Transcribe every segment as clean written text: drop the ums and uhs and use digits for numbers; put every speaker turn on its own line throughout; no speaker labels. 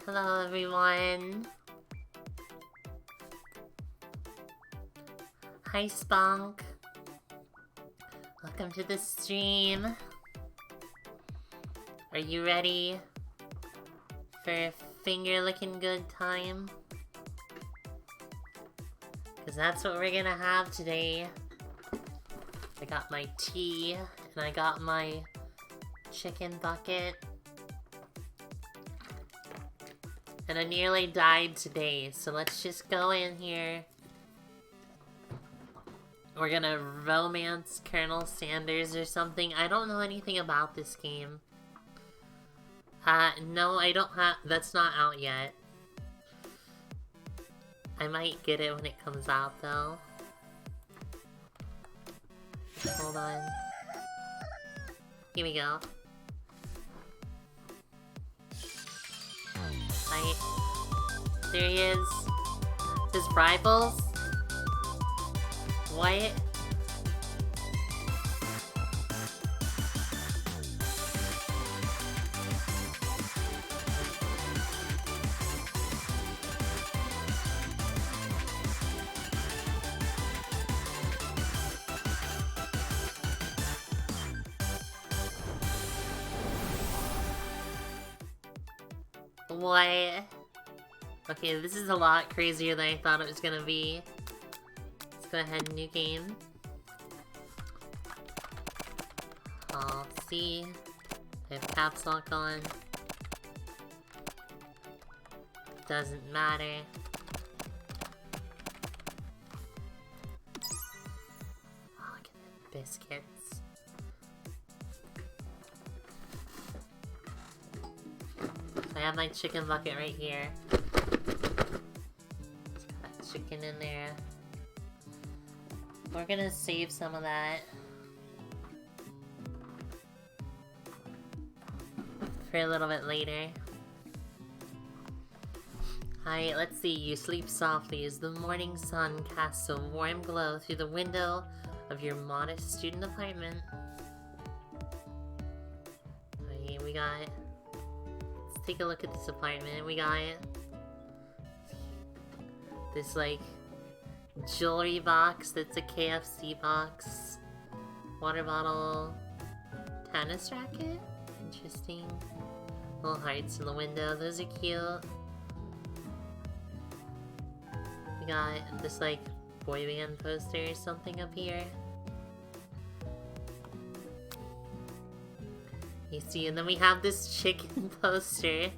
Hello everyone. Hi Spunk. Welcome to the stream. Are you ready for a finger looking good time? Cause that's what we're gonna have today. I got my tea and I got my chicken bucket. And I nearly died today, so let's just go in here. We're gonna romance Colonel Sanders or something. I don't know anything about this game. No, I don't have... That's not out yet. I might get it when it comes out, though. Hold on. Here we go. There he is. His rivals? What? What? Okay, this is a lot crazier than I thought it was gonna be. Let's go ahead and new game. I'll see. I have caps lock on. Doesn't matter. Oh, look at the biscuits. I have my chicken bucket right here. Got chicken in there. We're gonna save some of that for a little bit later. Alright, let's see. You sleep softly as the morning sun casts a warm glow through the window of your modest student apartment. Alright, we got... Take a look at this apartment. We got this like jewelry box that's a KFC box, water bottle, tennis racket. Interesting. Little hearts in the window. Those are cute. We got this like boy band poster or something up here. You see, and then we have this chicken poster.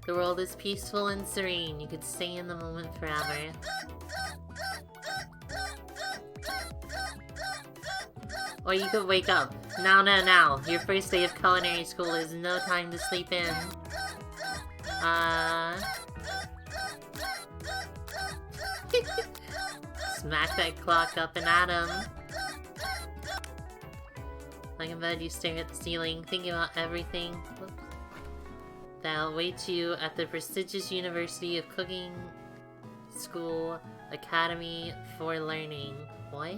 The world is peaceful and serene. You could stay in the moment forever. Or you could wake up. Now, now, now. Your first day of culinary school is no time to sleep in. Smack that clock up and at 'em. Like in bed, you stare at the ceiling, thinking about everything that awaits you at the prestigious University of Cooking School Academy for Learning. What?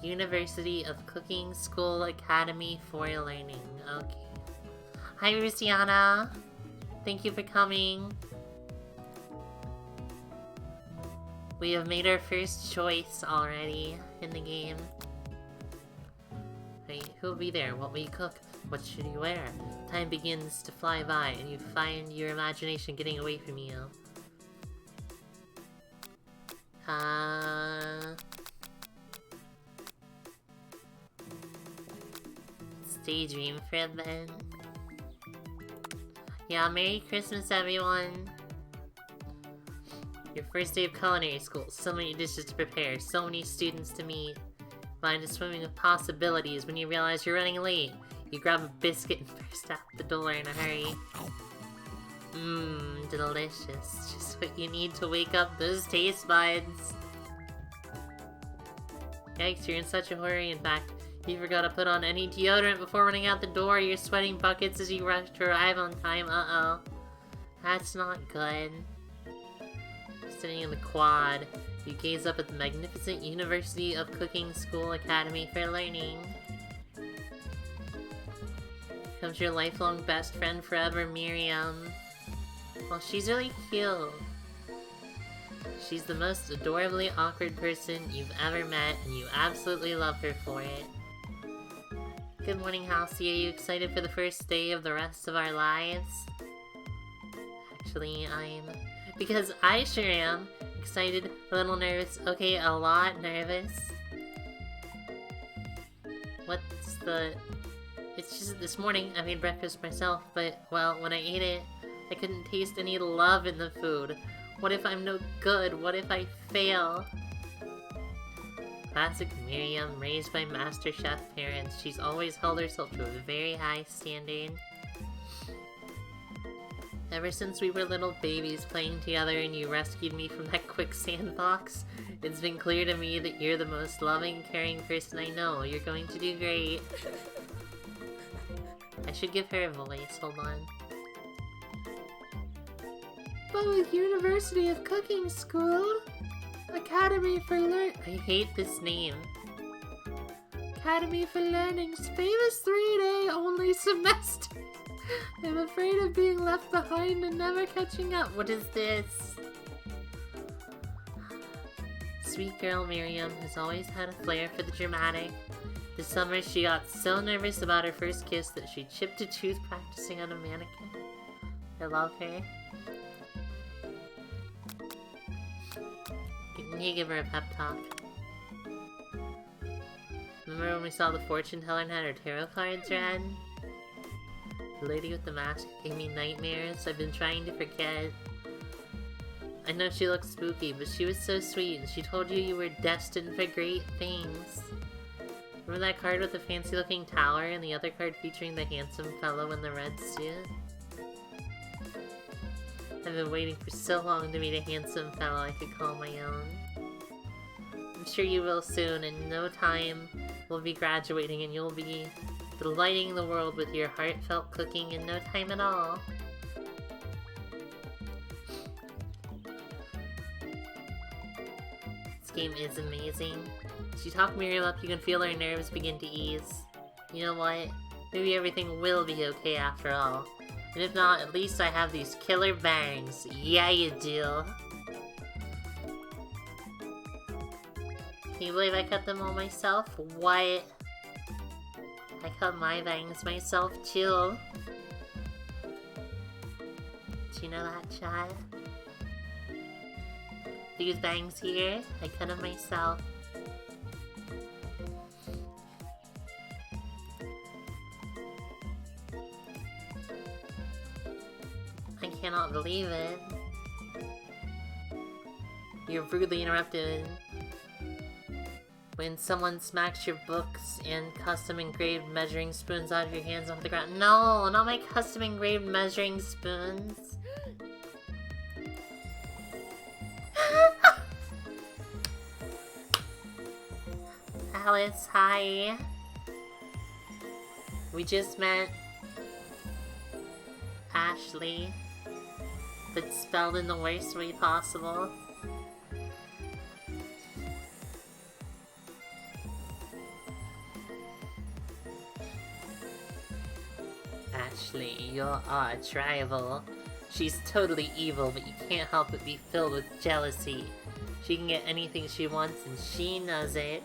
University of Cooking School Academy for Learning. Okay. Hi, Luciana. Thank you for coming. We have made our first choice already in the game. Wait, who will be there? What will you cook? What should you wear? Time begins to fly by and you find your imagination getting away from you. Daydream for a bit. Yeah, Merry Christmas everyone! Your first day of culinary school, so many dishes to prepare, so many students to meet. Mind is swimming with possibilities when you realize you're running late. You grab a biscuit and burst out the door in a hurry. Mmm, delicious. Just what you need to wake up those taste buds. Yikes, you're in such a hurry. In fact, you forgot to put on any deodorant before running out the door. You're sweating buckets as you rush to arrive on time. Uh-oh. That's not good. Sitting in the quad, you gaze up at the magnificent University of Cooking School Academy for Learning. Comes your lifelong best friend forever, Miriam. Well, she's really cute. She's the most adorably awkward person you've ever met, and you absolutely love her for it. Good morning, Halsey. Are you excited for the first day of the rest of our lives? Actually, because I sure am. Excited, a little nervous, okay, a lot nervous. It's just this morning I made breakfast myself, but, well, when I ate it, I couldn't taste any love in the food. What if I'm no good? What if I fail? Classic Miriam, raised by Master Chef parents. She's always held herself to a very high standard. Ever since we were little babies playing together and you rescued me from that quicksand box, it's been clear to me that you're the most loving, caring person I know. You're going to do great. I should give her a voice, hold on. Both University of Cooking School, Academy for I hate this name. Academy for Learning's famous 3-day only semester. I'm afraid of being left behind and never catching up. What is this? Sweet girl Miriam has always had a flair for the dramatic. This summer she got so nervous about her first kiss that she chipped a tooth practicing on a mannequin. I love her. Can you give her a pep talk? Remember when we saw the fortune teller and had her tarot cards read? The lady with the mask gave me nightmares. I've been trying to forget. I know she looks spooky, but she was so sweet, and she told you you were destined for great things. Remember that card with the fancy-looking tower, and the other card featuring the handsome fellow in the red suit? I've been waiting for so long to meet a handsome fellow I could call my own. I'm sure you will soon. In no time, we'll be graduating, and you'll be delighting the world with your heartfelt cooking in no time at all. This game is amazing. As you talk Miriam up, you can feel her nerves begin to ease. You know what? Maybe everything will be okay after all. And if not, at least I have these killer bangs. Yeah, you do. Can you believe I cut them all myself? What? I cut my bangs myself too. Do you know that, chat? These bangs here, I cut them myself. I cannot believe it. You're rudely interrupted when someone smacks your books and custom engraved measuring spoons out of your hands off the ground. No, not my custom engraved measuring spoons. Alice, hi. We just met Ashley, but spelled in the worst way possible. Ashley, you're our rival. She's totally evil, but you can't help but be filled with jealousy. She can get anything she wants, and she knows it.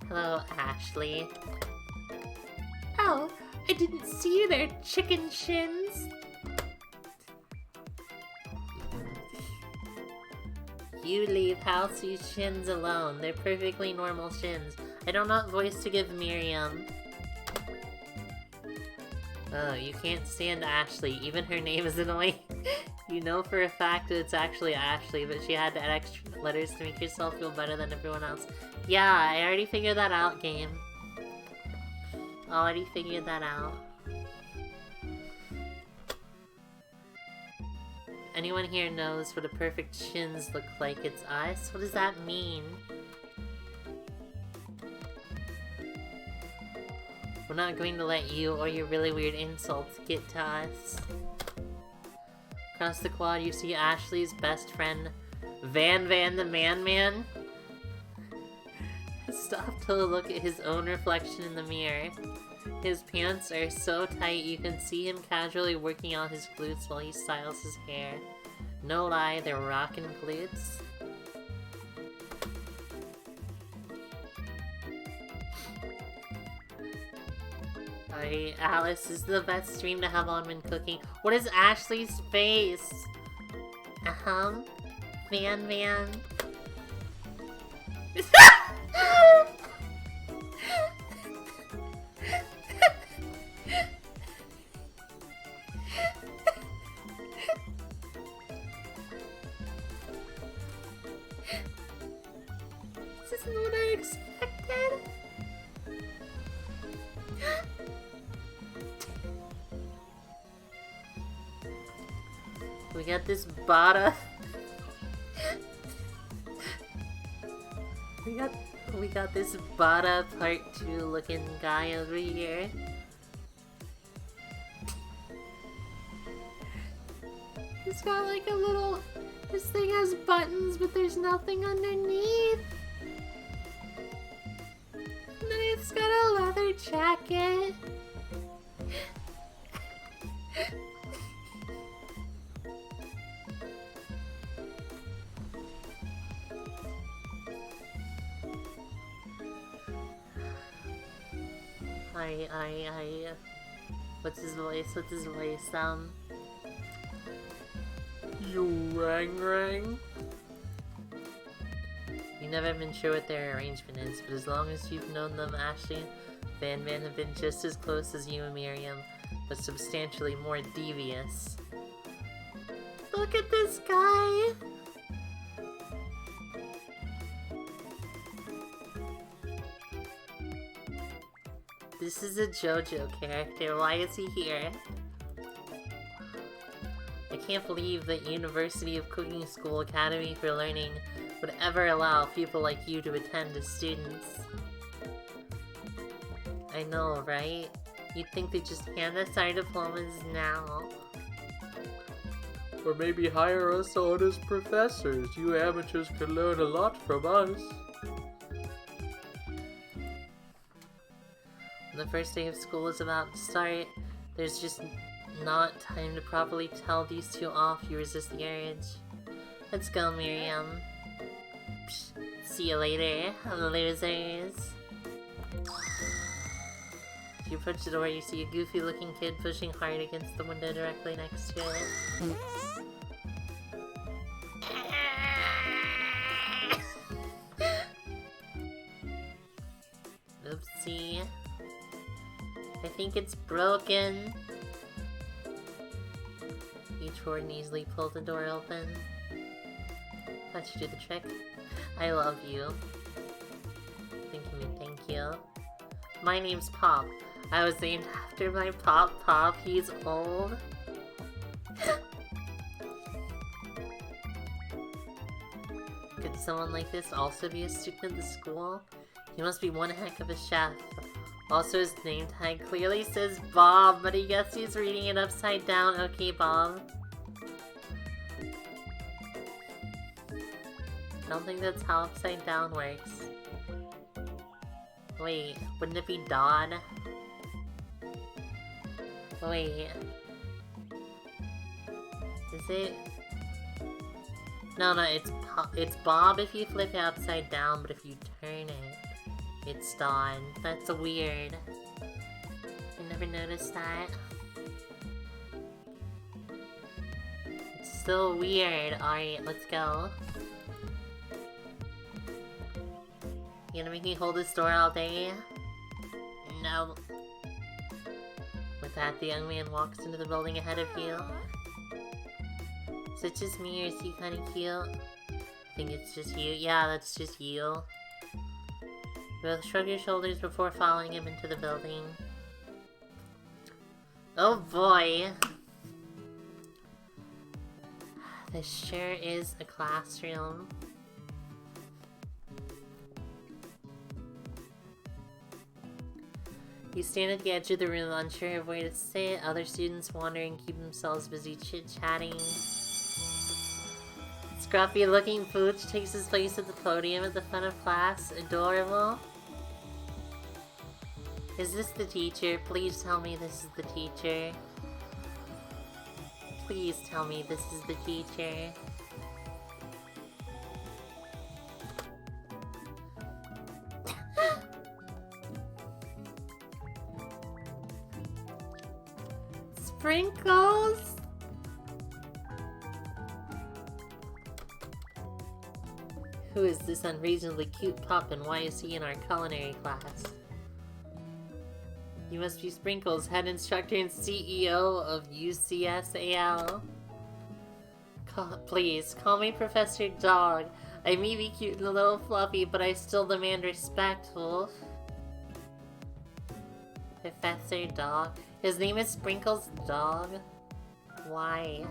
Hello, Ashley. Oh, I didn't see their chicken shins. You leave Halsey's shins alone. They're perfectly normal shins. I don't know what voice to give Miriam. Oh, you can't stand Ashley. Even her name is annoying. You know for a fact that it's actually Ashley, but she had to add extra letters to make herself feel better than everyone else. Yeah, I already figured that out, game. Already figured that out. Anyone here knows what a perfect shins look like, it's us? What does that mean? We're not going to let you or your really weird insults get to us. Across the quad you see Ashley's best friend, Van the Man Man. Stop to look at his own reflection in the mirror. His pants are so tight you can see him casually working out his glutes while he styles his hair. No lie, they're rockin' glutes. Alright, Alice, this is the best stream to have on when cooking. What is Ashley's face? Van. This isn't what I expected. We got this Bada. we got this Bada Part 2 looking guy over here. He's got like a little... This thing has buttons, but there's nothing underneath. And then it's got a leather jacket. What's his voice? You rang. You've never been sure what their arrangement is, but as long as you've known them, Ashley and Van have been just as close as you and Miriam, but substantially more devious. Look at this guy! This is a JoJo character. Why is he here? I can't believe that University of Cooking School Academy for Learning would ever allow people like you to attend as students. I know, right? You'd think they'd just hand us our diplomas now.
Or maybe hire us on as professors. You amateurs could learn a lot from us.
The first day of school is about to start. There's just not time to properly tell these two off. You resist the urge. Let's go, Miriam. Psh, see you later, losers. As you approach the door, you see a goofy-looking kid pushing hard against the window directly next to it. Oopsie. I think it's broken. Each forward and easily pull the door open. That should do the trick. I love you. Thank you. My name's Pop. I was named after my Pop. He's old. Could someone like this also be a student at the school? He must be one heck of a chef. Also, his name tag clearly says Bob, but I guess he's reading it upside down. Okay, Bob. I don't think that's how upside down works. Wait, wouldn't it be Dodd? Wait. Is it? No, it's Bob if you flip it upside down, but if you turn it, it's Dawn. That's weird. I never noticed that. It's still weird. Alright, let's go. You gonna make me hold this door all day? No. With that, the young man walks into the building ahead of you. Is it just me or is he kinda cute? I think it's just you. Yeah, that's just you. You both shrug your shoulders before following him into the building. Oh boy! This sure is a classroom. You stand at the edge of the room, unsure of where to sit. Other students wander and keep themselves busy chit-chatting. It's Scruffy looking Pooch takes his place at the podium at the front of class. Adorable. Is this the teacher? Please tell me this is the teacher. Please tell me this is the teacher. Sprinkles! Who is this unreasonably cute pup and why is he in our culinary class? You must be Sprinkles, head instructor and CEO of UCSAL. Please, call me Professor Dog. I may be cute and a little fluffy, but I still demand respectful. Professor Dog? His name is Sprinkles Dog? Why?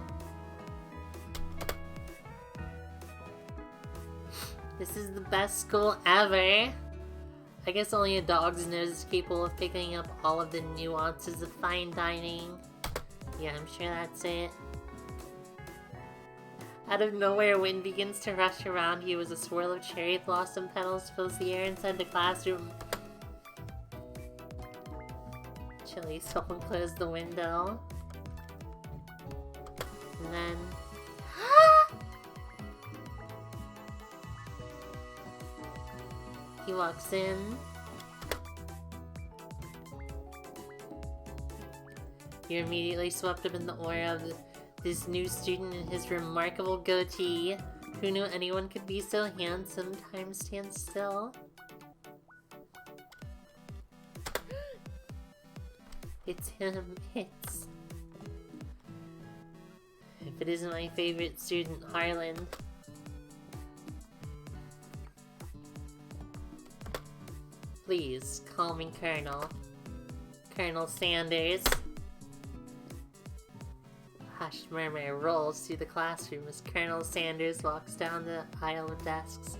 This is the best school ever! I guess only a dog's nose is capable of picking up all of the nuances of fine dining. Yeah, I'm sure that's it. Out of nowhere, wind begins to rush around you as a swirl of cherry blossom petals fills the air inside the classroom. Chilly, someone closed the window. And then... he walks in. You're immediately swept up in the aura of this new student and his remarkable goatee. Who knew anyone could be so handsome? Time stands still. It's him. It's... if it isn't my favorite student, Harlan. Please, call me Colonel. Colonel Sanders. A hushed murmur rolls through the classroom as Colonel Sanders walks down the aisle of desks.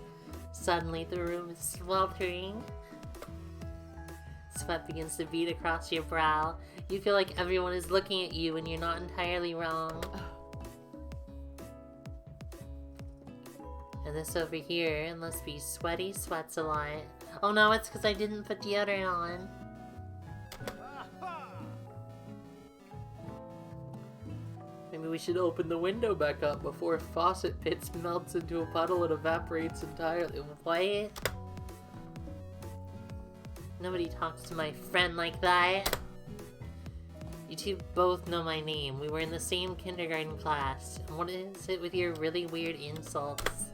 Suddenly, the room is sweltering. Sweat begins to beat across your brow. You feel like everyone is looking at you and you're not entirely wrong. And this over here, it must be sweaty, sweats a lot. Oh no, it's because I didn't put deodorant on.
Maybe we should open the window back up before faucet pits melts into a puddle and evaporates entirely.
What? Nobody talks to my friend like that. You two both know my name. We were in the same kindergarten class. And what is it with your really weird insults?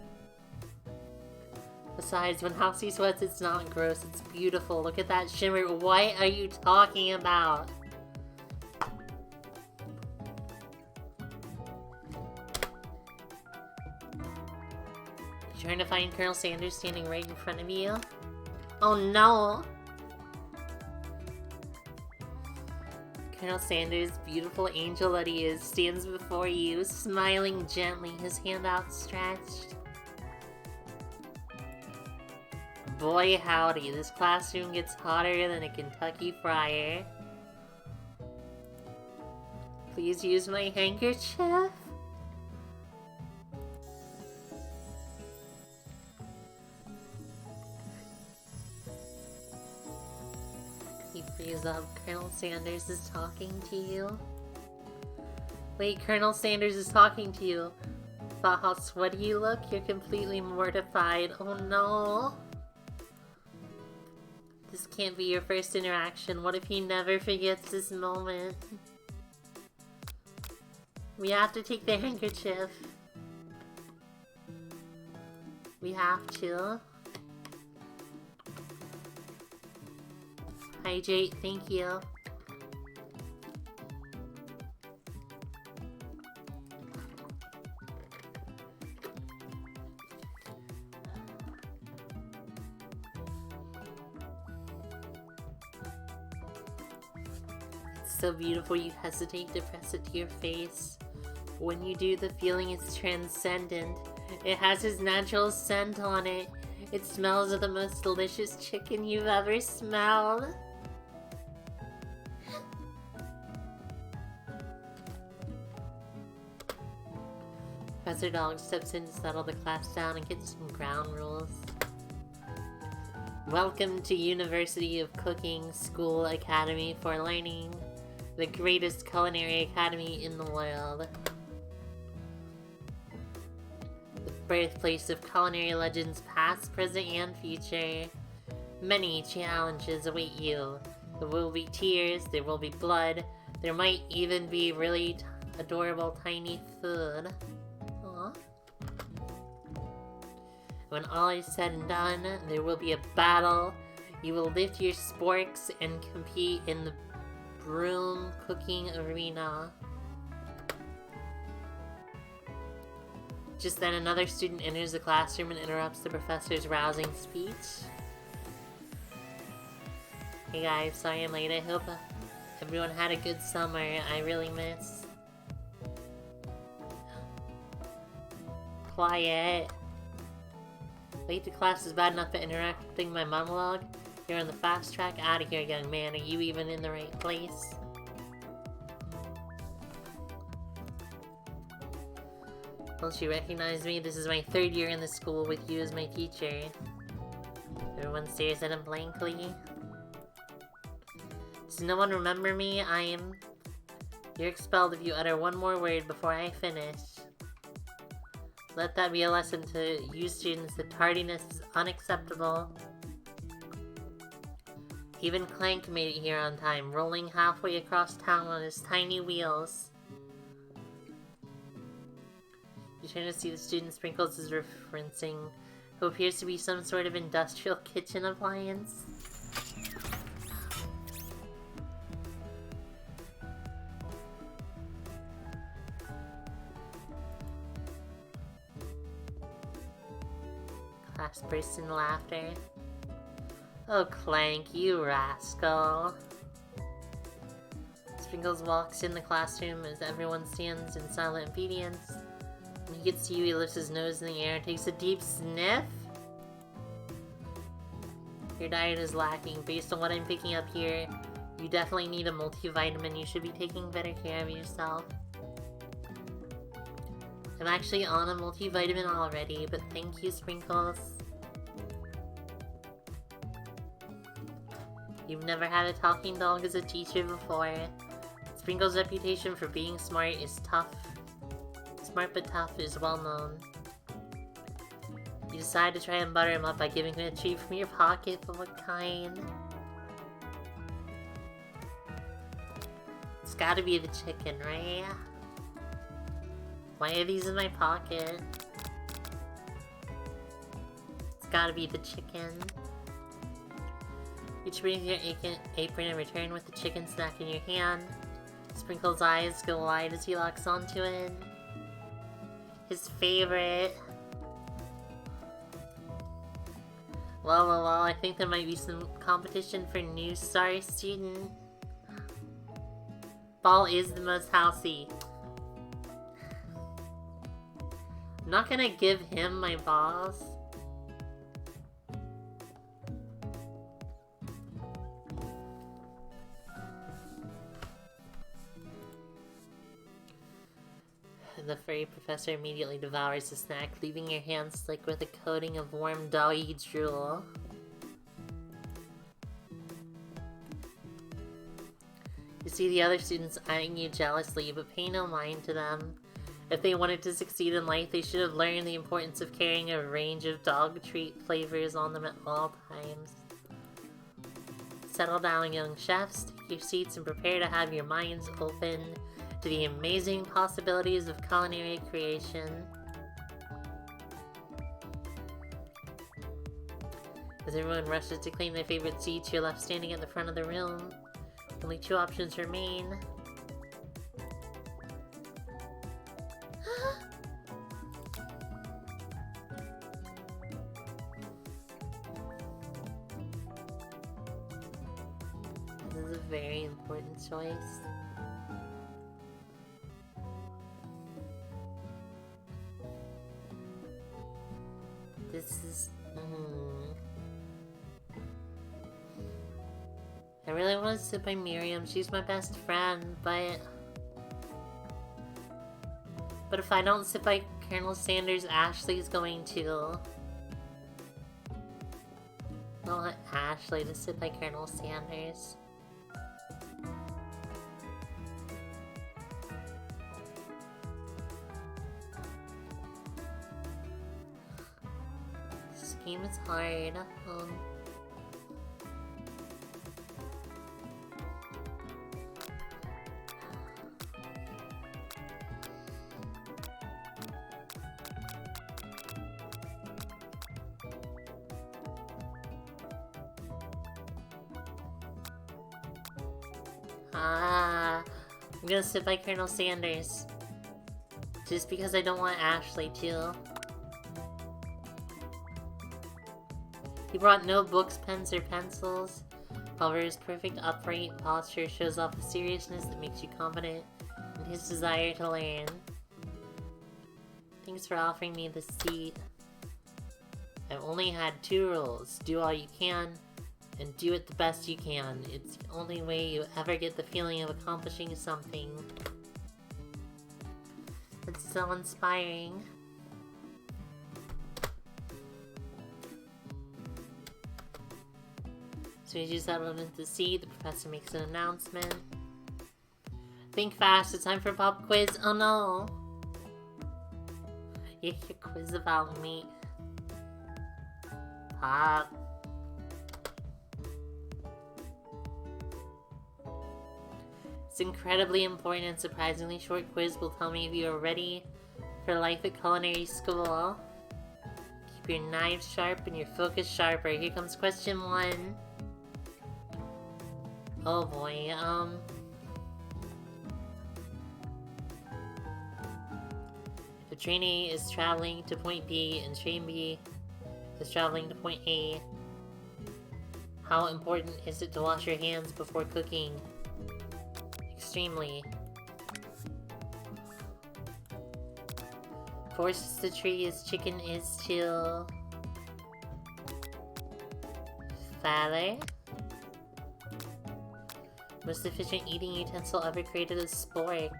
Besides, when Housey sweats, it's not gross, it's beautiful. Look at that shimmer. What are you talking about? You trying to find Colonel Sanders standing right in front of you? Oh no! Colonel Sanders, beautiful angel that he is, stands before you, smiling gently, his hand outstretched. Boy howdy, this classroom gets hotter than a Kentucky fryer. Please use my handkerchief? He frees up. Colonel Sanders is talking to you. Wait, Colonel Sanders is talking to you. About how sweaty you look? You're completely mortified. Oh no. This can't be your first interaction. What if he never forgets this moment? We have to take the handkerchief. We have to. Hydrate, thank you. So beautiful you hesitate to press it to your face. When you do, the feeling is transcendent. It has his natural scent on it. It smells of the most delicious chicken you've ever smelled. Professor Dog steps in to settle the class down and get some ground rules. Welcome to University of Cooking School Academy for Learning, the greatest culinary academy in the world. The birthplace of culinary legends past, present, and future. Many challenges await you. There will be tears, there will be blood, there might even be really adorable tiny food. Aww. When all is said and done, there will be a battle. You will lift your sporks and compete in the broom cooking arena. Just then, another student enters the classroom and interrupts the professor's rousing speech. Hey guys, sorry I'm late. I hope everyone had a good summer. I really miss. Quiet. Late to class is bad enough at interrupting my monologue. You're on the fast track. Out of here, young man. Are you even in the right place? Don't you recognize me? This is my 3rd year in the school with you as my teacher. Everyone stares at him blankly. Does no one remember me? You're expelled if you utter one more word before I finish. Let that be a lesson to you students that tardiness is unacceptable. Even Clank made it here on time, rolling halfway across town on his tiny wheels. You turn to see the student Sprinkles is referencing, who appears to be some sort of industrial kitchen appliance. Class bursts in laughter. Oh, Clank, you rascal. Sprinkles walks in the classroom as everyone stands in silent obedience. When he gets to you, he lifts his nose in the air and takes a deep sniff. Your diet is lacking. Based on what I'm picking up here, you definitely need a multivitamin. You should be taking better care of yourself. I'm actually on a multivitamin already, but thank you, Sprinkles. You've never had a talking dog as a teacher before. Sprinkles' reputation for being smart is tough. Smart but tough is well known. You decide to try and butter him up by giving him a treat from your pocket, but what kind? It's gotta be the chicken, right? Why are these in my pocket? It's gotta be the chicken. You bring your apron and return with the chicken snack in your hand. Sprinkle's eyes go wide as he locks onto it. His favorite. Well, I think there might be some competition for new star student. Ball is the most housey. I'm not gonna give him my balls. The furry professor immediately devours the snack, leaving your hands slick with a coating of warm doggy drool. You see the other students eyeing you jealously, but pay no mind to them. If they wanted to succeed in life, they should have learned the importance of carrying a range of dog treat flavors on them at all times. Settle down, young chefs, take your seats and prepare to have your minds open to the amazing possibilities of culinary creation. As everyone rushes to claim their favorite seats, you're left standing at the front of the room. Only 2 options remain. This is a very important choice. This is... I really want to sit by Miriam. She's my best friend, but if I don't sit by Colonel Sanders, Ashley's going to. I don't want Ashley to sit by Colonel Sanders. This game is hard. I'm gonna sit by Colonel Sanders. Just because I don't want Ashley to. He brought no books, pens, or pencils. However, his perfect upright posture shows off a seriousness that makes you confident in his desire to learn. Thanks for offering me this seat. I've only had 2 rules. Do all you can, and do it the best you can. It's the only way you ever get the feeling of accomplishing something. It's so inspiring. So as you settle into the seat, the professor makes an announcement. Think fast, it's time for a pop quiz. Oh no! You get a quiz about me. Pop. This incredibly important and surprisingly short quiz will tell me if you are ready for life at culinary school. Keep your knives sharp and your focus sharper. Here comes question 1. Oh boy, if train A is traveling to point B and train B is traveling to point A, how important is it to wash your hands before cooking? Extremely. Horse is the tree as chicken is to father. Most efficient eating utensil ever created is spork.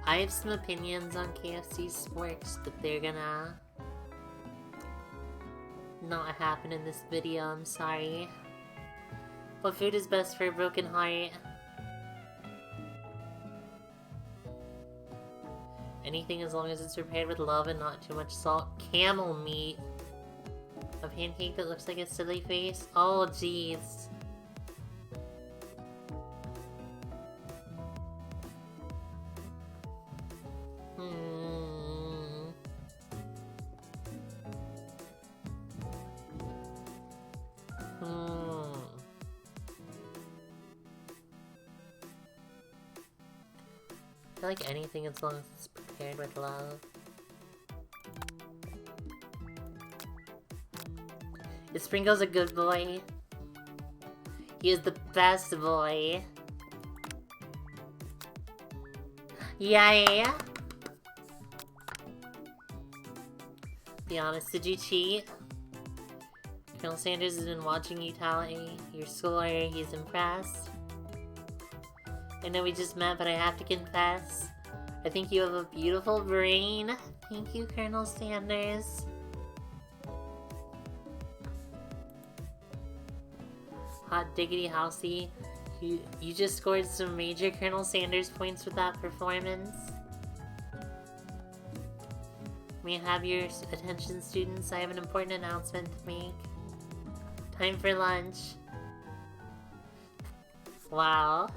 I have some opinions on KFC sporks, but they're gonna not happen in this video, I'm sorry. What food is best for a broken heart? Anything as long as it's prepared with love and not too much salt. Camel meat. A pancake that looks like a silly face? Oh jeez. I like anything as long as it's prepared with love. Is Sprinkles a good boy? He is the best boy. Yay! Be honest, did you cheat? Colonel Sanders has been watching you tally your score. He's impressed. I know we just met, but I have to confess, I think you have a beautiful brain. Thank you, Colonel Sanders. Hot diggity housey. You just scored some major Colonel Sanders points with that performance. May I have your attention, students? I have an important announcement to make. Time for lunch. Wow.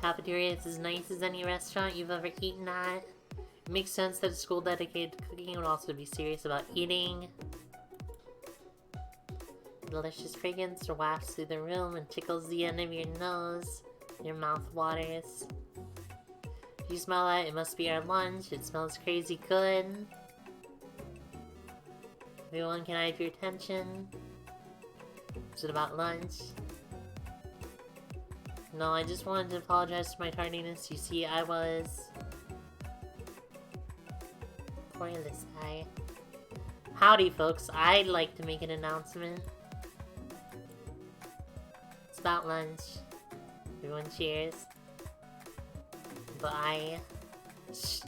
Cafeteria is as nice as any restaurant you've ever eaten at. It makes sense that a school dedicated to cooking would also be serious about eating. Delicious fragrance wafts through the room and tickles the end of your nose. Your mouth waters. If you smell that, it must be our lunch. It smells crazy good. Everyone, can I have your attention? Is it about lunch? No, I just wanted to apologize for my tardiness. You see, I was... Poor this guy. Howdy, folks. I'd like to make an announcement. It's about lunch. Everyone cheers. Bye. Shh.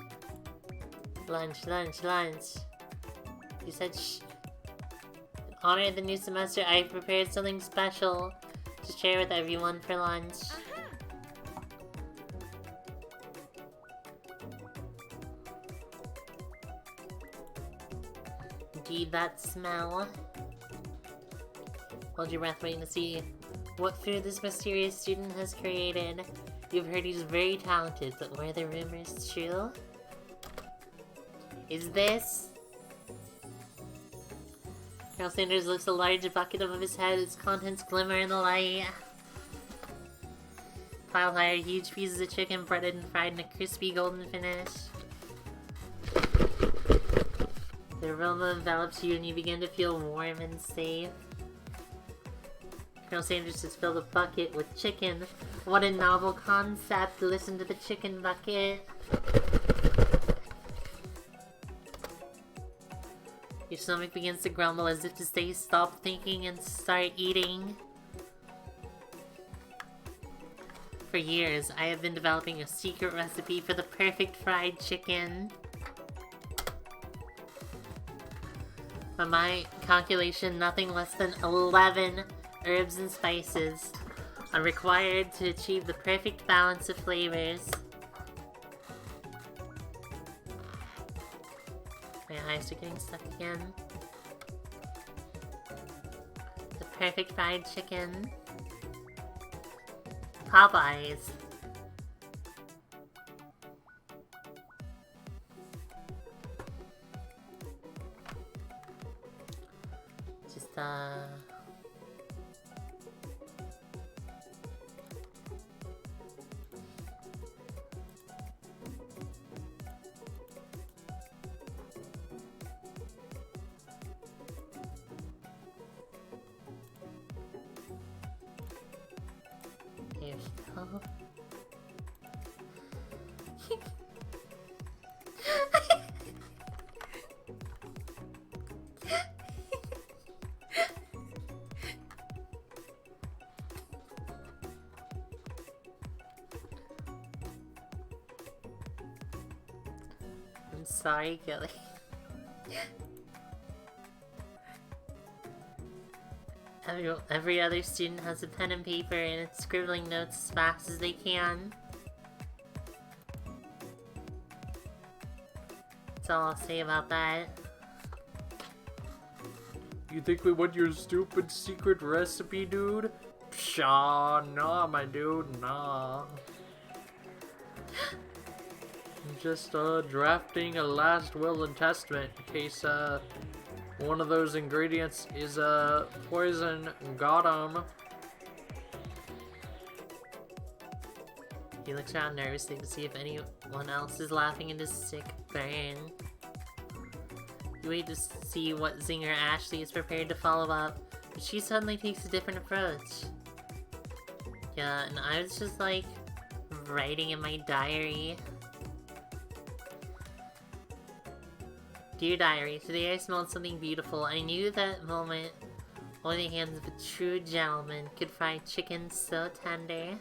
Lunch, lunch, lunch. You said shh. In honor of the new semester, I've prepared something special to share with everyone for lunch. Indeed, that smell. Hold your breath waiting to see what food this mysterious student has created. You've heard he's very talented, but were the rumors true? Is this? Colonel Sanders lifts a large bucket above his head, its contents glimmer in the light. Piled higher, huge pieces of chicken breaded and fried in a crispy golden finish. The aroma envelops you and you begin to feel warm and safe. Colonel Sanders has filled a bucket with chicken. What a novel concept! Listen to the chicken bucket. Your stomach begins to grumble as if to say stop thinking and start eating. For years, I have been developing a secret recipe for the perfect fried chicken. By my calculation, nothing less than 11 herbs and spices are required to achieve the perfect balance of flavors. My eyes are getting stuck again. The perfect fried chicken. Popeyes. Just, There we go. I'm sorry, Gilly. Every other student has a pen and paper and it's scribbling notes as fast as they can. That's all I'll say about that.
You think we want your stupid secret recipe, dude? Pshaw, nah, my dude, nah. I'm just, drafting a last will and testament in case, one of those ingredients is, poison. Got 'em.
He looks around nervously to see if anyone else is laughing at his sick burn. You wait to see what zinger Ashley is prepared to follow up, but she suddenly takes a different approach. Yeah, and I was just like, writing in my diary. Dear diary, today I smelled something beautiful. I knew that moment only the hands of a true gentleman could fry chicken so tender.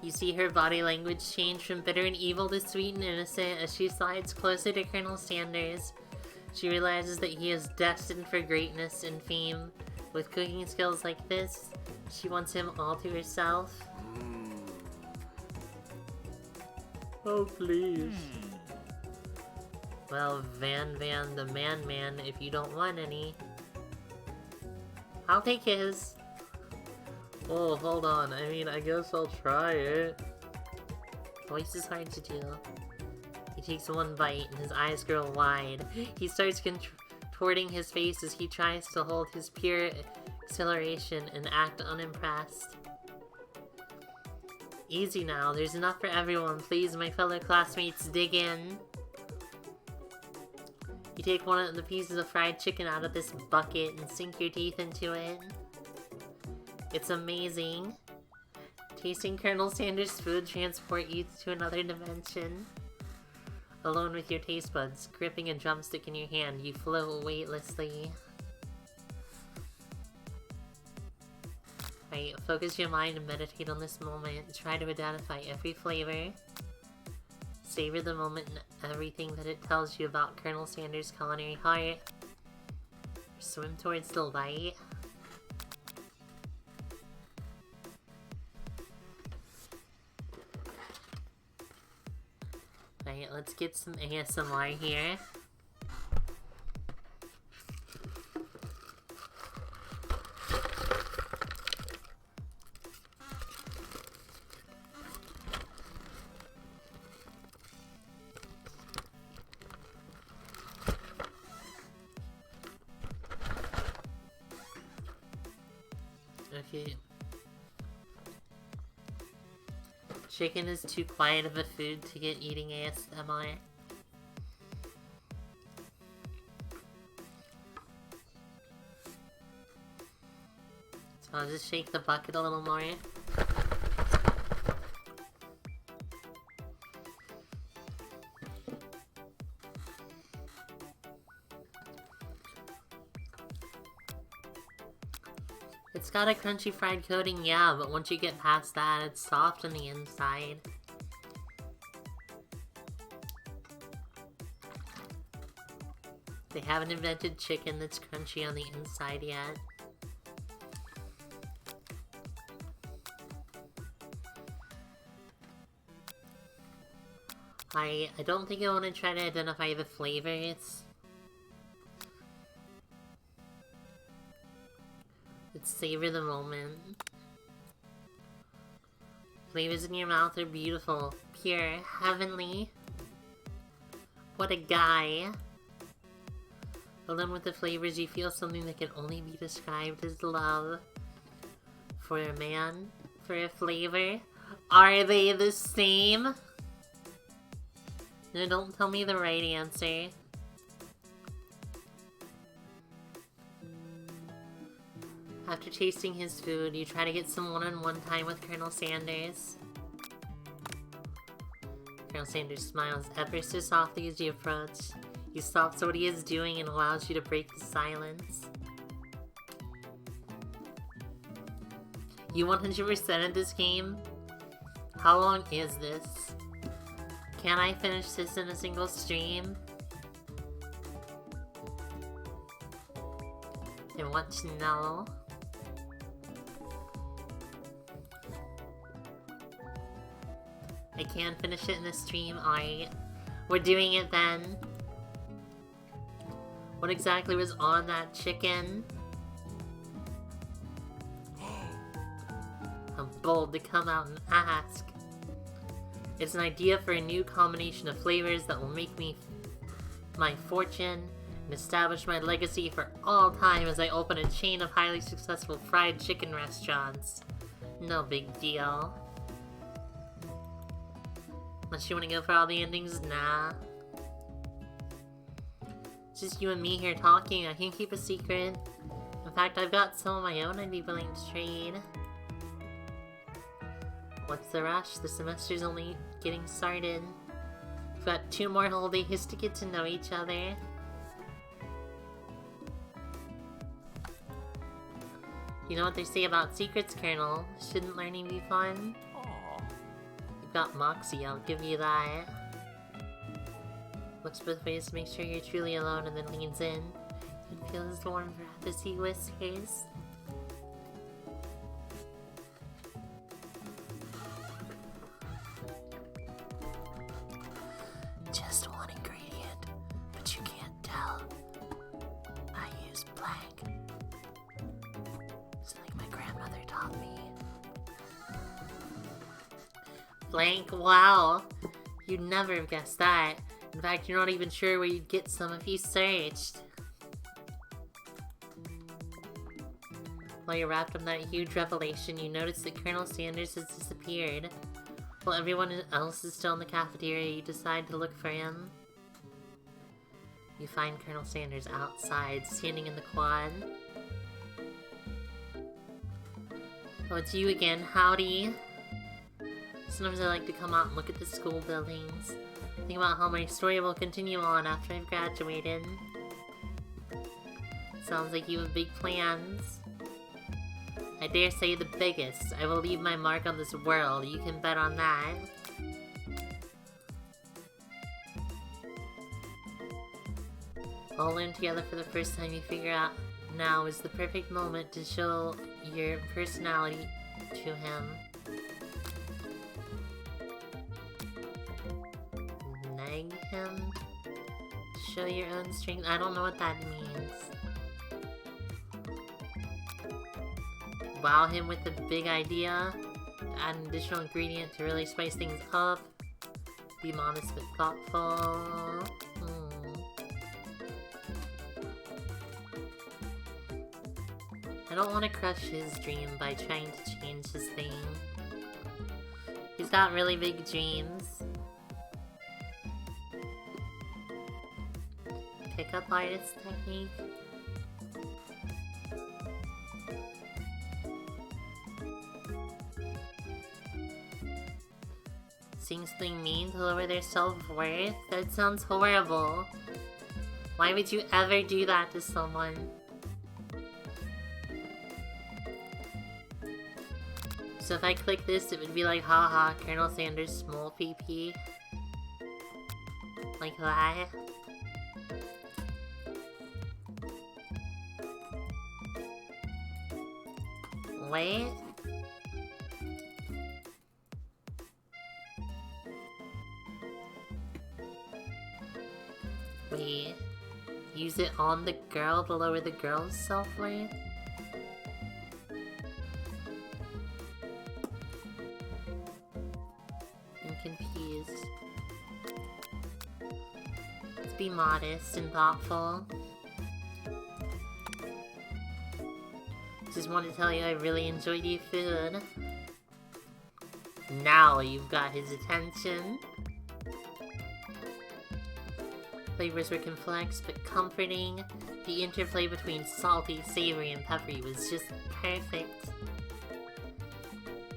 You see her body language change from bitter and evil to sweet and innocent as she slides closer to Colonel Sanders. She realizes that he is destined for greatness and fame. With cooking skills like this, she wants him all to herself.
Oh, please.
Well, Van the man, if you don't want any. I'll take his.
Oh, hold on. I mean, I guess I'll try it.
Voice is hard to do. He takes one bite and his eyes grow wide. He starts contorting his face as he tries to hold his pure exhilaration and act unimpressed. Easy now, there's enough for everyone. Please, my fellow classmates, dig in. You take one of the pieces of fried chicken out of this bucket and sink your teeth into it. It's amazing. Tasting Colonel Sanders' food transport you to another dimension. Alone with your taste buds, gripping a drumstick in your hand, you float weightlessly. Right, focus your mind and meditate on this moment. Try to identify every flavor. Savor the moment and everything that it tells you about Colonel Sanders' culinary heart. Swim towards the light. Right, let's get some ASMR here. Okay. Chicken is too quiet of a food to get eating ASMR. So I'll just shake the bucket a little more. It's got a crunchy fried coating, yeah, but once you get past that, it's soft on the inside. They haven't invented chicken that's crunchy on the inside yet. I don't think I want to try to identify the flavors. Let's savor the moment. Flavors in your mouth are beautiful, pure, heavenly. What a guy. Alone with the flavors, you feel something that can only be described as love. For a man, for a flavor, are they the same? No, don't tell me the right answer. After tasting his food, you try to get some one-on-one time with Colonel Sanders. Colonel Sanders smiles ever so softly as you approach. He stops what he is doing and allows you to break the silence. You 100% at this game? How long is this? Can I finish this in a single stream? I want to know. I can finish it in the stream. Alright. We're doing it then. What exactly was on that chicken? I'm bold to come out and ask. It's an idea for a new combination of flavors that will make me my fortune and establish my legacy for all time as I open a chain of highly successful fried chicken restaurants. No big deal. Unless you want to go for all the endings? Nah. It's just you and me here talking. I can keep a secret. In fact, I've got some of my own I'd be willing to trade. What's the rush? The semester's only getting started. We've got 2 more whole days to get to know each other. You know what they say about secrets, Colonel? Shouldn't learning be fun? You've got moxie, I'll give you that. Looks both ways to make sure you're truly alone and then leans in. You can feel his warm breath as he whispers. Just one ingredient, but you can't tell. I use blank. It's like my grandmother taught me. Blank, wow. You'd never have guessed that. In fact, you're not even sure where you'd get some if you searched. While you're wrapped in that huge revelation, you notice that Colonel Sanders has disappeared. While everyone else is still in the cafeteria, you decide to look for him. You find Colonel Sanders outside, standing in the quad. Oh, it's you again. Howdy. Sometimes I like to come out and look at the school buildings. Think about how my story will continue on after I've graduated. Sounds like you have big plans. I dare say the biggest. I will leave my mark on this world. You can bet on that. All learn together for the first time. You figure out now is the perfect moment to show your personality to him. Nag him? Show your own strength? I don't know what that means. Wow him with a big idea. Add an additional ingredient to really spice things up. Be modest but thoughtful. I don't want to crush his dream by trying to change his thing. He's got really big dreams. Pickup artist technique. Seeing something mean to lower their self-worth? That sounds horrible. Why would you ever do that to someone? So if I click this, it would be like, haha, Colonel Sanders small PP. Like that. Wait. Wait. Use it on the girl to lower the girl's self-worth? I'm confused. Let's be modest and thoughtful. Just want to tell you I really enjoyed your food. Now you've got his attention. Flavors were complex but comforting. The interplay between salty, savory, and peppery was just perfect.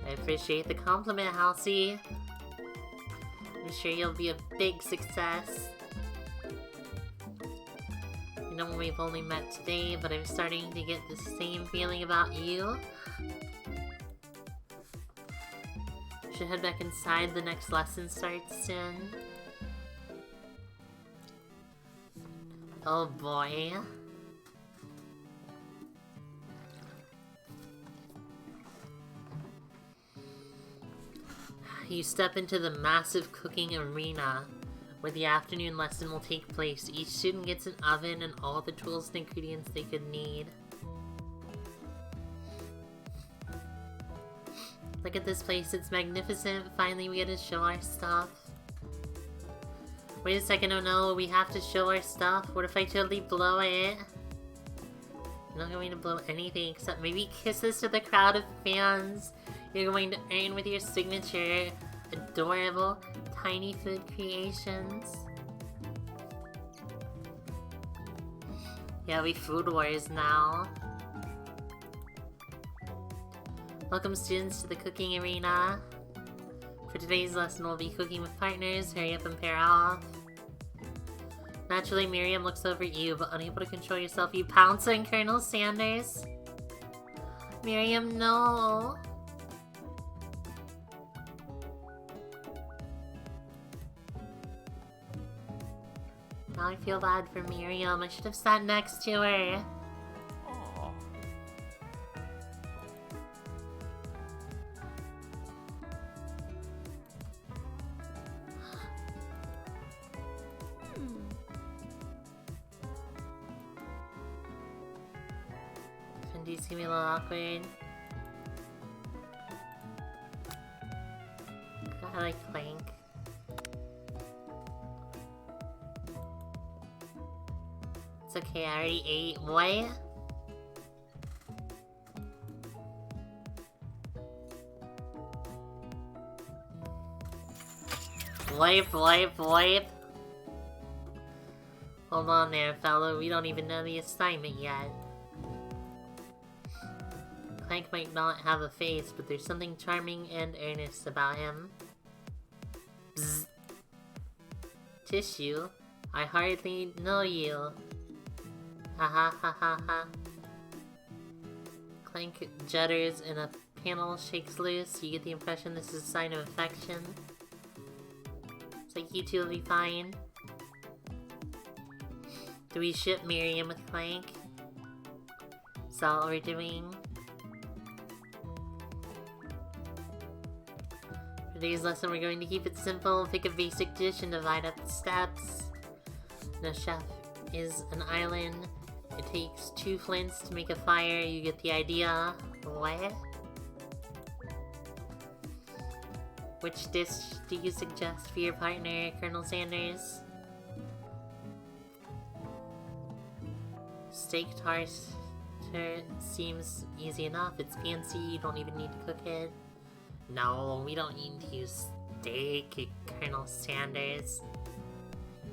I appreciate the compliment, Halsey. I'm sure you'll be a big success. I know we've only met today, but I'm starting to get the same feeling about you. Should head back inside. The next lesson starts soon. Oh boy. You step into the massive cooking arena where the afternoon lesson will take place. Each student gets an oven and all the tools and ingredients they could need. Look at this place, it's magnificent. Finally we get to show our stuff. Wait a second, oh no, we have to show our stuff? What if I totally blow it? I'm not going to blow anything except maybe kisses to the crowd of fans you're going to earn with your signature adorable tiny food creations. Yeah, we food wars now. Welcome students to the cooking arena. For today's lesson, we'll be cooking with partners. Hurry up and pair off. Naturally, Miriam looks over at you, but unable to control yourself, you pounce on Colonel Sanders. Miriam, no. Now I feel bad for Miriam. I should have sat next to her. Cindy's gonna be a little awkward. I like Plank. It's okay, I already ate. What? Wipe. Hold on there, fellow. We don't even know the assignment yet. Clank might not have a face, but there's something charming and earnest about him. Bzz. tissue. I hardly know you. Ha ha ha ha ha. Clank judders and a panel shakes loose. You get the impression this is a sign of affection. It's like you two will be fine. Do we ship Miriam with Clank? Is that what we're doing? For today's lesson, we're going to keep it simple. Pick a basic dish and divide up the steps. No chef is an island. It takes 2 flints to make a fire. You get the idea. What? Which dish do you suggest for your partner, Colonel Sanders? Steak tartar seems easy enough. It's fancy. You don't even need to cook it. No, we don't need to use steak, Colonel Sanders.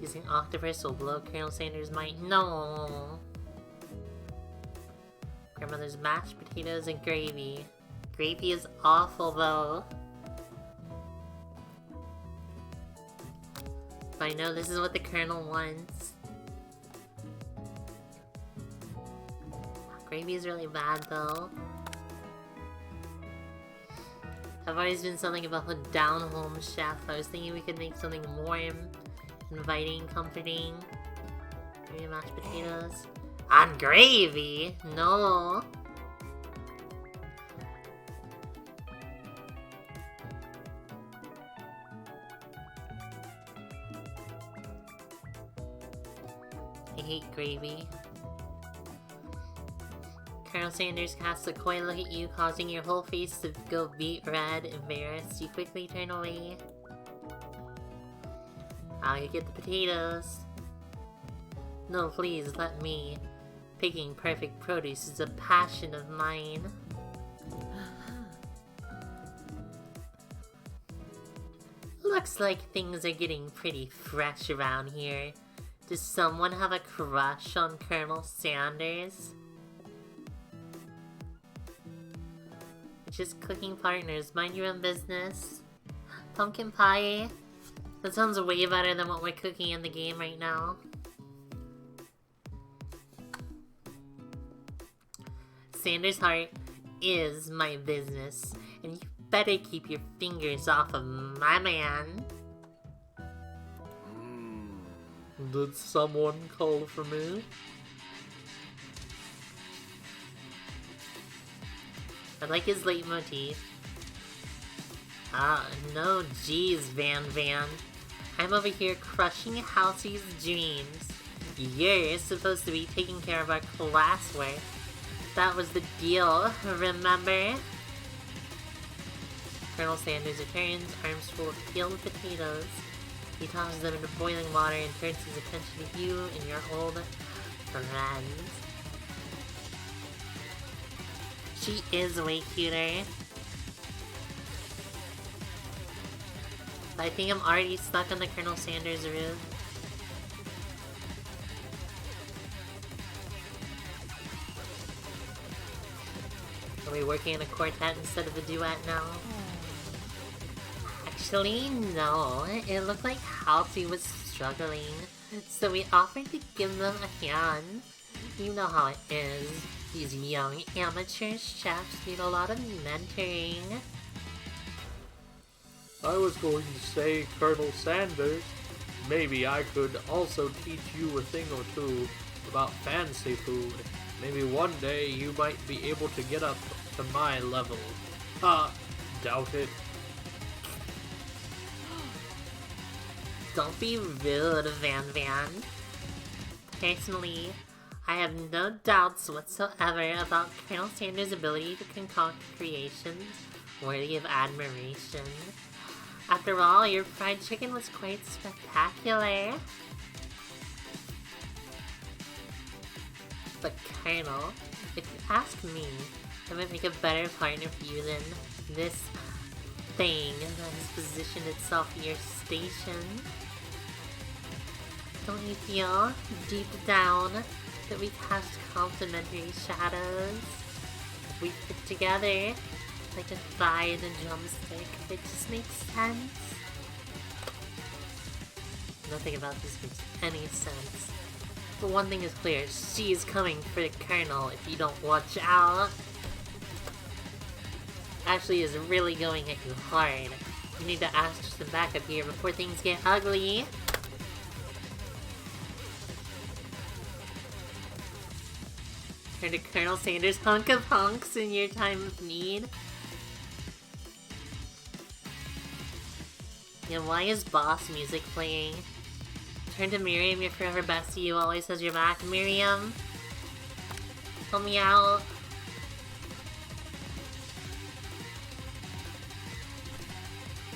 Using octopus will blow Colonel Sanders' mind. No! Grandmother's mashed potatoes and gravy. Gravy is awful though. But I know this is what the Colonel wants. Gravy is really bad though. I've always been something about the down-home chef. I was thinking we could make something warm, inviting, comforting. Maybe mashed potatoes. On gravy? No. I hate gravy. Colonel Sanders casts a coy look at you, causing your whole face to go beet red. Embarrassed, you quickly turn away. I'll get the potatoes. No, please, let me. Picking perfect produce is a passion of mine. Looks like things are getting pretty fresh around here. Does someone have a crush on Colonel Sanders? Just cooking partners, mind your own business. Pumpkin pie? That sounds way better than what we're cooking in the game right now. Sanders' heart is my business, and you better keep your fingers off of my man.
Did someone call for me?
I like his leitmotif. No geez, Van. I'm over here crushing Halsey's dreams. You're supposed to be taking care of our classwork. That was the deal, remember? Colonel Sanders returns, arms full of peeled potatoes. He tosses them into boiling water and turns his attention to you and your old friends. She is way cuter. I think I'm already stuck on the Colonel Sanders roof. Are we working in a quartet instead of a duet now? Actually, no. It looked like Halsey was struggling, so we offered to give them a hand. You know how it is. These young amateur chefs need a lot of mentoring.
I was going to say, Colonel Sanders, maybe I could also teach you a thing or two about fancy food. Maybe one day you might be able to get up to my level. Doubt it.
Don't be rude, Van. Personally, I have no doubts whatsoever about Colonel Sanders' ability to concoct creations worthy of admiration. After all, your fried chicken was quite spectacular. But Colonel, if you ask me, I might make a better partner for you than this thing that has positioned itself at your station. Don't you feel, deep down, that we cast complementary shadows? If we fit together, like a thigh and a drumstick, it just makes sense. Nothing about this makes any sense. But one thing is clear, she's coming for the Colonel if you don't watch out. Ashley is really going at you hard. You need to ask for some backup here before things get ugly. Turn to Colonel Sanders' hunk of hunks in your time of need. Yeah, why is boss music playing? Turn to Miriam, your forever bestie who always has your back. Miriam, help me out.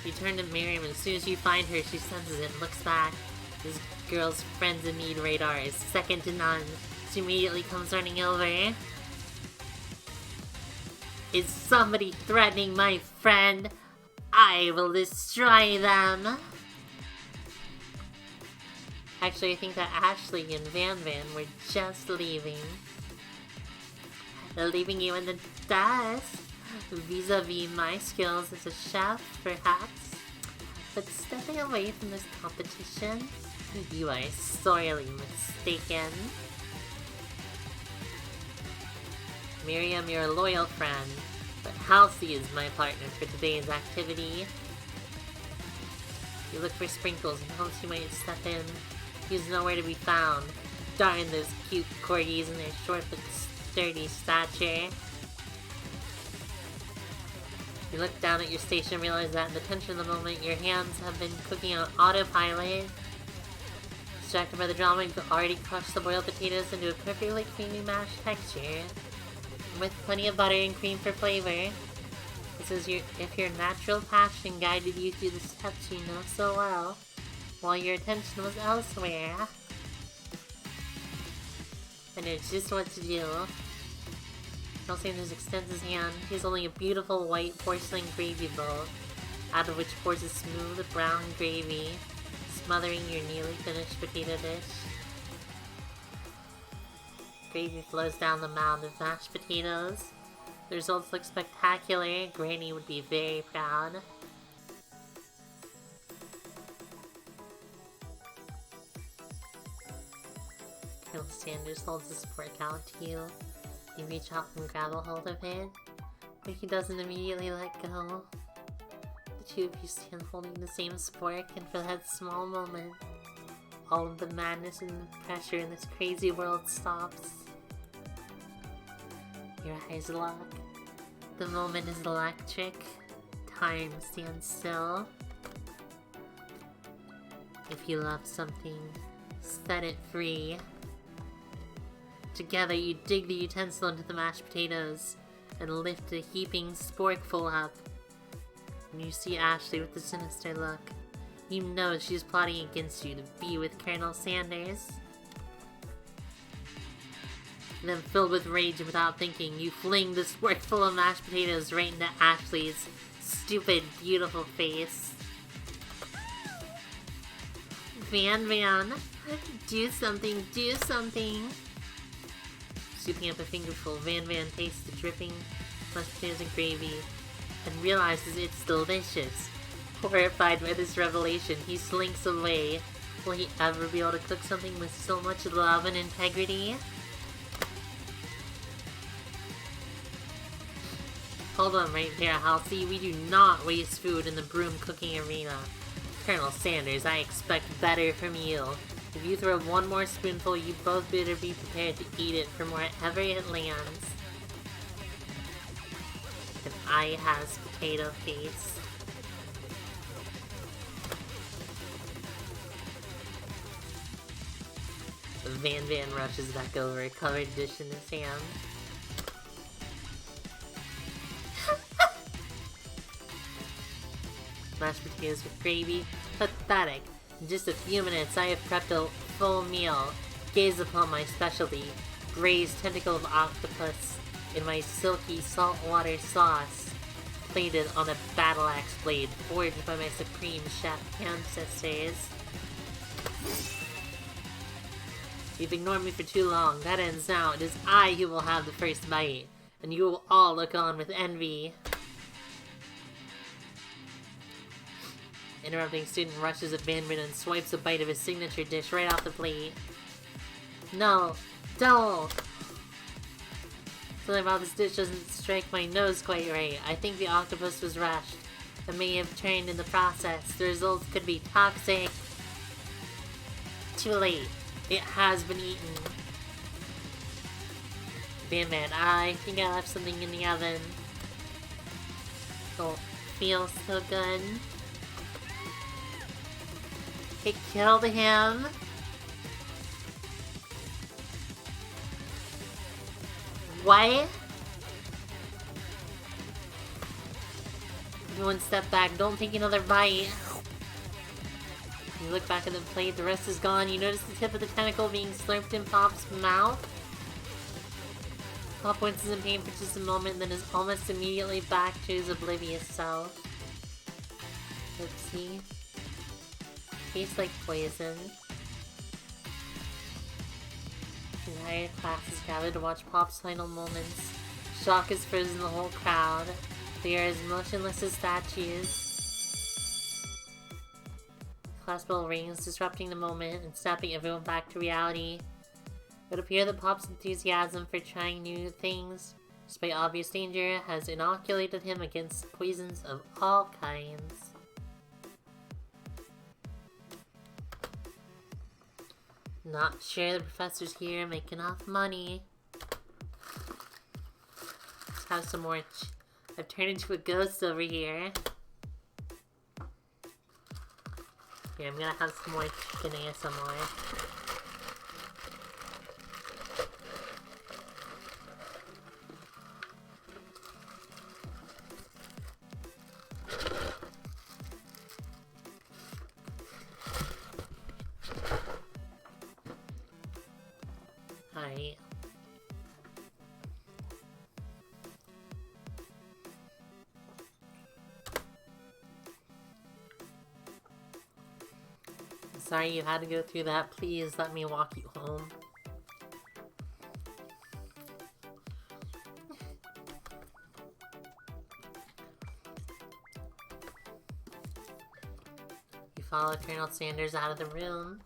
You turn to Miriam, and as soon as you find her, she senses it and looks back. This girl's friends in need radar is second to none. She immediately comes running over. Is somebody threatening my friend? I will destroy them! Actually, I think that Ashley and Van were just leaving. They're leaving you in the dust. Vis-a-vis my skills as a chef, perhaps. But stepping away from this competition, you are sorely mistaken. Miriam, you're a loyal friend, but Halsey is my partner for today's activity. You look for Sprinkles and hopes he might step in. He's nowhere to be found. Darn those cute corgis and their short but sturdy stature. You look down at your station and realize that in the tension of the moment, your hands have been cooking on autopilot. Distracted by the drama, you've already crushed the boiled potatoes into a perfectly creamy mashed texture. With plenty of butter and cream for flavor. This is if your natural passion guided you through the steps you know so well, while your attention was elsewhere. I know just what to do. Colonel Sanders extends his hand. He has only a beautiful white porcelain gravy bowl, out of which pours a smooth brown gravy, smothering your nearly finished potato dish. Gravy flows down the mound of mashed potatoes. The results look spectacular. Granny would be very proud. Colonel Sanders holds his fork out to you. You reach out and grab a hold of it, but he doesn't immediately let go. The two of you stand holding the same spork, and for that small moment, all of the madness and the pressure in this crazy world stops. Your eyes lock. The moment is electric. Time stands still. If you love something, set it free. Together you dig the utensil into the mashed potatoes and lift a heaping sporkful up. And you see Ashley with a sinister look. You know she's plotting against you to be with Colonel Sanders. Then, filled with rage and without thinking, you fling the sporkful of mashed potatoes right into Ashley's stupid, beautiful face. Van, do something, do something! Scooping up a fingerful, Van tastes the dripping mashed potatoes and gravy and realizes it's delicious. Horrified by this revelation, he slinks away. Will he ever be able to cook something with so much love and integrity? Hold on right there, Halsey. We do not waste food in the broom cooking arena. Colonel Sanders, I expect better from you. If you throw one more spoonful, you both better be prepared to eat it from wherever it lands. And I has potato face. Van rushes back over, a covered dish in his hand. Mashed potatoes with gravy? Pathetic. In just a few minutes, I have prepped a full meal. Gaze upon my specialty, braised tentacle of octopus in my silky saltwater sauce, plated on a battle axe blade forged by my supreme chef ancestors. You've ignored me for too long. That ends now. It is I who will have the first bite, and you will all look on with envy. Interrupting student rushes abandonment and swipes a bite of his signature dish right off the plate. No, don't! Something about this dish doesn't strike my nose quite right. I think the octopus was rushed and may have trained in the process. The results could be toxic. Too late. It has been eaten. Man, I think I left something in the oven. Oh, feels so good. It killed him. What? Everyone step back, don't take another bite. You look back at the plate, the rest is gone. You notice the tip of the tentacle being slurped in Pop's mouth. Pop winces in pain for just a moment, then is almost immediately back to his oblivious self. Oopsie. Tastes like poison. The entire class is gathered to watch Pop's final moments. Shock has frozen the whole crowd. They are as motionless as statues. Class bell rings, disrupting the moment and snapping everyone back to reality. It would appear that Pop's enthusiasm for trying new things, despite obvious danger, has inoculated him against poisons of all kinds. Not sure the professors here make enough money. Let's have some more. I've turned into a ghost over here. Here, I'm gonna have some more chicken ASMR. Alright. Sorry you had to go through that. Please let me walk you home. You follow Colonel Sanders out of the room.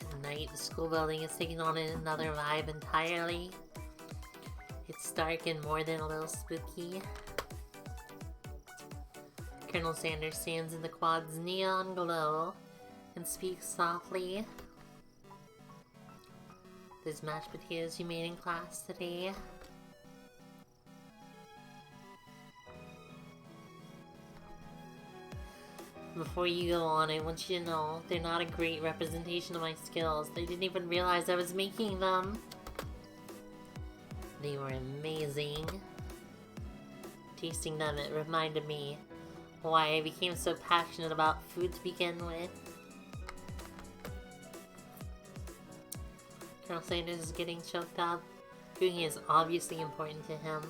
At night, the school building is taking on another vibe entirely. It's dark and more than a little spooky. Colonel Sanders stands in the quad's neon glow and speaks softly. Those mashed potatoes you made in class today. Before you go on, I want you to know they're not a great representation of my skills. They didn't even realize I was making them. They were amazing. Tasting them, it reminded me why I became so passionate about food to begin with. Colonel Sanders is getting choked up. Cooking is obviously important to him.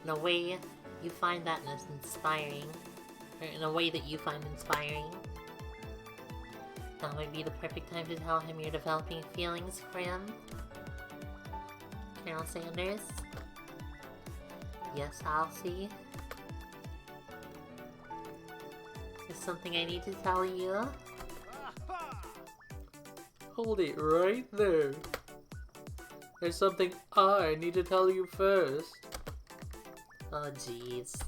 In a way, you find that inspiring. Or in a way that you find inspiring. Now might be the perfect time to tell him you're developing feelings for him. Colonel Sanders? Yes, I'll see. There's something I need to tell you.
Hold it right there. There's something I need to tell you first.
Oh jeez.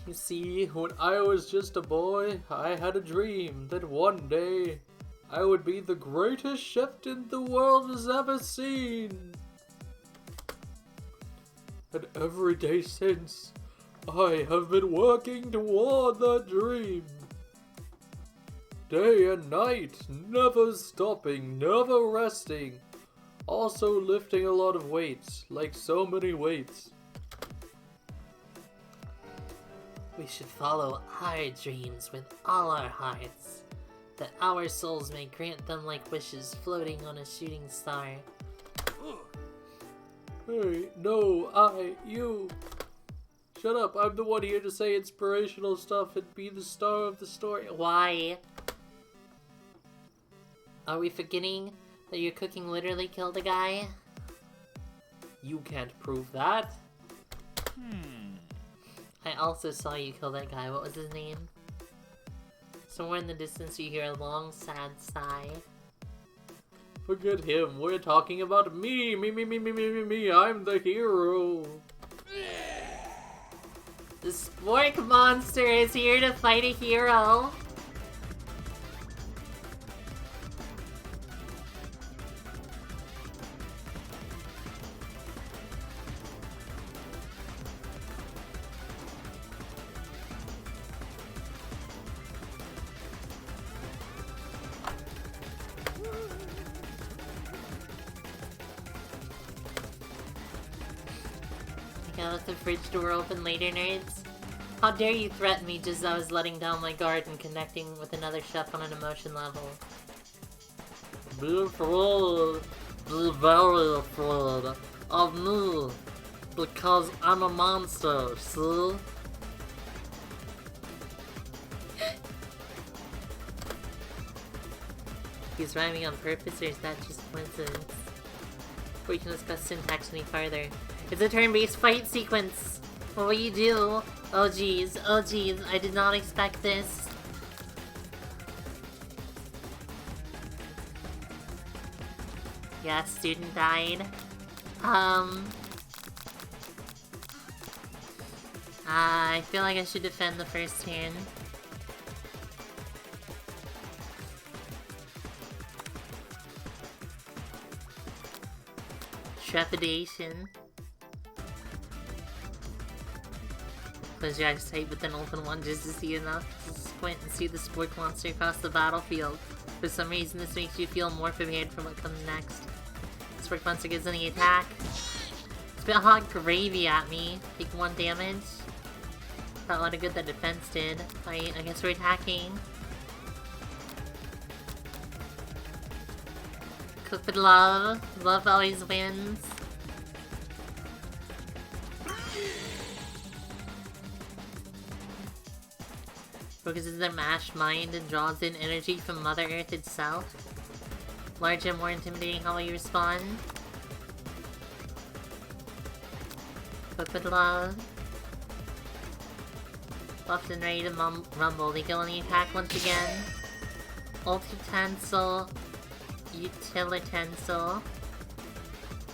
You see, when I was just a boy, I had a dream that one day I would be the greatest chef the world has ever seen. And every day since, I have been working toward that dream. Day and night, never stopping, never resting. Also lifting a lot of weights, like so many weights.
We should follow our dreams with all our hearts, that our souls may grant them like wishes floating on a shooting star.
Hey, no, you. Shut up, I'm the one here to say inspirational stuff and be the star of the story.
Why? Are we forgetting that your cooking literally killed a guy?
You can't prove that. I also saw you kill that guy. What was his name? Somewhere in the distance you hear a long, sad sigh. Forget him. We're talking about me. Me. I'm the hero.
The spork monster is here to fight a hero. I left the fridge door open later, nerds. How dare you threaten me just as I was letting down my guard and connecting with another chef on an emotion level.
Be afraid. Be very afraid of me. Because I'm a monster, see?
He's rhyming on purpose, or is that just coincidence? We can discuss syntax any farther. It's a turn-based fight sequence! What will you do? Oh geez, I did not expect this. Yeah, student died. I feel like I should defend the first turn. Trepidation. Close your eyes tight, but then open one just to see enough to squint and see the spork monster across the battlefield. For some reason, this makes you feel more prepared for what comes next. The spork monster gives any attack. Spit hot gravy at me. Take 1 damage. Not a lot of good that defense did. I guess we're attacking. Cook with love. Love always wins. Focuses their mashed mind and draws in energy from Mother Earth itself. Larger and more intimidating, how will you respond? Cook with love. Buffed and ready to rumble. They go on the attack once again. Ultitensile. Utilitensile.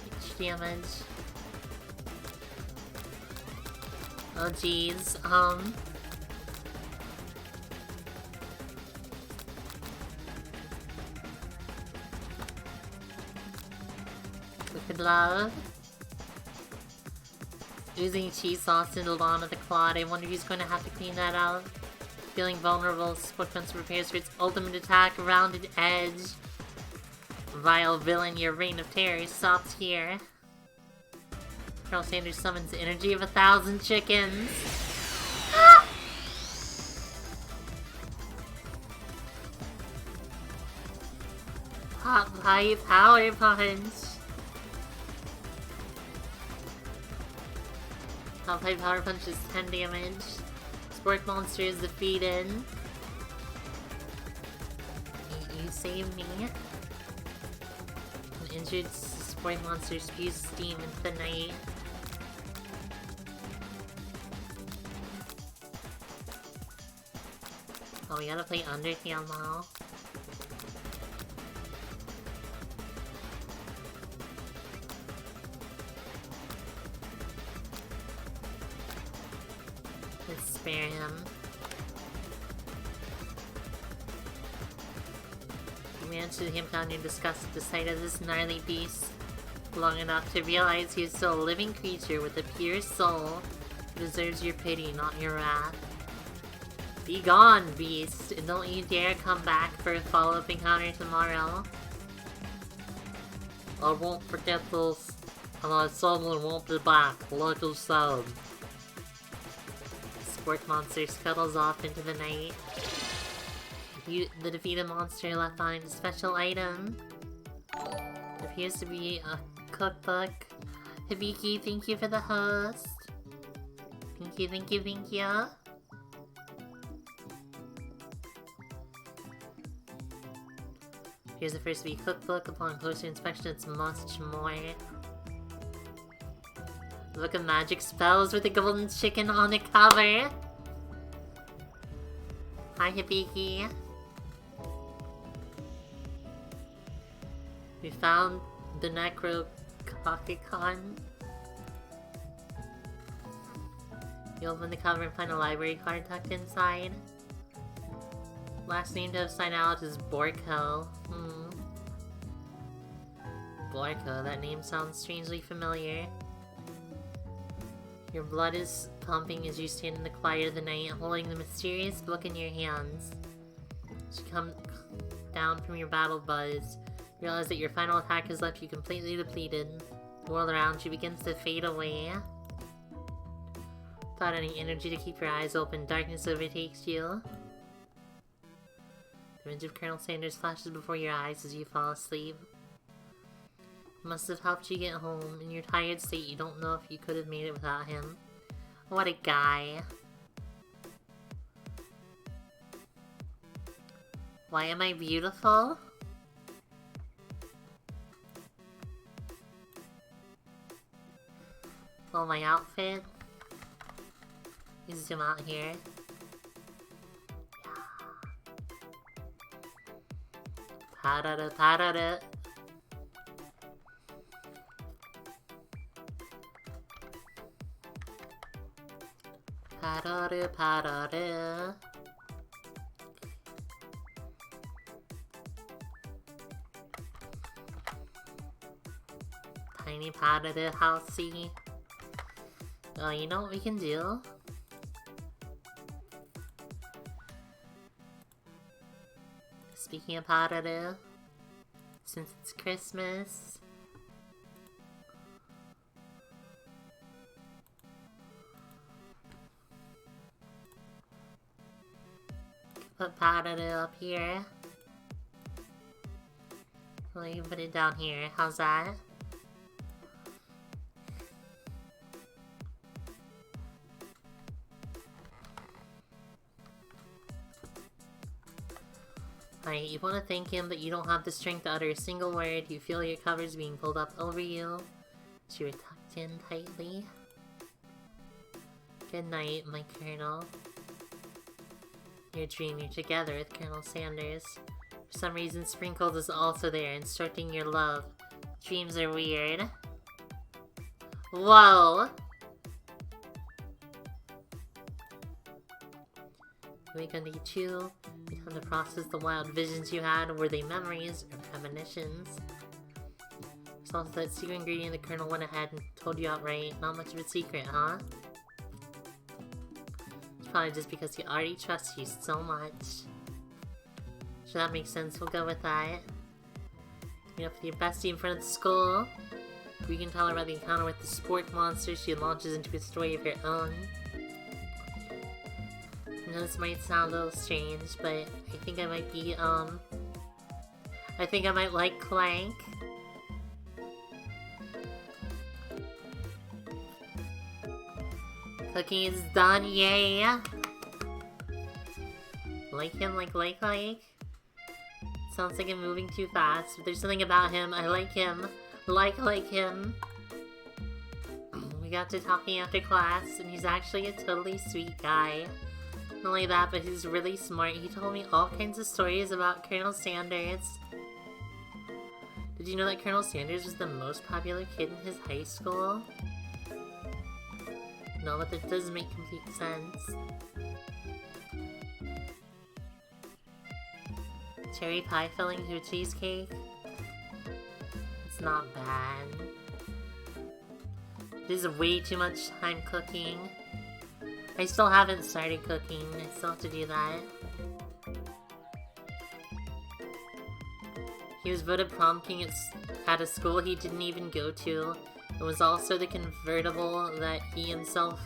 Each damage. Oh jeez, Wicked love. Oozing cheese sauce into the bottom of the clod. I wonder who's going to have to clean that out. Feeling vulnerable, Spork Monster prepares for its ultimate attack, rounded edge. Vile villain, your reign of terror stops here. Colonel Sanders summons the energy of 1,000 chickens. Hot pipe power punch. Hot pipe power punch is 10 damage. Spork monster is defeated. You saved me. An injured spork monster spews steam into the night. Oh, we gotta play Undertale now. Let's spare him. We managed to him down in disgust at the sight of this gnarly beast, long enough to realize he is still a living creature with a pure soul who deserves your pity, not your wrath. Be gone, beast, and don't you dare come back for a follow-up encounter tomorrow.
I won't forget this, and I certainly won't be back, like you said.
Spork monster scuttles off into the night. The defeated monster left behind a special item. It appears to be a cookbook. Hibiki, thank you for the host. Thank you. Here's the first week cookbook. Upon closer inspection, it's much more. Book of Magic Spells with a golden chicken on the cover. Hi, Hibiki. We found the Necrococicon. You open the cover and find a library card tucked inside. Last name to have signed out is Borko. Borko, that name sounds strangely familiar. Your blood is pumping as you stand in the quiet of the night, holding the mysterious book in your hands. As you come down from your battle buzz, you realize that your final attack has left you completely depleted. The world around you begins to fade away. Without any energy to keep your eyes open, darkness overtakes you. The image of Colonel Sanders flashes before your eyes as you fall asleep. It must have helped you get home. In your tired state, you don't know if you could have made it without him. What a guy. Why am I beautiful? Oh, my outfit. Let's zoom out here. Parada, parada. Parada, parada. Tiny parada housey. Oh, you know what we can do? Speaking of parada, since it's Christmas, put parada up here. Let me put it down here. How's that? Alright, you want to thank him, but you don't have the strength to utter a single word. You feel your covers being pulled up over you, so you're tucked in tightly. Good night, my Colonel. Your dream, you're together with Colonel Sanders. For some reason, Sprinkled is also there, instructing your love. Dreams are weird. Whoa! Wake on day 2. You time to process the wild visions you had. Were they memories or premonitions? There's also that secret ingredient the Colonel went ahead and told you outright. Not much of a secret, huh? It's probably just because he already trusts you so much. So that makes sense, we'll go with that. Meet up with your bestie in front of the school. You can tell her about the encounter with the sport monster. She launches into a story of her own. I know this might sound a little strange, but I think I might be, I think I might like Clank. Cooking is done, yay! Like him, like. Sounds like I'm moving too fast, but there's something about him. I like him. Like him. We got to talking after class, and he's actually a totally sweet guy. Not only that, but he's really smart. He told me all kinds of stories about Colonel Sanders. Did you know that Colonel Sanders was the most popular kid in his high school? No, but that does make complete sense. Cherry pie filling to a cheesecake? It's not bad. It is way too much time cooking. I still haven't started cooking. I still have to do that. He was voted prom king at a school he didn't even go to. It was also the convertible that he himself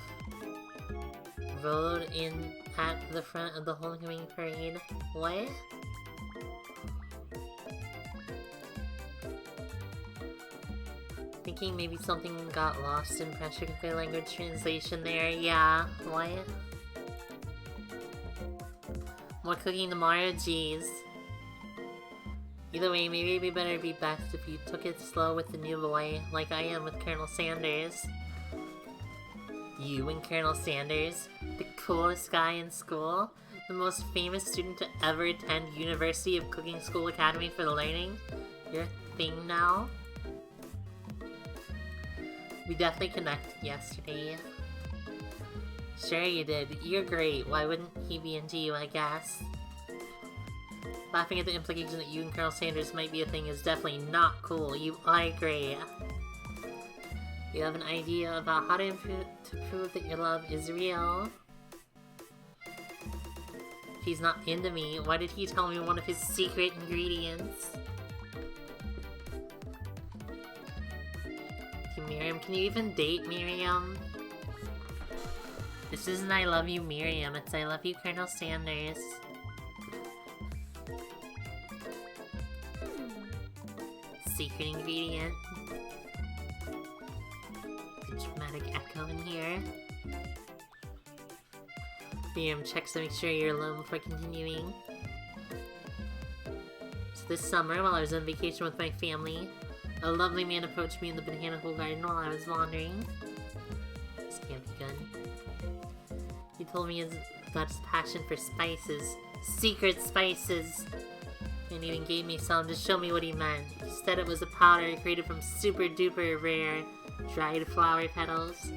rode in at the front of the homecoming parade. What? Thinking maybe something got lost in pressure cooker language translation there. Yeah, what? More cooking tomorrow? Jeez. Either way, maybe it'd be better be best if you took it slow with the new boy, like I am with Colonel Sanders. You and Colonel Sanders, the coolest guy in school, the most famous student to ever attend University of Cooking School Academy for the Learning, you're a thing now? We definitely connected yesterday. Sure you did. You're great. Why wouldn't he be into you, I guess? Laughing at the implication that you and Colonel Sanders might be a thing is definitely not cool. You are great. You have an idea about how to prove that your love is real. If he's not into me, why did he tell me one of his secret ingredients? Okay, Miriam, can you even date Miriam? This isn't I love you, Miriam. It's I love you, Colonel Sanders. Secret ingredient. Dramatic echo in here. Miriam checks to make sure you're alone before continuing. So this summer, while I was on vacation with my family, a lovely man approached me in the botanical garden while I was wandering. This can't be good. He told me about his passion for spices. Secret spices! And even gave me some to show me what he meant. He said it was a powder created from super duper rare dried flower petals.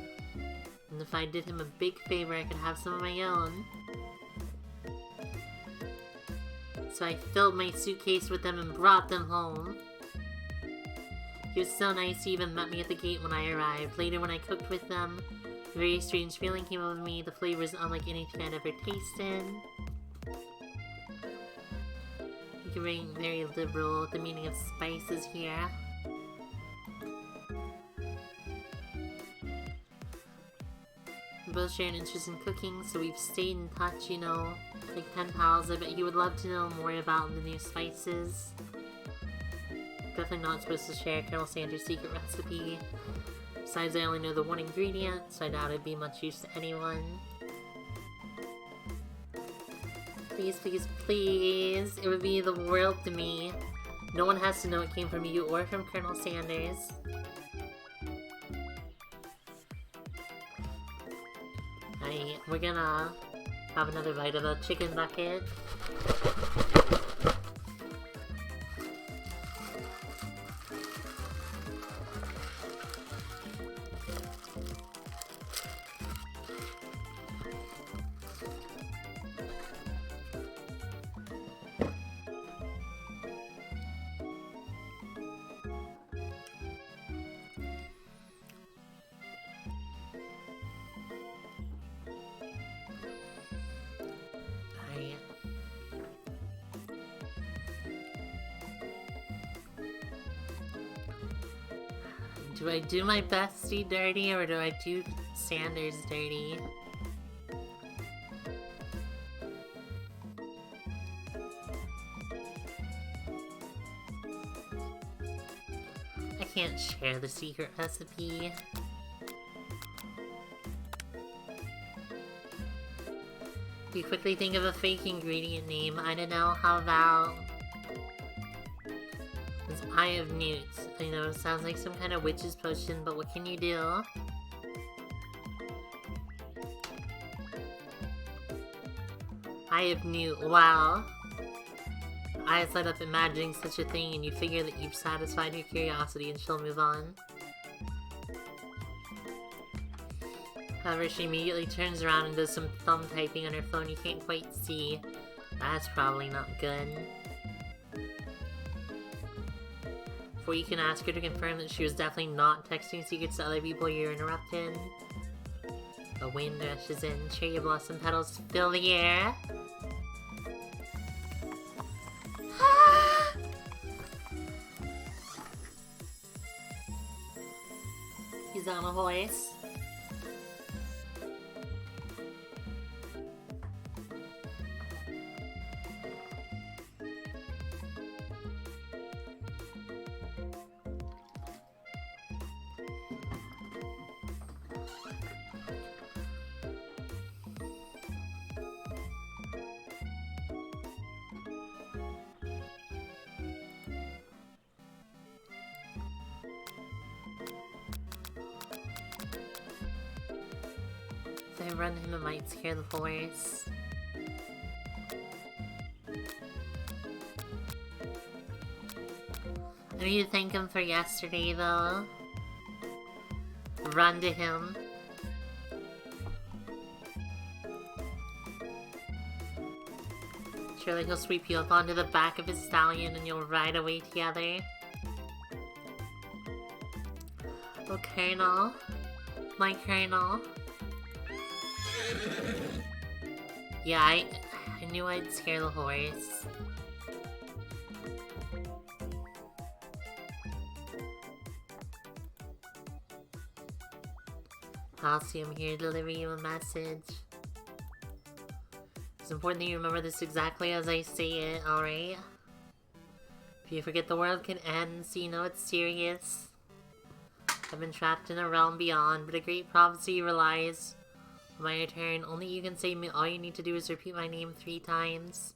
And if I did him a big favor, I could have some of my own. So I filled my suitcase with them and brought them home. He was so nice, he even met me at the gate when I arrived. Later when I cooked with them, a very strange feeling came over me. The flavor is unlike anything I'd ever tasted. You're being very liberal with the meaning of spices here. We both share an interest in cooking, so we've stayed in touch, you know, like pen pals. I bet he would love to know more about the new spices. Definitely not supposed to share Colonel Sanders' secret recipe. Besides, I only know the one ingredient, so I doubt it'd be much use to anyone. Please, please, please. It would be the world to me. No one has to know it came from you or from Colonel Sanders. Alright, we're gonna have another bite of the chicken bucket. Do I do my bestie dirty, or do I do Sanders dirty? I can't share the secret recipe. You quickly think of a fake ingredient name. I don't know, how about... Eye of Newt. I know it sounds like some kind of witch's potion, but what can you do? Eye of Newt. Wow. Eyes light up imagining such a thing, and you figure that you've satisfied your curiosity and she'll move on. However, she immediately turns around and does some thumb typing on her phone you can't quite see. That's probably not good. Before you can ask her to confirm that she was definitely not texting secrets to other people, you're interrupted. A wind rushes in, cherry blossom petals fill the air. He's on a horse. I run him, it might scare the horse. I need to thank him for yesterday, though. Run to him. Surely he'll sweep you up onto the back of his stallion and you'll ride away together. Oh, Colonel. My Colonel. Yeah, I knew I'd scare the horse. I'll see him here to deliver you a message. It's important that you remember this exactly as I say it, alright? If you forget, the world can end, so you know it's serious. I've been trapped in a realm beyond, but a great prophecy relies on my return. Only you can save me. All you need to do is repeat my name 3 times.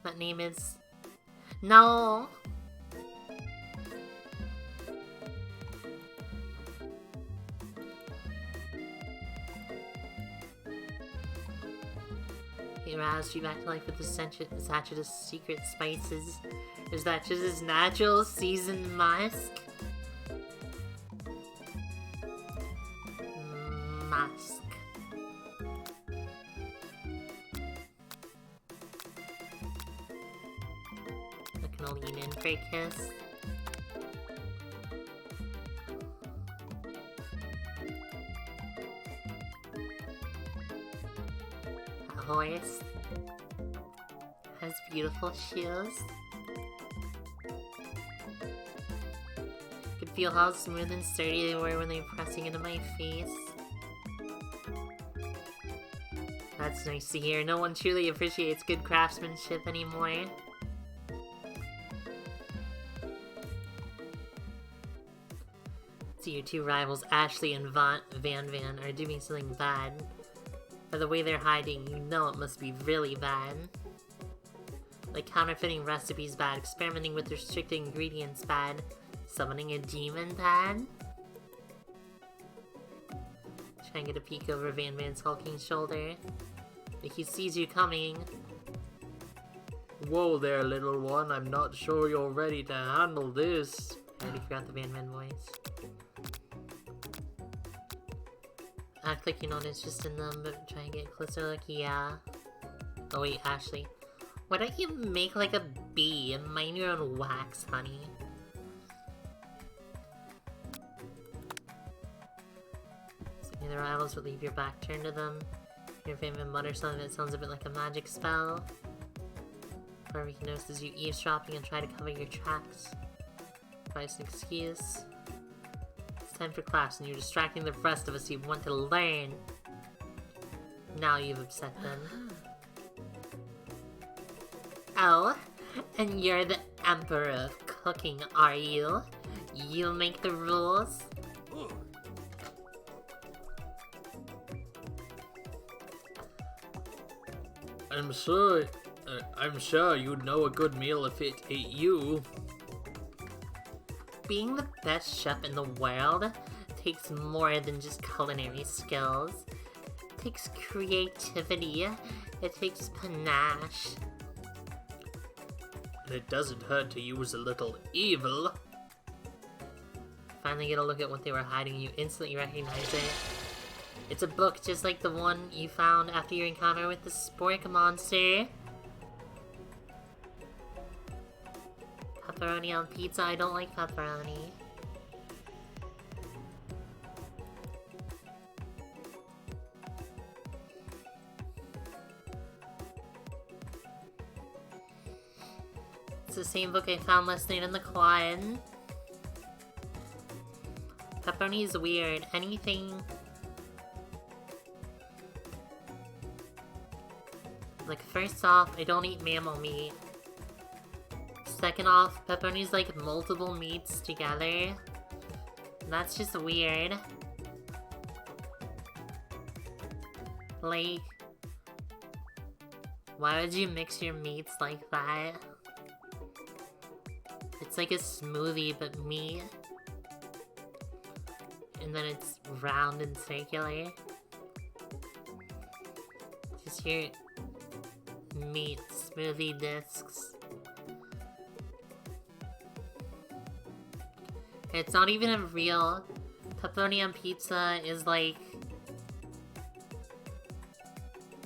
That name is... No! He roused you back to life with the sachet of secret spices. Is that just his natural seasoned musk? Musk. I can lean in for a kiss. A horse has beautiful shoes. Could feel how smooth and sturdy they were when they were pressing into my face. That's nice to hear. No one truly appreciates good craftsmanship anymore. So your 2 rivals, Ashley and Van are doing something bad. By the way they're hiding, you know it must be really bad. Like counterfeiting recipes bad, experimenting with restricted ingredients bad, summoning a demon bad. Try and get a peek over Van's hulking shoulder. But he sees you coming.
Whoa there, little one. I'm not sure you're ready to handle this.
I already forgot the Van voice. Act like you noticed just in them, but try and get closer like, yeah. Oh wait, Ashley. Why don't you make like a bee and mine your own wax, honey? So the rivals would leave your back turned to them. Your favorite mutter something that sounds a bit like a magic spell. However, he notices you eavesdropping and try to cover your tracks. Price an excuse. Time for class and you're distracting the rest of us who want to learn. Now you've upset them. Oh, and you're the emperor of cooking, are you? You make the rules?
I'm sure you'd know a good meal if it ate you.
Being the best chef in the world takes more than just culinary skills. It takes creativity. It takes panache.
And it doesn't hurt to use a little evil.
Finally get a look at what they were hiding. You instantly recognize it. It's a book just like the one you found after your encounter with the spork monster. Pepperoni on pizza. I don't like pepperoni. It's the same book I found last night in the quad. Pepperoni is weird. Anything... Like, first off, I don't eat mammal meat. Second off, pepperoni's like multiple meats together. That's just weird. Like, why would you mix your meats like that? It's like a smoothie, but meat. And then it's round and circular. Just your meat smoothie discs. It's not even a real pepperoni on pizza. Is like,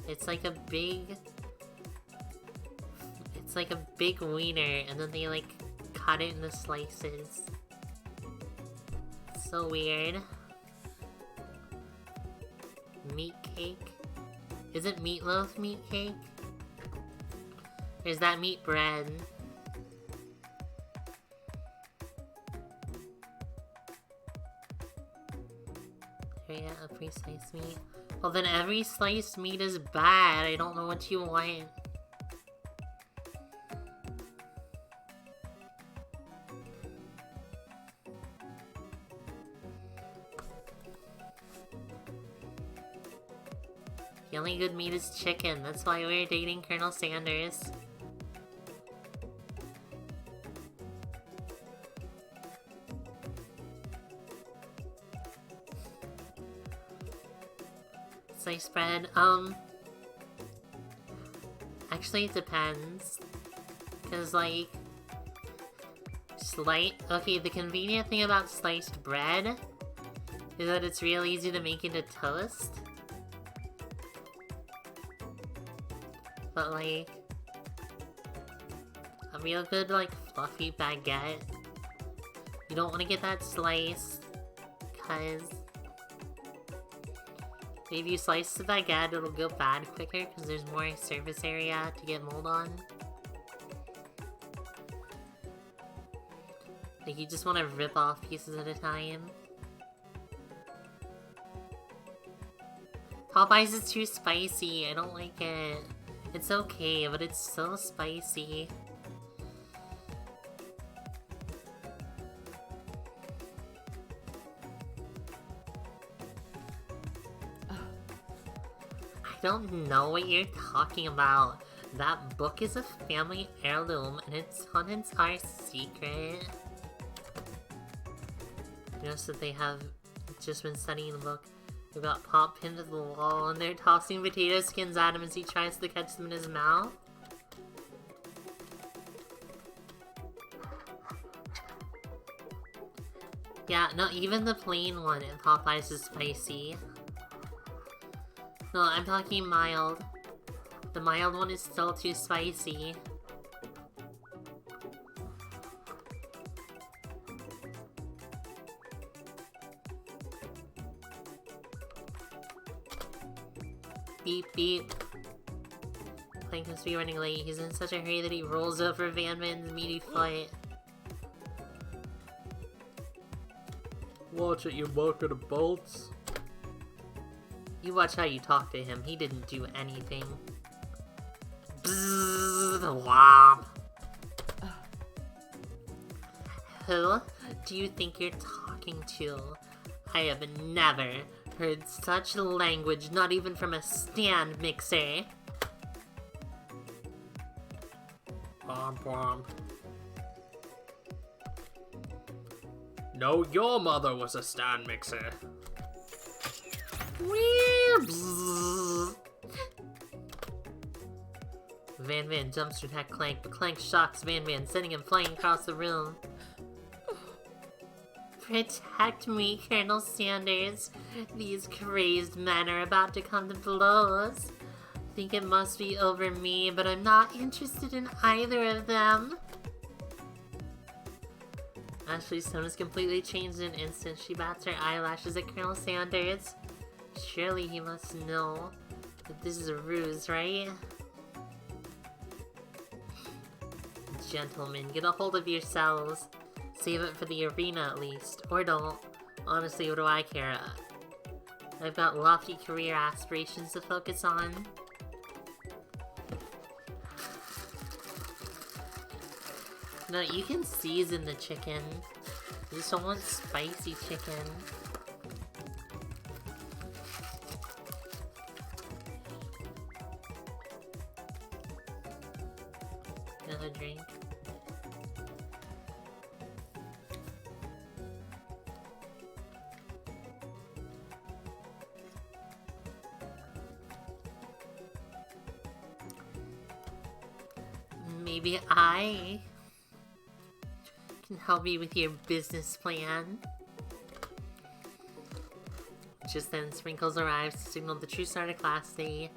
it's like a big wiener, and then they like cut it into slices. So weird. Meat cake? Isn't meatloaf meat cake? Or is that meat bread? Here, yeah, a free sliced meat. Well, then every sliced meat is bad. I don't know what you want. The only good meat is chicken. That's why we're dating Colonel Sanders. Sliced bread, actually it depends. Cause like, okay, the convenient thing about sliced bread is that it's real easy to make into toast. But like, a real good like fluffy baguette, you don't want to get that sliced, cause if you slice the baguette, it'll go bad quicker because there's more surface area to get mold on. Like, you just want to rip off pieces at a time. Popeyes is too spicy. I don't like it. It's okay, but it's so spicy. I don't know what you're talking about. That book is a family heirloom, and it's Hunting's our secret. Notice that they have just been studying the book. They got Pop pinned to the wall, and they're tossing potato skins at him as he tries to catch them in his mouth. Yeah, no, even the plain one at Popeyes is spicy. No, I'm talking mild. The mild one is still too spicy. Beep beep. Clank must be running late. He's in such a hurry that he rolls over Van Man's meaty foot.
Watch it, you bucket of bolts.
You watch how you talk to him. He didn't do anything. Bzzz, womp. Who do you think you're talking to? I have never heard such language, not even from a stand mixer.
Womp womp. No, your mother was a stand mixer.
Van Man jumps to attack Clank, but Clank shocks Van Man, sending him flying across the room. Protect me, Colonel Sanders. These crazed men are about to come to blows. Think it must be over me, but I'm not interested in either of them. Ashley's tone is completely changed in an instant. She bats her eyelashes at Colonel Sanders. Surely he must know that this is a ruse, right? Gentlemen, get a hold of yourselves. Save it for the arena at least. Or don't. Honestly, what do I care? I've got lofty career aspirations to focus on. No, you can season the chicken. You just don't want spicy chicken. Another drink. Maybe I can help you with your business plan. Just then, Sprinkles arrives to signal the true start of class day.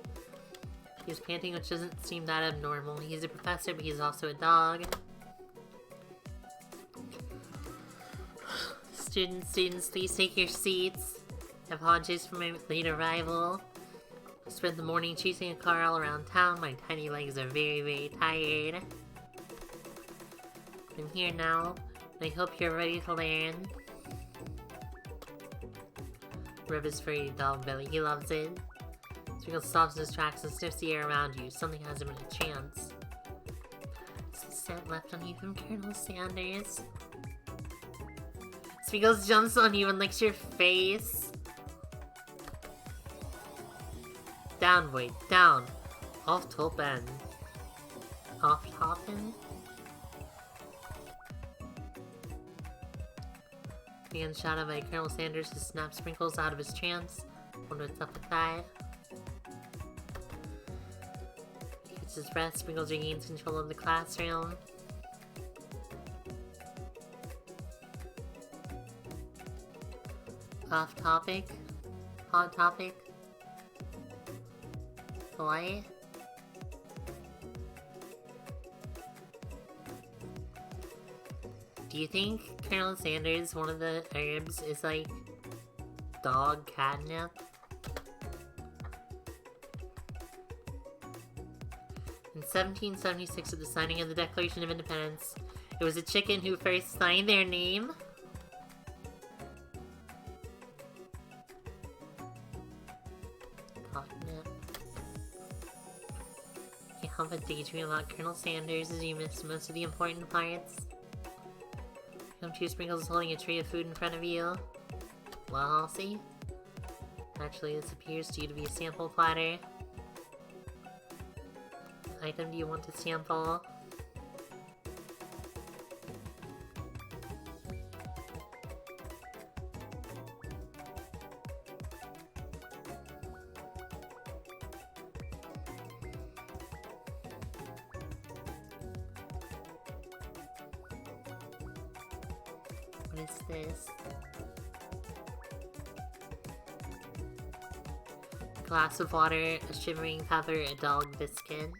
He's panting, which doesn't seem that abnormal. He's a professor, but he's also a dog. Students, please take your seats. I apologize for my late arrival. I spent the morning chasing a car all around town. My tiny legs are very, very tired. I'm here now, and I hope you're ready to learn. Rub his furry dog belly. He loves it. Sprinkles stops in his tracks and sniffs the air around you. Something has him in a chance. Some scent left on you from Colonel Sanders. Sprinkles jumps on you and licks your face. Down, boy, down. Off Topen. Off Toppen? Being shot by Colonel Sanders to snap Sprinkles out of his trance. Wonder what's up with that. He gets his breath. Sprinkles regains control of the classroom. Off topic. Hot topic. What? Do you think Colonel Sanders, one of the herbs, is like dog catnip? In 1776, at the signing of the Declaration of Independence, it was a chicken who first signed their name. Catnip. Can't help but daydream about Colonel Sanders as you miss most of the important parts. Two Sprinkles is holding a tray of food in front of you. Well, I'll see. Actually, this appears to you to be a sample platter. What item do you want to sample? What is this? A glass of water, a shimmering pepper, a dog biscuit.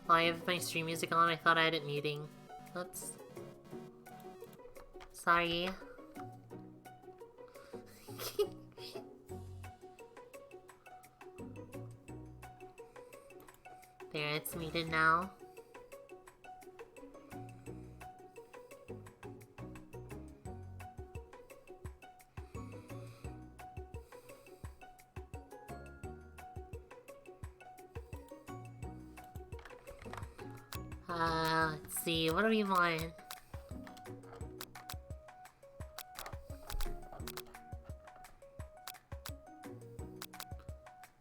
Well, I have my stream music on. I thought I had it muting. Oops. Sorry. There, it's muted now. Let's see, what do we want?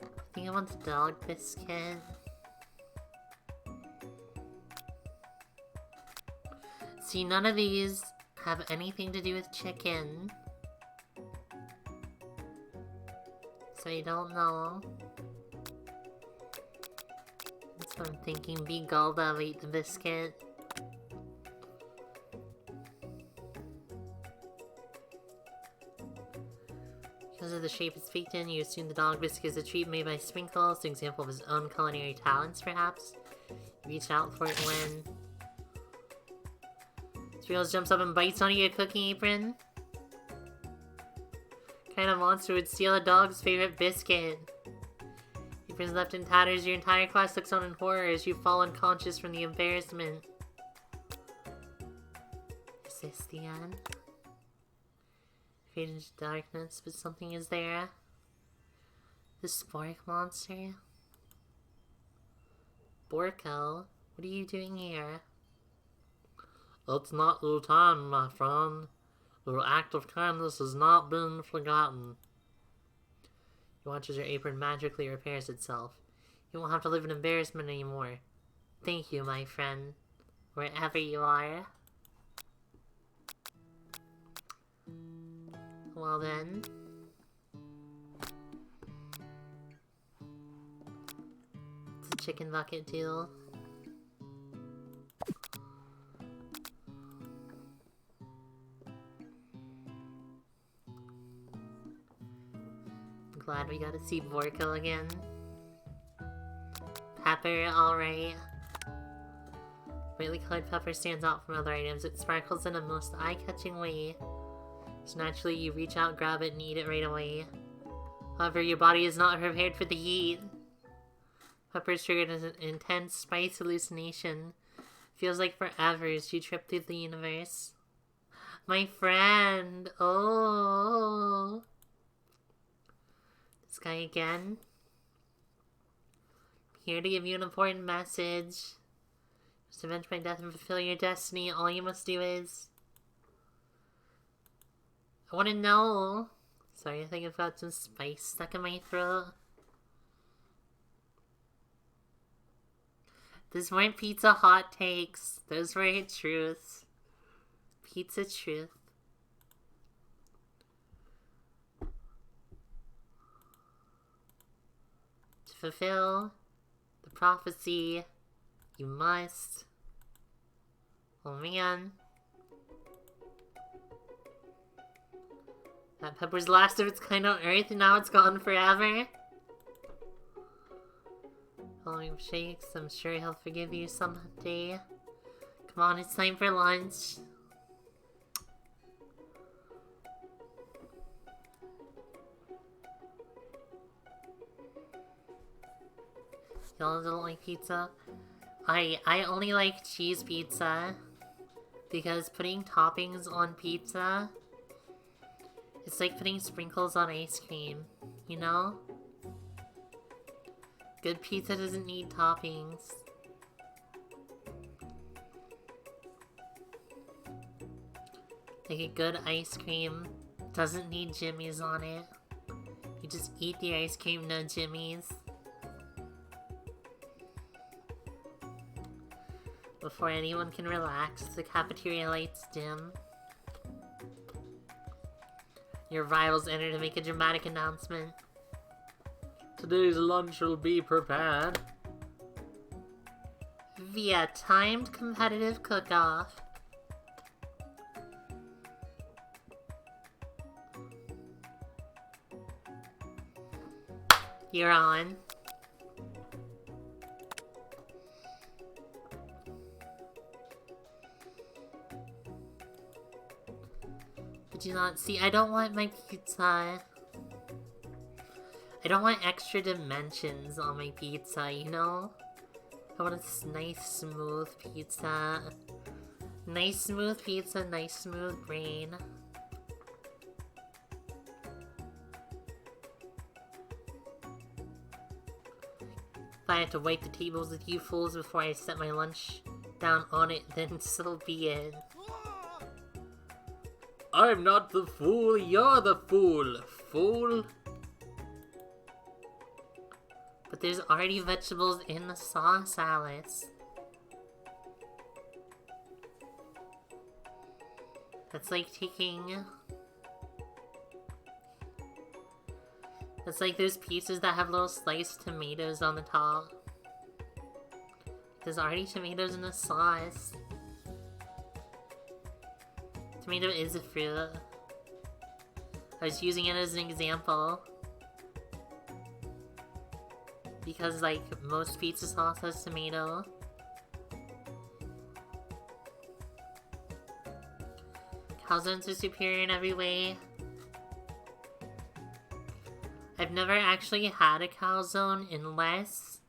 I think I want the dog biscuit. See, none of these have anything to do with chicken. So I don't know. That's what I'm thinking. Be Gulda, eat the biscuit. Because of the shape it's baked in, you assume the dog biscuit is a treat made by Sprinkles, an example of his own culinary talents, perhaps. You reach out for it when Sprinkles jumps up and bites onto your cooking apron. What kind of monster would steal a dog's favorite biscuit? Apron's left in tatters. Your entire class looks on in horror as you fall unconscious from the embarrassment. Is this the end? Fade into darkness, but something is there. The spork monster? Borko, what are you doing here? It's not your time, my friend. Your act of kindness has not been forgotten. You watch as your apron magically repairs itself. You won't have to live in embarrassment anymore. Thank you, my friend. Wherever you are. Well then. It's a chicken bucket deal. Glad we got to see Vorko again. Pepper, alright. Brightly colored pepper stands out from other items. It sparkles in a most eye-catching way. So naturally you reach out, grab it, and eat it right away. However, your body is not prepared for the heat. Pepper's triggered an intense spice hallucination. Feels like forever as you trip through the universe. My friend! Oh! This guy again. Here to give you an important message. Just avenge my death and fulfill your destiny. All you must do is... I want to know. Sorry, I think I've got some spice stuck in my throat. Those weren't pizza hot takes. Those were truths. Pizza truth. To fulfill the prophecy, you must... Oh man. That pepper's last of its kind on Earth and now it's gone forever. Following shakes, I'm sure he'll forgive you someday. Come on, it's time for lunch. Y'all don't like pizza? I only like cheese pizza. Because putting toppings on pizza... It's like putting sprinkles on ice cream, you know? Good pizza doesn't need toppings. Like a good ice cream doesn't need jimmies on it. You just eat the ice cream, no jimmies. Before anyone can relax, the cafeteria lights dim. Your rivals enter to make a dramatic announcement.
Today's lunch will be prepared
via timed competitive cook-off. You're on. Did you not see? I don't want my pizza. I don't want extra dimensions on my pizza, you know? I want a nice, smooth pizza. Nice, smooth pizza, nice, smooth brain. If I have to wipe the tables with you fools before I set my lunch down on it, then so be it.
I'm not the fool, you're the fool, fool.
But there's already vegetables in the sauce, Alice. That's like taking... That's like those pieces that have little sliced tomatoes on the top. There's already tomatoes in the sauce. Tomato is a fruit. I was using it as an example. Because, like, most pizza sauce has tomato. Calzones are superior in every way. I've never actually had a calzone unless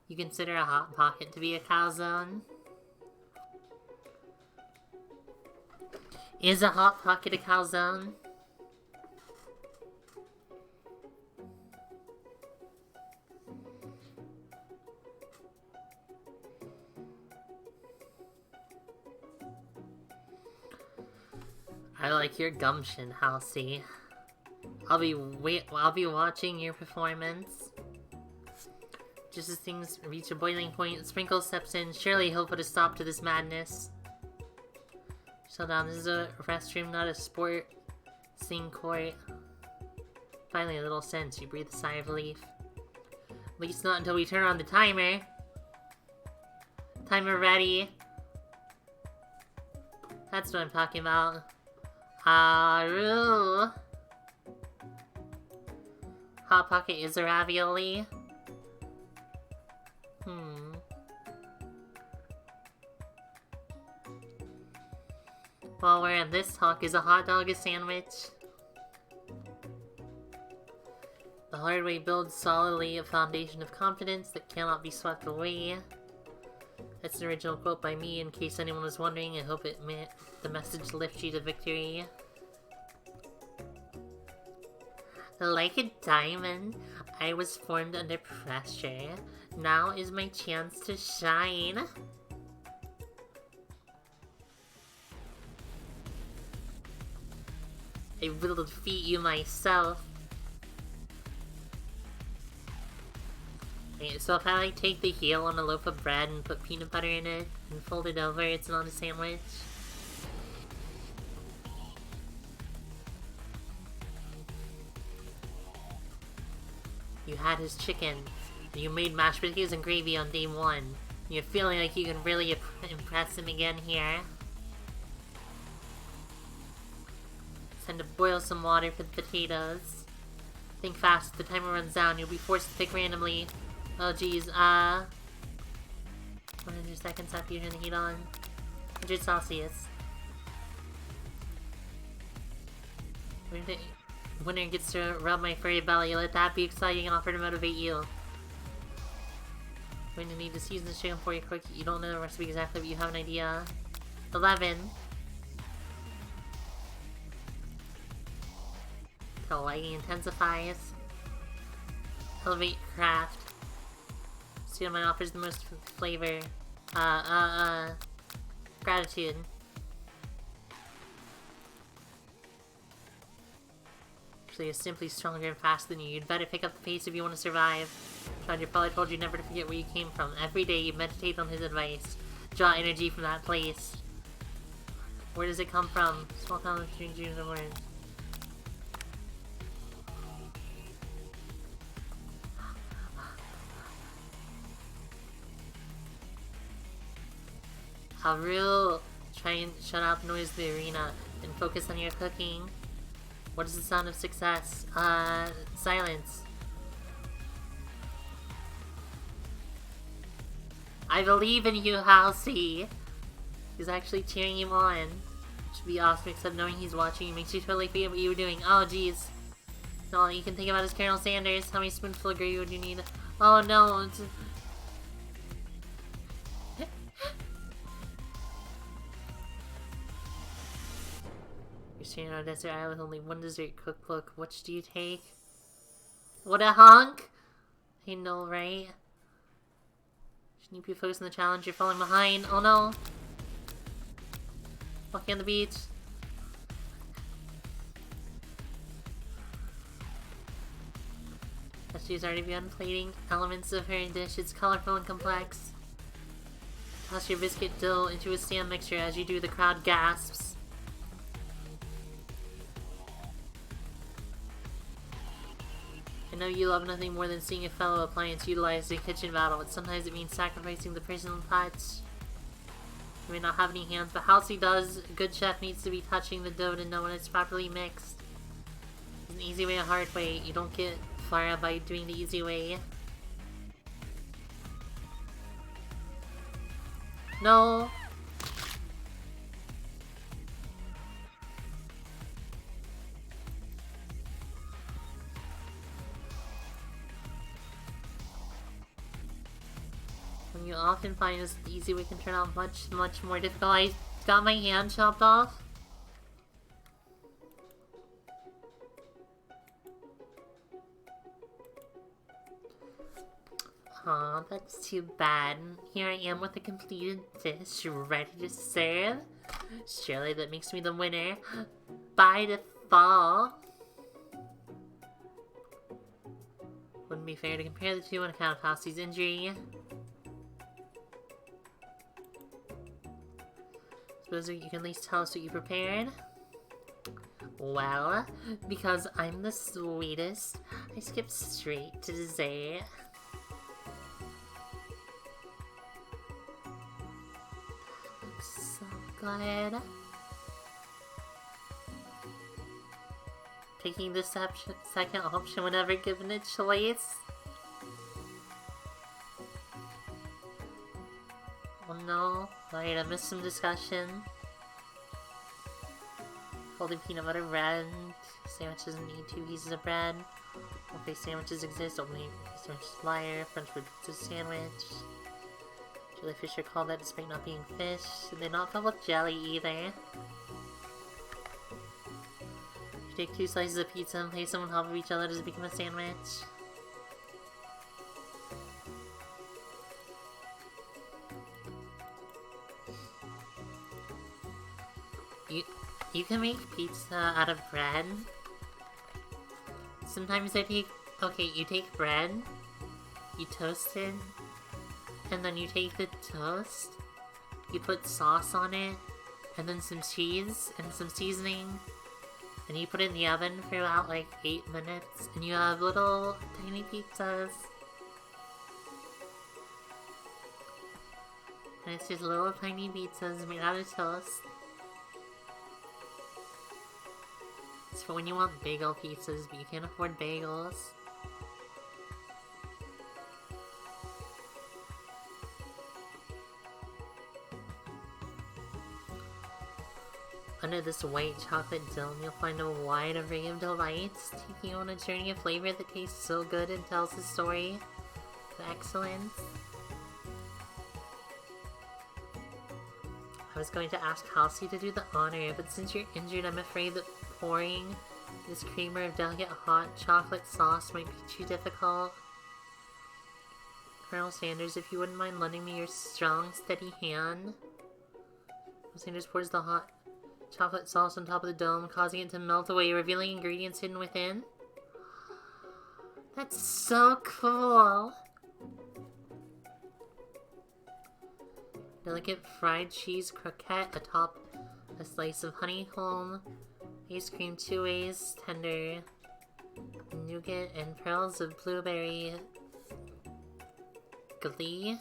you consider a Hot Pocket to be a calzone. Is a Hot Pocket a calzone? I like your gumption, Halsey. I'll be watching your performance. Just as things reach a boiling point, Sprinkle steps in. Surely he'll put a stop to this madness. So down, this is a restroom, not a sport scene court. Finally, a little sense. You breathe a sigh of relief. At least not until we turn on the timer. Timer ready. That's what I'm talking about. Haru. Hot Pocket is a ravioli. While we're at this talk, is a hot dog a sandwich? The hard way builds solidly a foundation of confidence that cannot be swept away. That's an original quote by me, in case anyone was wondering. I hope it meant the message lifts you to victory. Like a diamond, I was formed under pressure. Now is my chance to shine. I will defeat you myself. Okay, so if I like take the heel on a loaf of bread and put peanut butter in it and fold it over, it's not a sandwich. You had his chicken. You made mashed potatoes and gravy on day 1. You're feeling like you can really impress him again here. It's time to boil some water for the potatoes. Think fast, if the timer runs down, you'll be forced to pick randomly. Oh geez, 100 seconds after you turn the heat on. 100 Celsius. Winner gets to rub my furry belly. Let that be exciting and offer to motivate you. We're going to need to season this chicken for you quick. You don't know the recipe exactly, but you have an idea. 11. The lighting intensifies. Elevate craft. Cinnamon offers the most flavor. Gratitude. Actually, is simply stronger and faster than you. You'd better pick up the pace if you want to survive. John, your father told you never to forget where you came from. Every day you meditate on his advice. Draw energy from that place. Where does it come from? Small town of June and words. Haru! Try and shut out the noise of the arena and focus on your cooking. What is the sound of success? Silence. I believe in you, Halsey! He's actually cheering you on. Should be awesome, except knowing he's watching makes you totally forget what you were doing. Oh, jeez. All you can think about is Colonel Sanders. How many spoonfuls of gravy would you need? Oh, no. You're stranded on a desert island with only one dessert cookbook. Which do you take? What a hunk! I know, right? Shouldn't you be focused on the challenge? You're falling behind. Oh no! Walking on the beach. She's already begun plating elements of her dish. It's colorful and complex. Toss your biscuit dough into a stand mixture. As you do, the crowd gasps. I know you love nothing more than seeing a fellow appliance utilized in a kitchen battle, but sometimes it means sacrificing the personal touch. You may not have any hands, but Halsey does. A good chef needs to be touching the dough to know when it's properly mixed. There's an easy way, a hard way. You don't get far by doing the easy way. No! When you often find this, the easy way can turn out much more difficult. I got my hand chopped off. Aw, that's too bad. Here I am with a completed dish, ready to serve. Surely that makes me the winner. By default. Wouldn't be fair to compare the two on account of Hossy's injury. Suppose you can at least tell us what you prepared? Well, because I'm the sweetest, I skipped straight to dessert. Looks so good. Taking the second option whenever given a choice. Oh no. Alright, I missed some discussion. Folded peanut butter bread. Sandwiches need 2 pieces of bread. Okay, sandwiches exist. Only sandwiches liar. French food pizza sandwich. Jellyfish are called that despite not being fish. They're not filled with jelly either. Take 2 slices of pizza and place them on top of each other. Does it become a sandwich? You can make pizza out of bread. Sometimes I take... Okay, you take bread, you toast it, and then you take the toast, you put sauce on it, and then some cheese and some seasoning, and you put it in the oven for about like 8 minutes, and you have little tiny pizzas. And it's just little tiny pizzas made out of toast. It's for when you want bagel pizzas, but you can't afford bagels. Under this white chocolate dome, you'll find a wide array of delights, taking you on a journey of flavor that tastes so good and tells a story of excellence. I was going to ask Halsey to do the honor, but since you're injured, I'm afraid that pouring this creamer of delicate hot chocolate sauce might be too difficult. Colonel Sanders, if you wouldn't mind lending me your strong, steady hand. Sanders pours the hot chocolate sauce on top of the dome, causing it to melt away, revealing ingredients hidden within. That's so cool! Delicate fried cheese croquette atop a slice of honeycomb, ice cream 2 ways, tender nougat, and pearls of blueberry glee.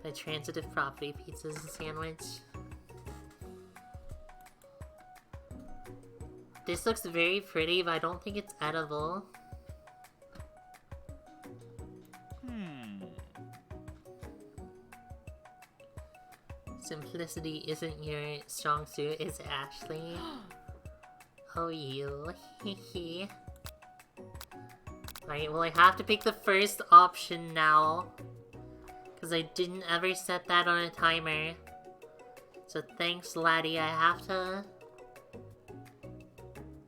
By transitive property pizzas and sandwich. This looks very pretty, but I don't think it's edible. Simplicity isn't your strong suit, is it, Ashley? Oh, you. Hehe. Alright, well I have to pick the first option now. Because I didn't ever set that on a timer. So thanks, laddie. I have to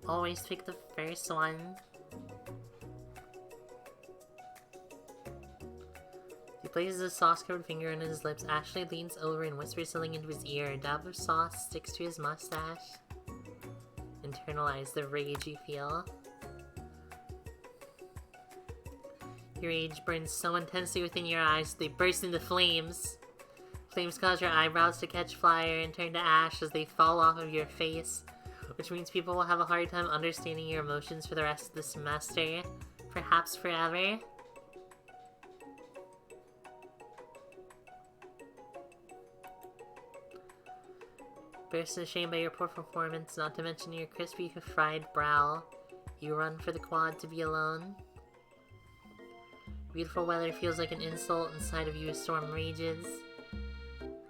always pick the first one. He places a sauce-covered finger on his lips. Ashley leans over and whispers something into his ear. A dab of sauce sticks to his mustache. Internalize the rage you feel. Your rage burns so intensely within your eyes, they burst into flames. Flames cause your eyebrows to catch fire and turn to ash as they fall off of your face, which means people will have a hard time understanding your emotions for the rest of the semester, perhaps forever. Burst of shame by your poor performance, not to mention your crispy, fried brow. You run for the quad to be alone. Beautiful weather feels like an insult. Inside of you a storm rages.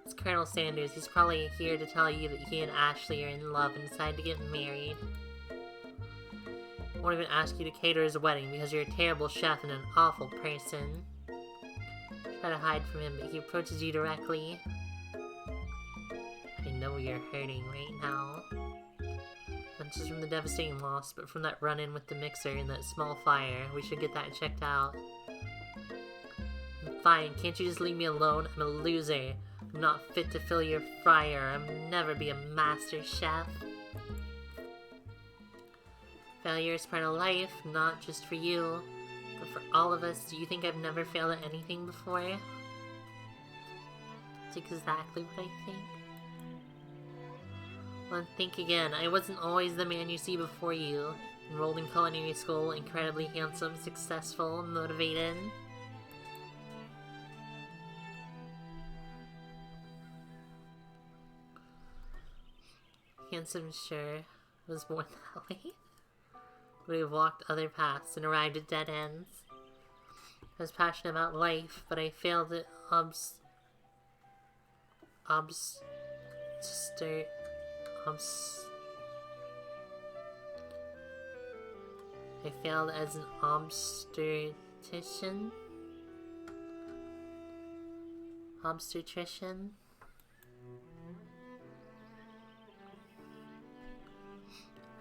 It's Colonel Sanders. He's probably here to tell you that he and Ashley are in love and decide to get married. Won't even ask you to cater his wedding because you're a terrible chef and an awful person. Try to hide from him, but he approaches you directly. I know you're hurting right now. Not just from the devastating loss, but from that run-in with the mixer and that small fire. We should get that checked out. Fine, can't you just leave me alone? I'm a loser. I'm not fit to fill your fryer. I'll never be a master chef. Failure is part of life, not just for you, but for all of us. Do you think I've never failed at anything before? That's exactly what I think. Well, think again. I wasn't always the man you see before you. Enrolled in culinary school, incredibly handsome, successful, motivated. Handsome, sure, was born that way. Would have walked other paths and arrived at dead ends. I was passionate about life, but I failed at I failed as an obstetrician. I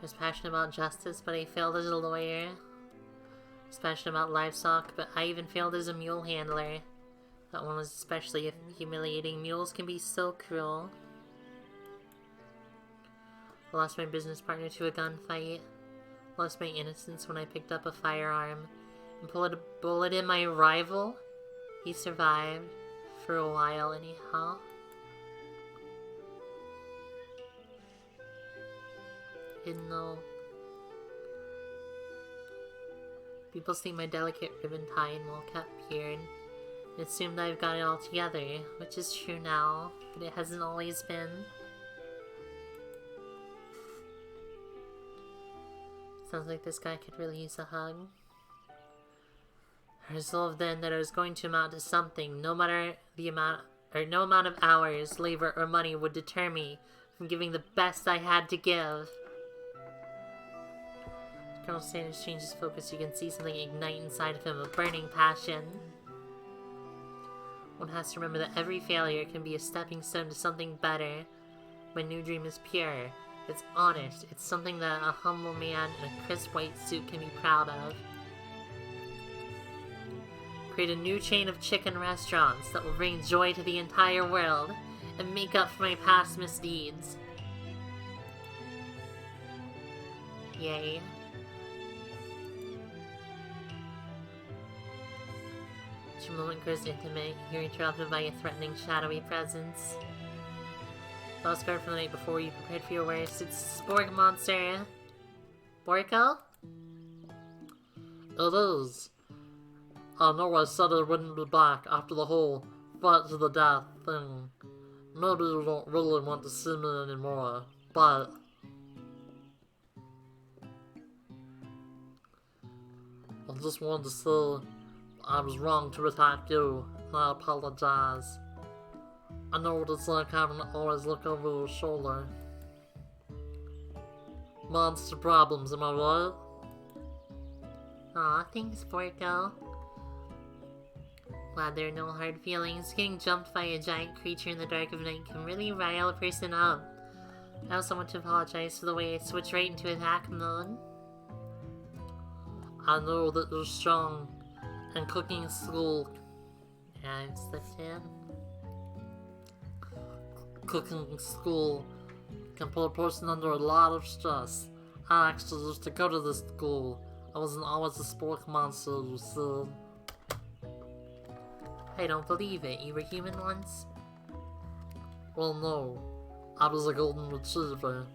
was passionate about justice, but I failed as a lawyer. I was passionate about livestock, but I even failed as a mule handler. That one was especially humiliating. Mules can be so cruel. I lost my business partner to a gunfight. Lost my innocence when I picked up a firearm and pulled a bullet in my rival. He survived. For a while, anyhow. Didn't know. People see my delicate ribbon tie and well-kept beard and assumed I've got it all together, which is true now, but it hasn't always been. Sounds like this guy could really use a hug. I resolved then that I was going to amount to something, no matter the amount, or no amount of hours, labor, or money would deter me from giving the best I had to give. As Colonel Sanders changes focus, you can see something ignite inside of him, a burning passion. One has to remember that every failure can be a stepping stone to something better. My new dream is pure. It's honest. It's something that a humble man in a crisp white suit can be proud of. Create a new chain of chicken restaurants that will bring joy to the entire world and make up for my past misdeeds. Yay. Each moment grows intimate. You're interrupted by a threatening, shadowy presence. Lost guard from the night before, you prepared for your worst. It's Spork Monster. Borko?
It is. I know I said I wouldn't be back after the whole fight to the death thing. Maybe you don't really want to see me anymore, but I just wanted to say I was wrong to attack you, and I apologize. I know what it's like having to always look over your shoulder. Monster problems, am I right?
Aw, thanks, Borko. Glad there are no hard feelings. Getting jumped by a giant creature in the dark of night can really rile a person up. I also want to apologize for the way I switched right into attack mode.
I know that you're strong, and cooking school.
Yeah, I've slipped in.
Cooking school can put a person under a lot of stress. I actually used to go to this school. I wasn't always a spork monster, you see.
I don't believe it. You were human once?
Well, no. I was a golden retriever.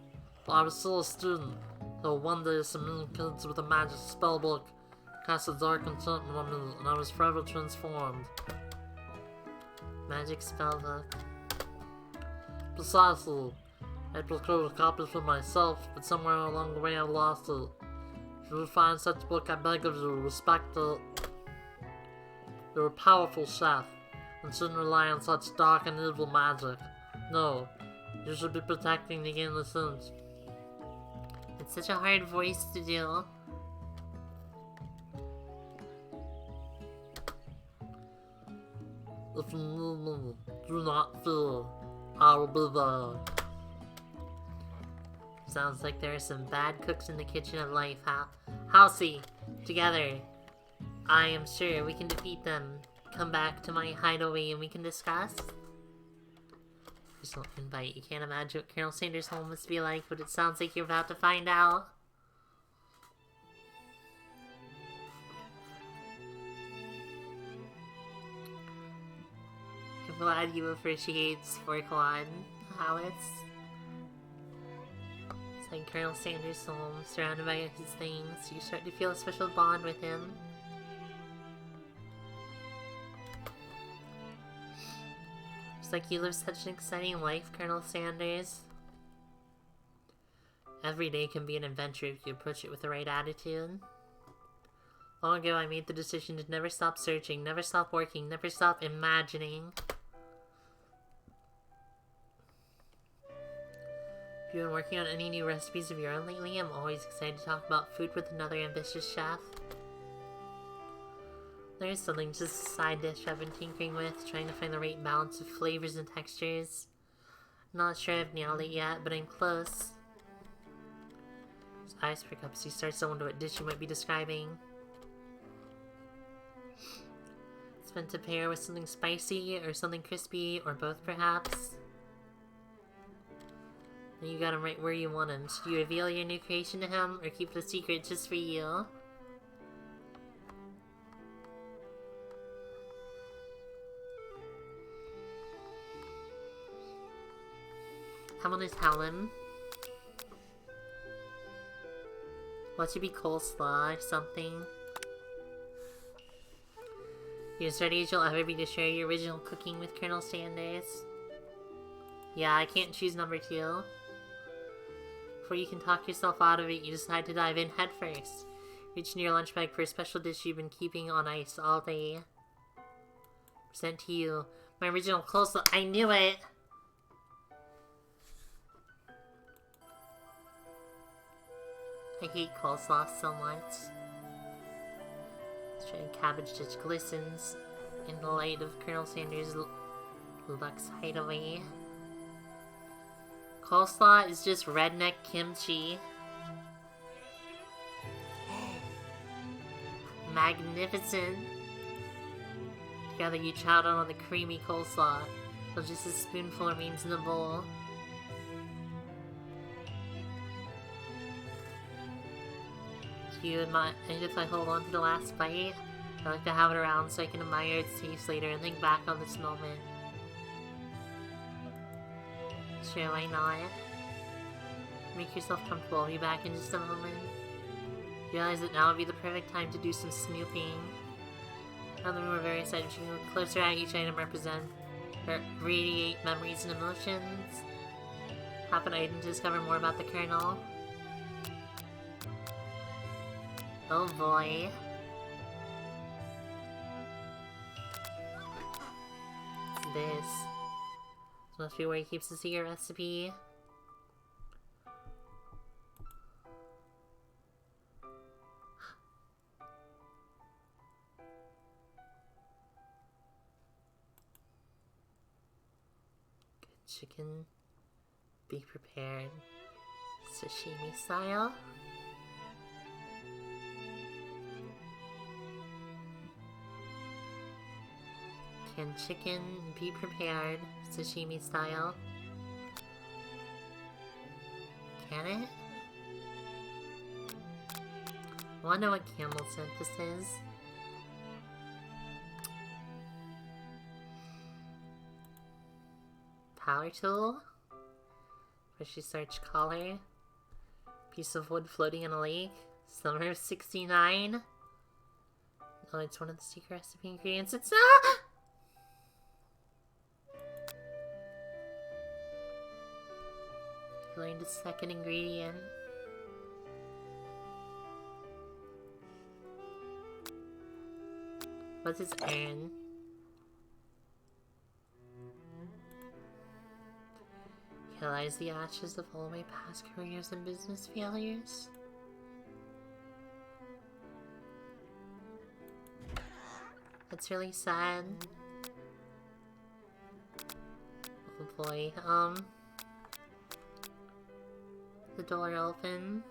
But I was still a student. Though one day some mean kids with a magic spellbook cast a dark enchantment on me, and I was forever transformed.
Magic spellbook.
Precisely. I procured a copy for myself, but somewhere along the way I lost it. If you find such book, I beg of you, respect it. You're a powerful chef, and shouldn't rely on such dark and evil magic. No, you should be protecting the innocent.
It's such a hard voice to do.
If you need me, do not fear. I will be there.
Sounds like there are some bad cooks in the kitchen of life, huh? Housey, together, I am sure we can defeat them. come back to my hideaway and we can discuss? There's no invite. You can't imagine what Colonel Sanders' home must be like, but it sounds like you're about to find out. I'm glad you appreciate Sport One, Alex. It's like Colonel Sanders' home, surrounded by his things. You start to feel a special bond with him. It's like you live such an exciting life, Colonel Sanders. Every day can be an adventure if you approach it with the right attitude. Long ago, I made the decision to never stop searching, never stop working, never stop imagining. If you've been working on any new recipes of your own lately, I'm always excited to talk about food with another ambitious chef. There's something, just a side dish I've been tinkering with, trying to find the right balance of flavors and textures. I'm not sure I've nailed it yet, but I'm close. His eyes prick up as he starts to wonder what dish you might be describing. It's meant to pair with something spicy, or something crispy, or both perhaps. And you got him right where you want him. Should you reveal your new creation to him, or keep the secret just for you? I'm gonna tell him. What should be coleslaw or something? You're as ready as you'll ever be to share your original cooking with Colonel Sanders. Yeah, I can't choose number 2. Before you can talk yourself out of it, you decide to dive in head first. Reach in your lunch bag for a special dish you've been keeping on ice all day. Present to you. My original coleslaw. I knew it! I hate coleslaw so much. This giant cabbage dish glistens in the light of Colonel Sanders' luxe hideaway. Coleslaw is just redneck kimchi. Magnificent. Together you chow down on the creamy coleslaw, till just a spoonful remains in the bowl. Do you mind if I hold on to the last bite? I like to have it around so I can admire its taste later and think back on this moment. Sure, why not? Make yourself comfortable. I'll be back in just a moment. Realize that now would be the perfect time to do some snooping. Now that we're very excited, you can look closer at each item radiate memories and emotions. Tap an item to discover more about the Colonel. Oh boy. What's this? This must be where he keeps the secret recipe. Good chicken. Be prepared. Sashimi style. Canned chicken, be prepared, sashimi style. Can it? I wonder what camel scent this is. Power tool. Fishy search collar. Piece of wood floating in a lake. Summer of 69. Oh, it's one of the secret recipe ingredients. It's not! Learned a second ingredient. What's his errand? Realize the ashes of all my past careers and business failures. That's really sad. Oh boy, the door open.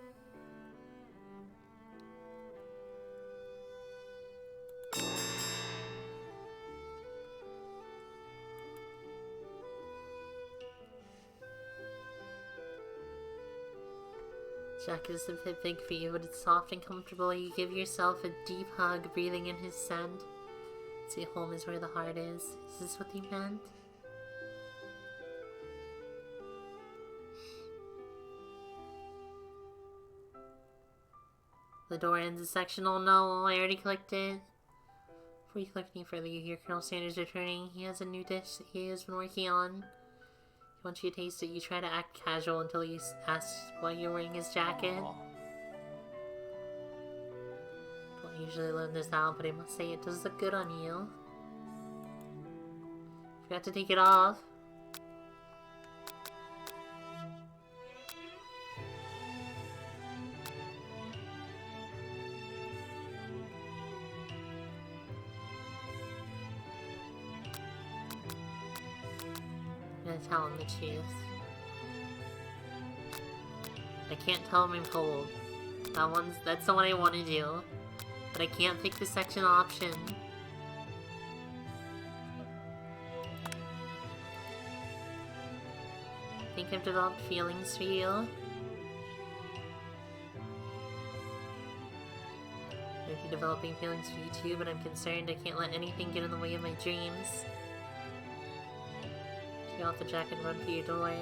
jacket is a bit big for you, but it's soft and comfortable. You give yourself a deep hug, breathing in his scent. See, home is where the heart is. Is this what he meant? The door ends the section. Oh no, I already clicked it. Before you click any further, you hear Colonel Sanders returning. He has a new dish that he has been working on. Once you taste it, you try to act casual until he asks why you're wearing his jacket.
Aw.
Don't usually learn this out, but I must say it does look good on you. Forgot to take it off. I'm gonna tell him the truth. I can't tell him I'm cold. That's the one I want to do. But I can't pick the section option. I think I've developed feelings for you. I've been developing feelings for you too, but I'm concerned I can't let anything get in the way of my dreams. Take off the jacket and run for your door.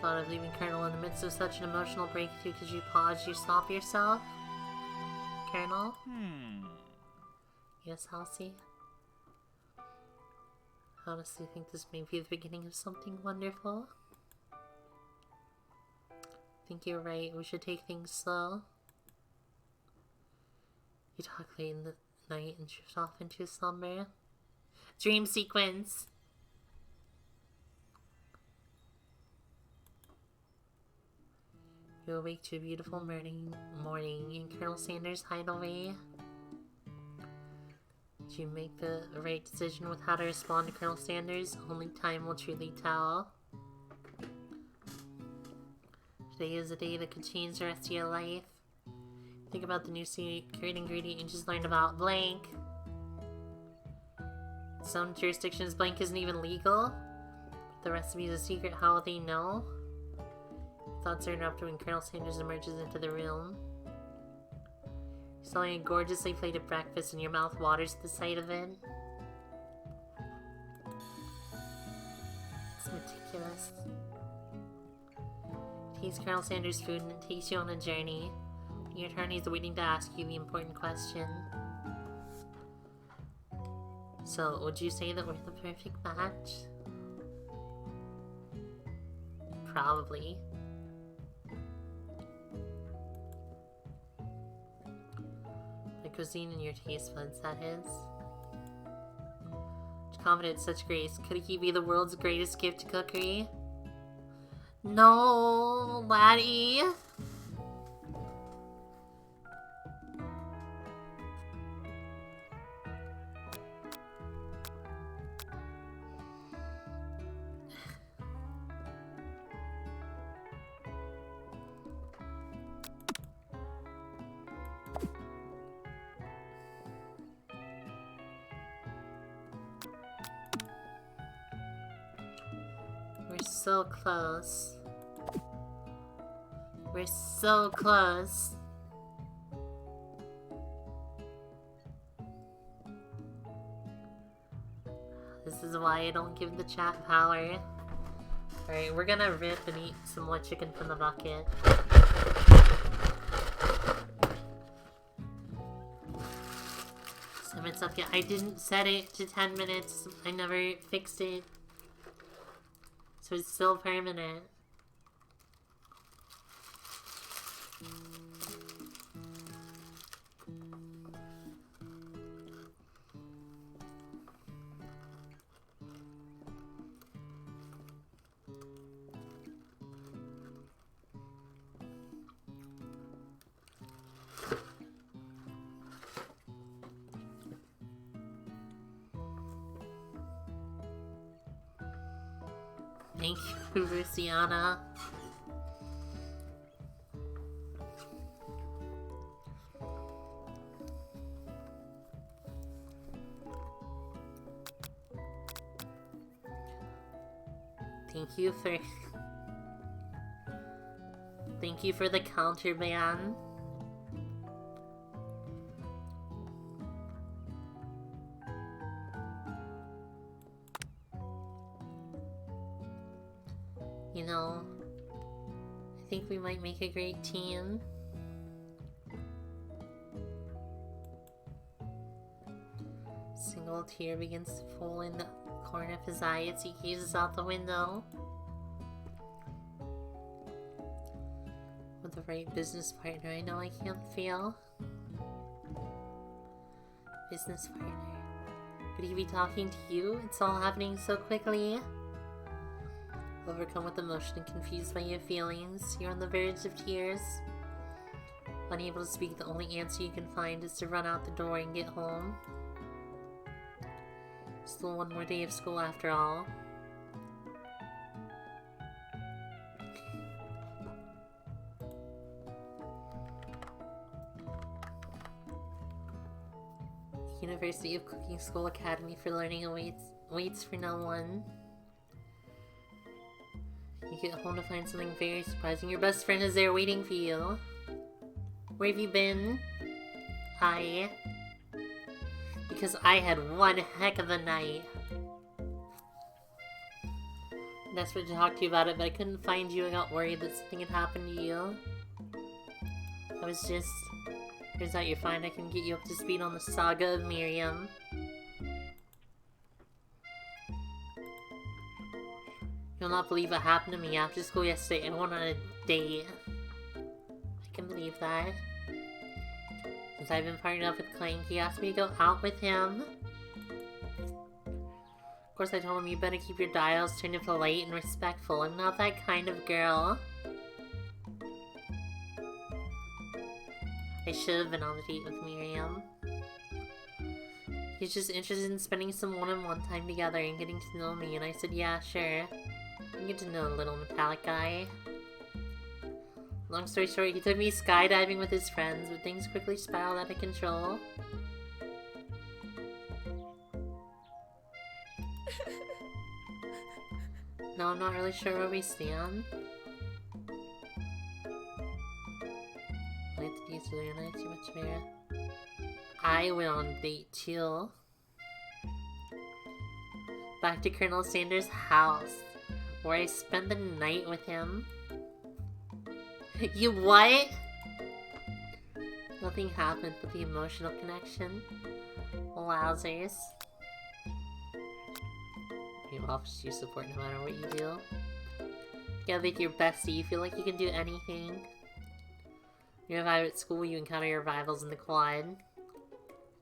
Thought of leaving Colonel in the midst of such an emotional breakthrough. Could you pause? You stop yourself? Colonel? Yes, Halsey? I honestly think this may be the beginning of something wonderful. I think you're right. We should take things slow. You talk late in the night and drift off into slumber. Dream sequence! You awake to a beautiful morning in Colonel Sanders' hideaway. Did you make the right decision with how to respond to Colonel Sanders? Only time will truly tell. Today is a day that could change the rest of your life. Think about the new secret ingredient you just learned about. Blank. Some jurisdictions, blank isn't even legal. The recipe is a secret. How will they know? Thoughts are interrupted when Colonel Sanders emerges into the room. You're selling a gorgeously plated breakfast and your mouth waters at the sight of it. It's meticulous. Taste Colonel Sanders' food and it takes you on a journey. Your attorney is waiting to ask you the important question. So, would you say that we're the perfect match? Probably. The cuisine and your taste buds, that is. Such confidence, such grace. Could he be the world's greatest gift to cookery? No, laddie. We're so close. We're so close. This is why I don't give the chat power. Alright, we're gonna rip and eat some more chicken from the bucket. 7 minutes up yet. I didn't set it to 10 minutes. I never fixed it. So it's still permanent. Thank you, Luciana. Thank you for... Thank you for the counter, man. You know, I think we might make a great team. Single tear begins to fall in the corner of his eye as he gazes out the window. With the right business partner, I know I can't fail. Business partner. Could he be talking to you? It's all happening so quickly. Overcome with emotion and confused by your feelings, you're on the verge of tears. Unable to speak, the only answer you can find is to run out the door and get home. Still one more day of school after all. University of Cooking School Academy for learning awaits for no one. You get home to find something very surprising. Your best friend is there waiting for you. Where have you been? Because I had one heck of a night. I'm desperate to talk to you about it, but I couldn't find you. I got worried that something had happened to you. I was just... Turns out you're fine. I can get you up to speed on the saga of Miriam. You'll not believe what happened to me after school yesterday. I went on a date. I can believe that. Since I've been partnered up with Clank, he asked me to go out with him. Of course, I told him you better keep your dials turned to polite and respectful. I'm not that kind of girl. I should have been on a date with Miriam. He's just interested in spending some one-on-one time together and getting to know me, and I said, yeah, sure. I can get to know a little metallic guy. Long story short, he took me skydiving with his friends, but things quickly spiraled out of control. No, I'm not really sure where we stand. Too much better. I went on a date too. Back to Colonel Sanders' house, where I spent the night with him. You what? Nothing happened but the emotional connection. Wowzers. He offers you support no matter what you do. Together with your bestie, you feel like you can do anything. You revive at school, you encounter your rivals in the quad.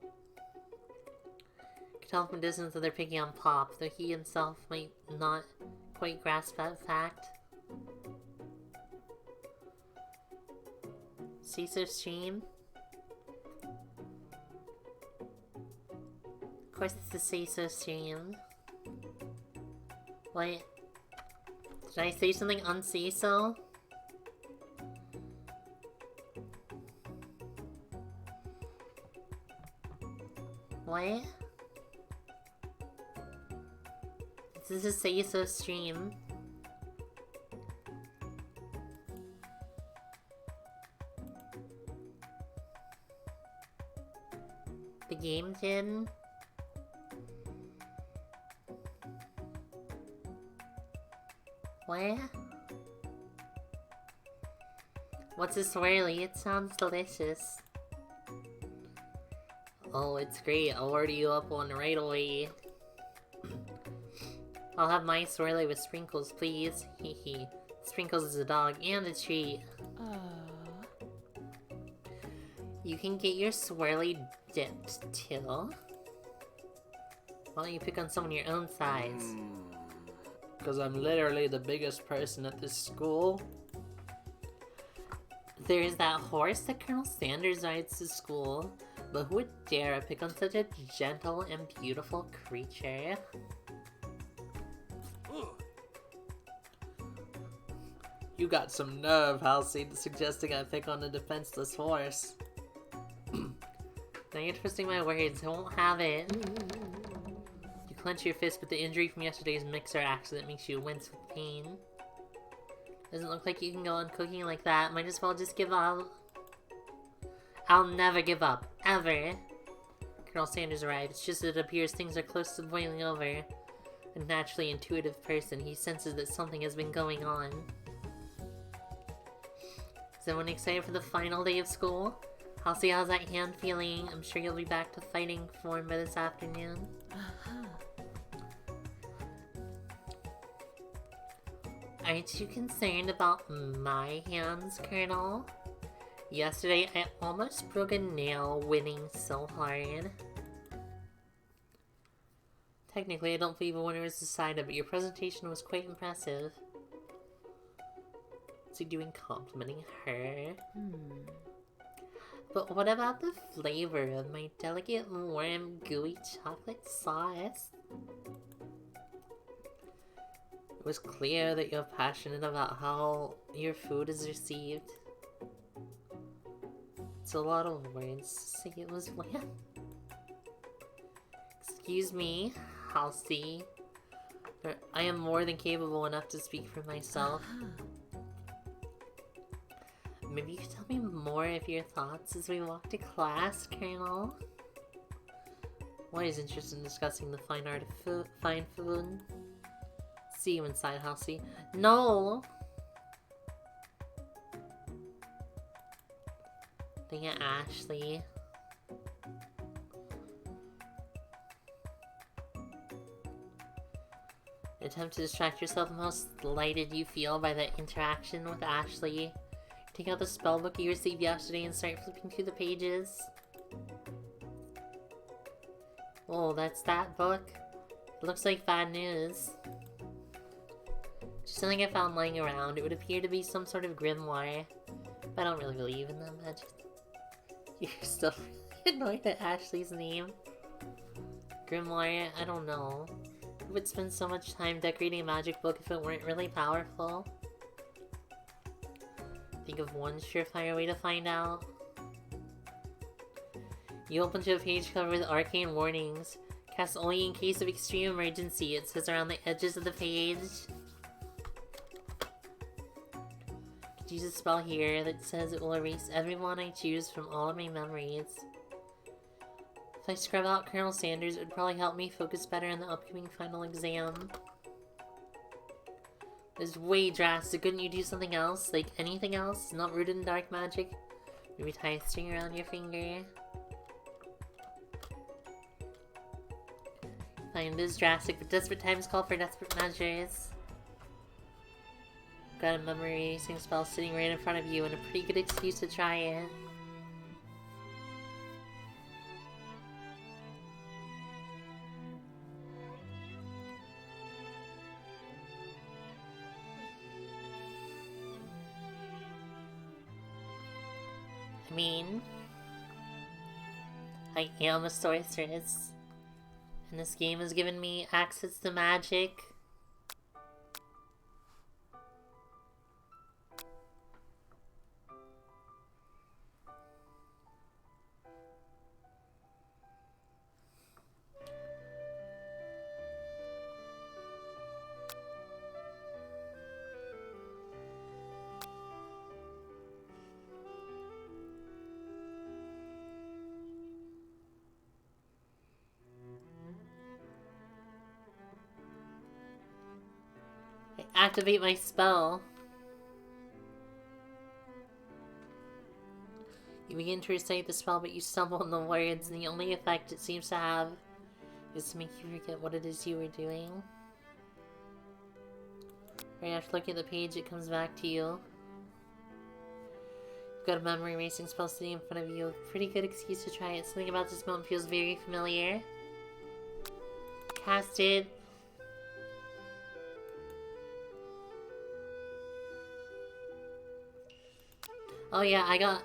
You can tell from distance that they're picking on Pop, though he himself might not quite grasp that fact. Caesar stream? Of course it's the Caesar stream. What? Did I say something un-Caesar? What? This is a Say-So stream. The game did? What? What's a swirly? It sounds delicious. Oh, it's great. I'll order you up one right away. I'll have my swirly with sprinkles, please. Hehe. Sprinkles is a dog and a treat. You can get your swirly dipped, too. Why don't you pick on someone your own size?
Because I'm literally the biggest person at this school.
There's that horse that Colonel Sanders rides to school. But who would dare pick on such a gentle and beautiful creature?
You got some nerve, Halsey, suggesting I pick on a defenseless horse.
Now you're twisting my words. I won't have it. You clench your fist, but the injury from yesterday's mixer accident makes you wince with pain. Doesn't look like you can go on cooking like that. Might as well just give up. I'll never give up. Ever. Colonel Sanders arrived. It's just that it appears things are close to boiling over. A naturally intuitive person, he senses that something has been going on. Is everyone excited for the final day of school? I'll see how's that hand feeling. I'm sure you'll be back to fighting form by this afternoon. Aren't you concerned about my hands, Colonel? Yesterday, I almost broke a nail winning so hard. Technically, I don't believe a winner is decided, but your presentation was quite impressive. What's he doing complimenting her? But what about the flavor of my delicate, warm, gooey chocolate sauce? It was clear that you're passionate about how your food is received. It's a lot of words to say it was bland. Excuse me, Halsey. I am more than capable enough to speak for myself. Maybe you could tell me more of your thoughts as we walk to class, Colonel. Why is interested in discussing the fine art of fine food? See you inside, Halsey. No! Dang it, Ashley. Attempt to distract yourself from how slighted you feel by the interaction with Ashley. Take out the spellbook you received yesterday and start flipping through the pages. Oh, that's that book? It looks like bad news. Just something I found lying around. It would appear to be some sort of grimoire. But I don't really believe in them. You're still really annoyed at Ashley's name. Grimoire? I don't know. Who would spend so much time decorating a magic book if it weren't really powerful? Think of one surefire way to find out. You open to a page covered with arcane warnings. Cast only in case of extreme emergency, it says around the edges of the page. Could use a spell here that says it will erase everyone I choose from all of my memories. If I scrub out Colonel Sanders, it would probably help me focus better on the upcoming final exam. It's way drastic. Couldn't you do something else? Like anything else? Not rooted in dark magic? Maybe tie a string around your finger? Fine, it is drastic, but desperate times call for desperate measures. Got a memory erasing spell sitting right in front of you and a pretty good excuse to try it. I mean, I am a sorceress, and this game has given me access to magic. Activate my spell. You begin to recite the spell, but you stumble on the words, and the only effect it seems to have is to make you forget what it is you were doing. Right after looking at the page, it comes back to you. You've got a memory erasing spell sitting in front of you. A pretty good excuse to try it. Something about this moment feels very familiar. Cast it. Oh yeah, I got,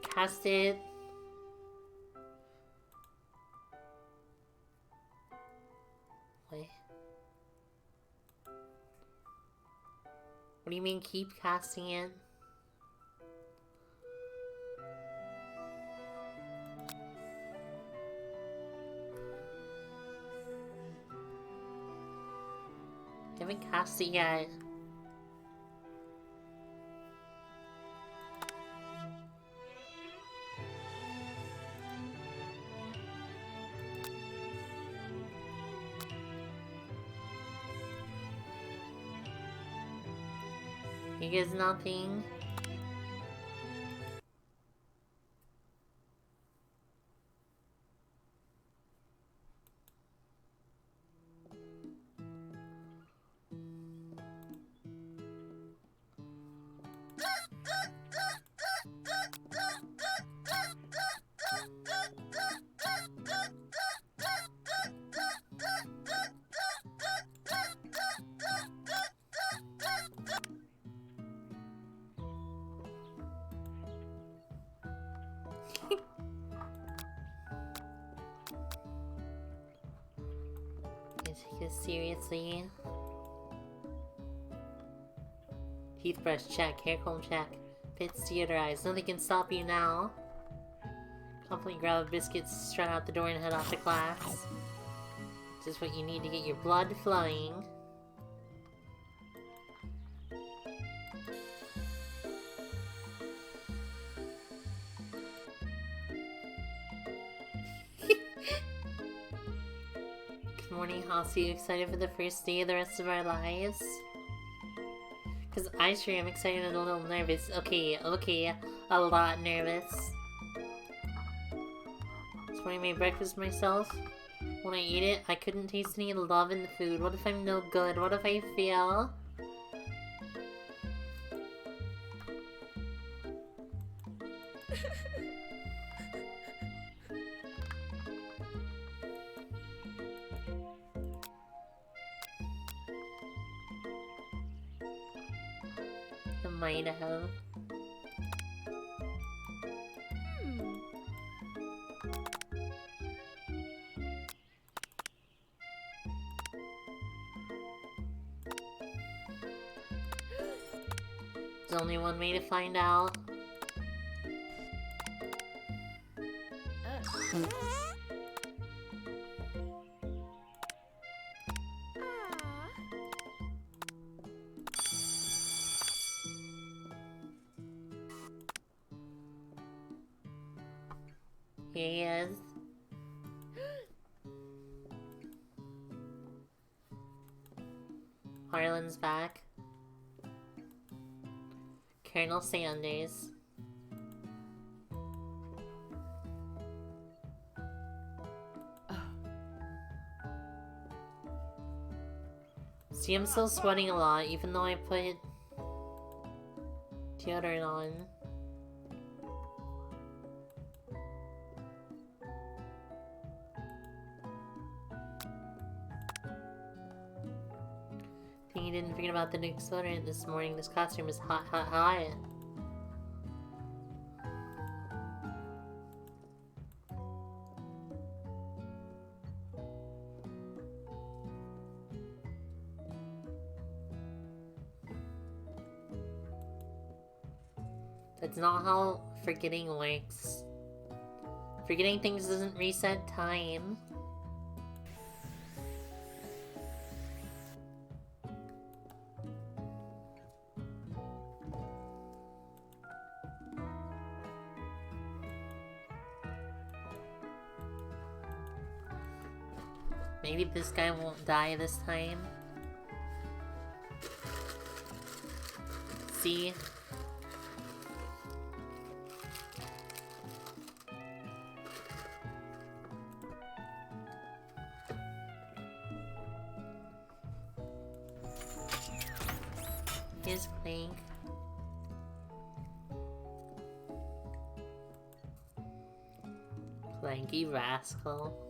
cast it. Wait. What do you mean keep casting it? haven't cast it yet. You guys nothing? Take this seriously. Toothbrush check, hair comb check. Fits deodorized. Nothing can stop you now. Confidently grab a biscuit, strut out the door, and head off to class. Just what you need to get your blood flowing. Good morning, Hoss. Are you excited for the first day of the rest of our lives? Because I sure am excited and a little nervous. Okay, a lot nervous. This morning I made breakfast myself. When I ate it, I couldn't taste any love in the food. What if I'm no good? What if I fail? I might have. There's only one way to find out. Here he is. Harlan's back. Colonel Sanders. See, I'm still sweating a lot, even though I put deodorant on. You didn't forget about the new deodorant this morning. This costume is hot, hot, hot. That's not how forgetting works. Forgetting things doesn't reset time. Maybe this guy won't die this time. See? Here's Clank. Clanky rascal.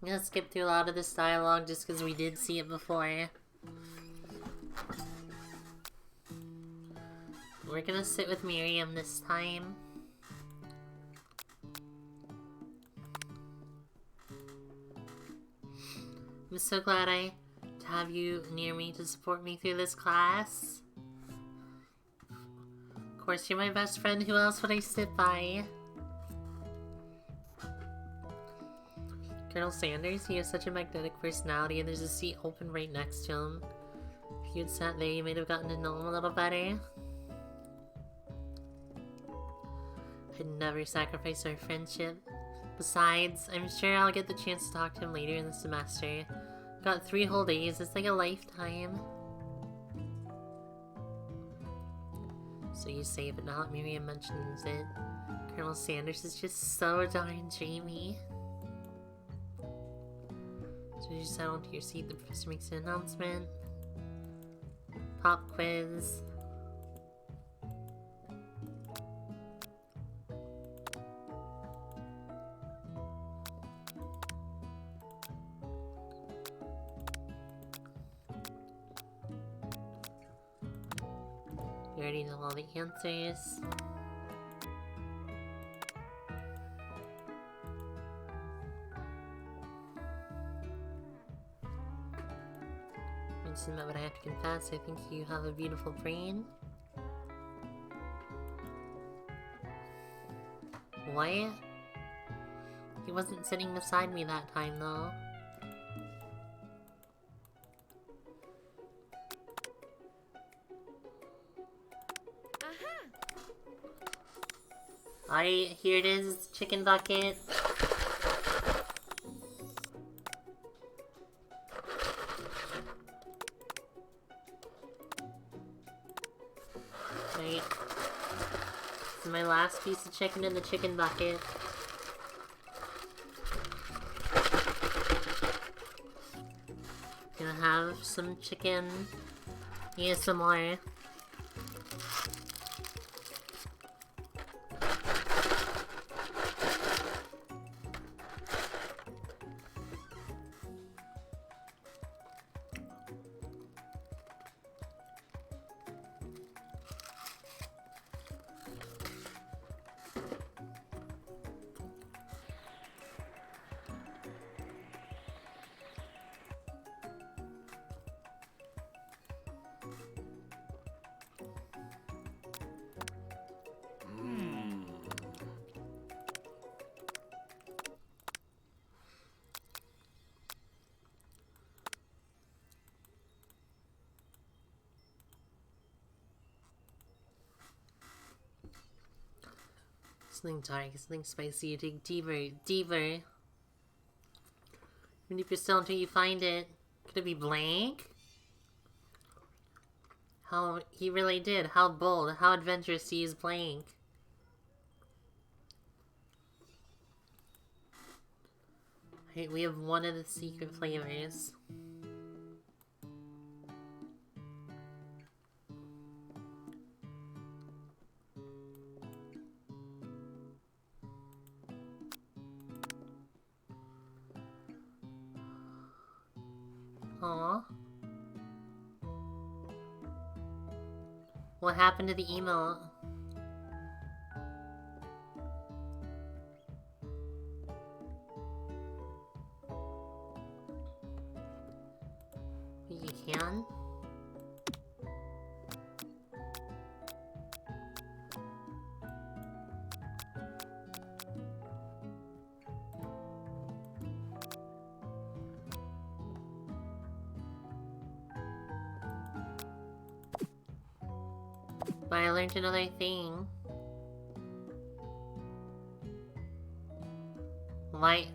I'm gonna skip through a lot of this dialogue just because we did see it before. We're gonna sit with Miriam this time. I'm so glad to have you near me to support me through this class. Of course, you're my best friend. Who else would I sit by? Colonel Sanders, he has such a magnetic personality, and there's a seat open right next to him. If you had sat there, you might have gotten to know him a little better. I'd never sacrifice our friendship. Besides, I'm sure I'll get the chance to talk to him later in the semester. Got 3 whole days, it's like a lifetime. So you say, but now that Miriam mentions it, Colonel Sanders is just so darn dreamy. So you settle into your seat, the professor makes an announcement. Pop quiz. You already know all the answers. But I have to confess, I think you have a beautiful brain. What? He wasn't sitting beside me that time, though. Alright, here it is, chicken bucket. Right. This is my last piece of chicken in the chicken bucket. Gonna have some chicken ASMR. Something dark, something spicy, you dig deeper, deeper. Even if you're still until you find it. Could it be blank? How, he really did. How bold, how adventurous to use blank. Right, we have one of the secret flavors. Aww. What happened to the email? You can? But I learned another thing. What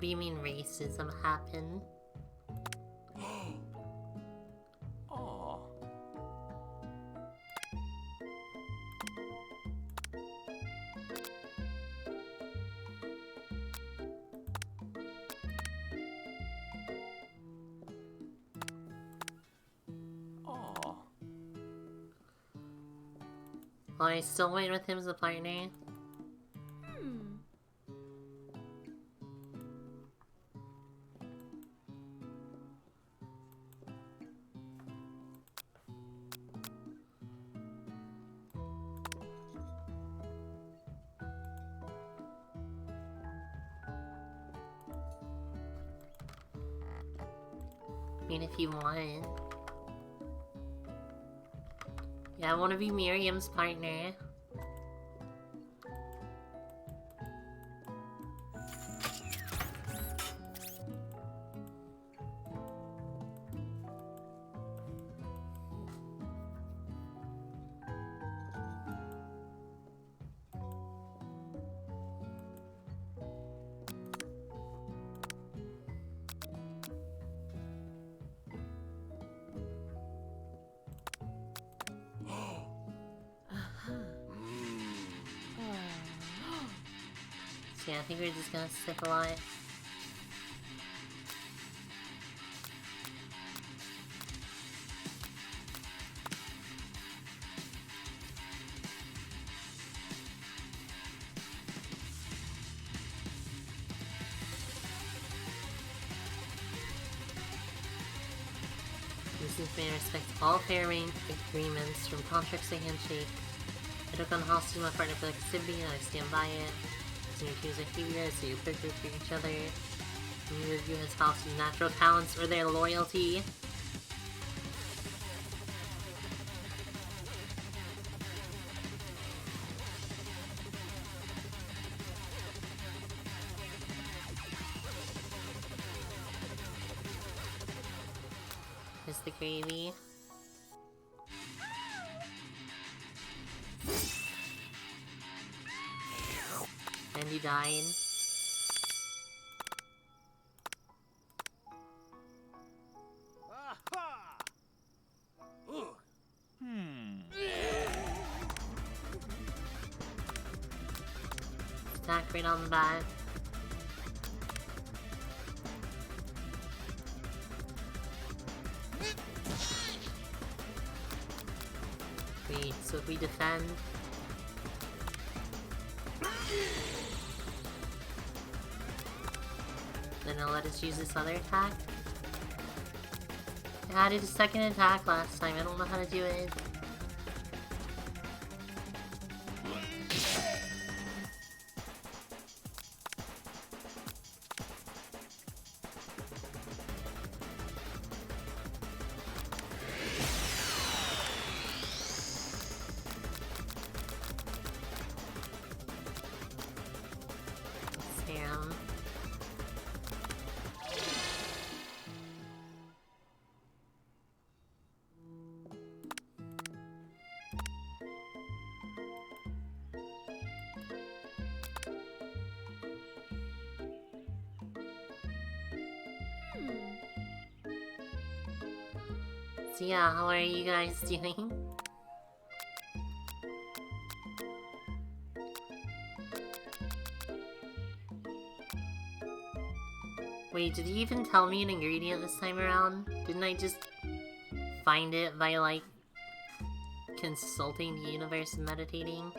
do you mean racism happened?
Aww. Aww.
Well, I still went with him as a partner. mean, if you want. Yeah, I want to be Miriam's partner. So yeah, I think we're just gonna sip a lot. Mrs. May respect all fair agreements from contracts to handshake. I took on hostage my partner for activity and I stand by it. As you choose behavior, so you're perfect for each other. And you review his house's natural talents or their loyalty. Here's the gravy. And he died. Attack right on the back. Wait, so if we defend... then it'll let us use this other attack? I added a second attack last time, I don't know how to do it. Sam. So yeah, how are you guys doing? Wait, did you even tell me an ingredient this time around? Didn't I just find it by, like, consulting the universe and meditating?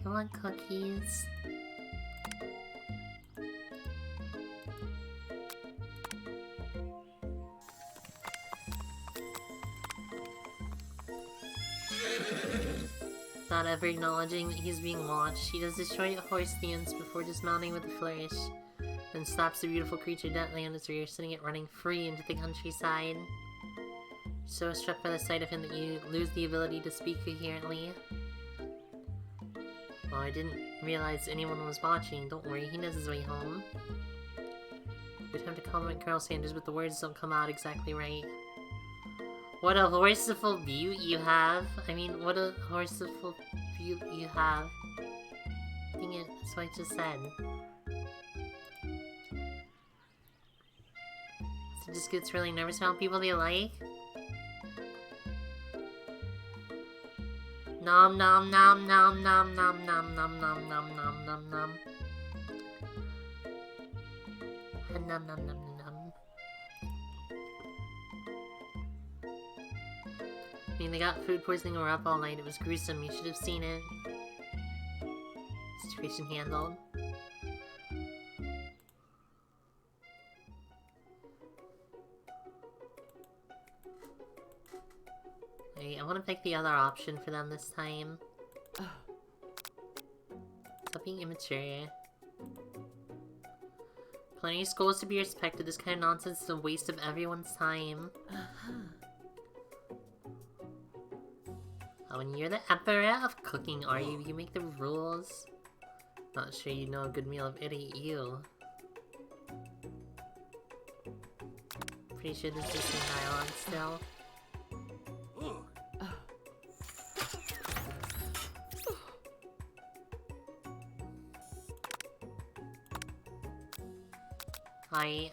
I want cookies. Not ever acknowledging that he's being watched, he does destroy a horse stance before dismounting with a flourish, then slaps the beautiful creature deadly on its rear, sending it running free into the countryside. So struck by the sight of him that you lose the ability to speak coherently. Oh, I didn't realize anyone was watching. Don't worry, he knows his way home. Good time to compliment Colonel Sanders, but the words don't come out exactly right. What a horseful beaut you have. I mean, what a horseful beaut you have. Dang it, that's what I just said. So just gets really nervous around people they like. Nom nom nom nom nom nom nom nom nom nom nom nom nom. Nom nom nom nom. I mean, they got food poisoning and were up all night. It was gruesome. You should have seen it. Situation handled. Wait, I want to pick the other option for them this time. Stop being immature. Plenty of schools to be respected. This kind of nonsense is a waste of everyone's time. Oh, and you're the emperor of cooking, are you? You make the rules. Not sure you know a good meal if it ain't you. Pretty sure this is the same dialogue still. Hi.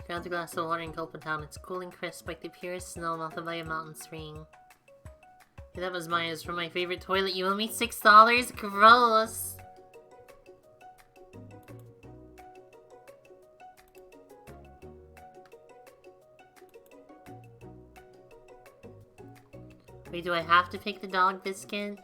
Grab the glass of water and gulp it down. It's cool and crisp like the purest snow melted by a mountain spring. Hey, that was mine. It's from my favorite toilet. You owe me $6? Gross! Wait, do I have to pick the dog biscuit?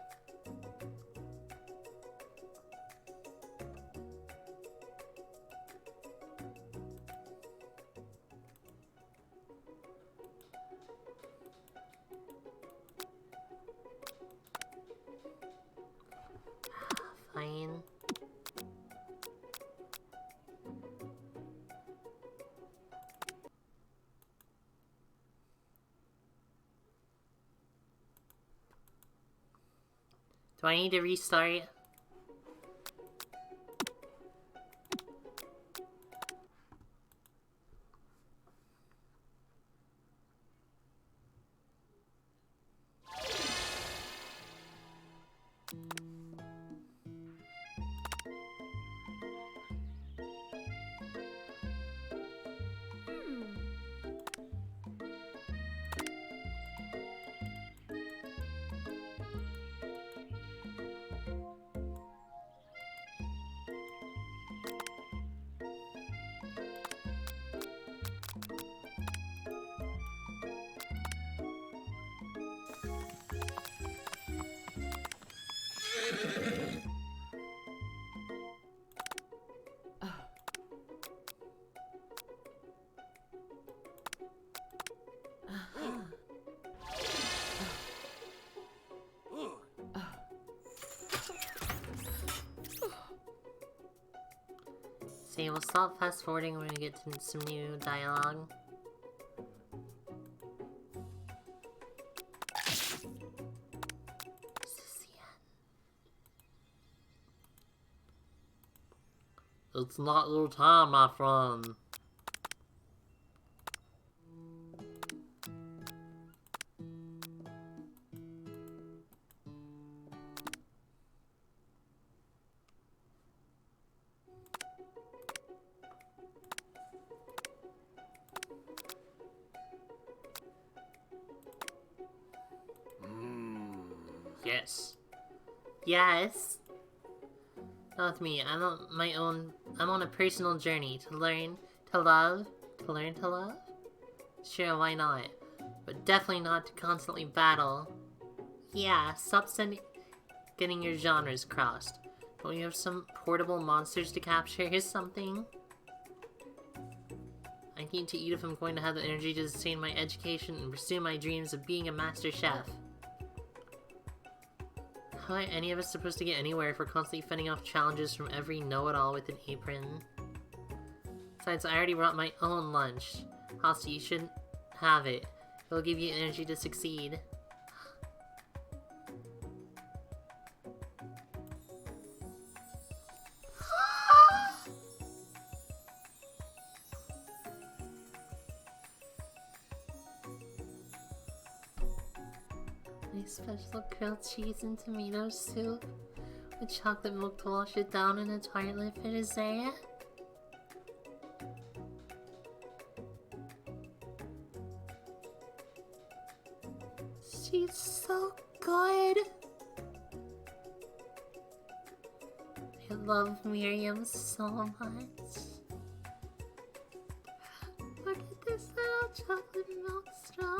Fine. Do I need to restart? See, we'll stop fast forwarding when we get to some new dialogue. It's not your time, my friend.
Yes.
Yes. Not with me. I'm on a personal journey to learn to love. To learn to love? Sure, why not? But definitely not to constantly battle. Yeah, stop getting your genres crossed. Don't you have some portable monsters to capture or something? I need to eat if I'm going to have the energy to sustain my education and pursue my dreams of being a master chef. How are any of us supposed to get anywhere if we're constantly fending off challenges from every know-it-all with an apron? Besides, I already brought my own lunch. Hosti, you shouldn't have it. It'll give you energy to succeed. My special grilled cheese and tomato soup with chocolate milk to wash it down in a tartlet for dessert. She's so good. I love Miriam so much. Look at this little chocolate milk straw.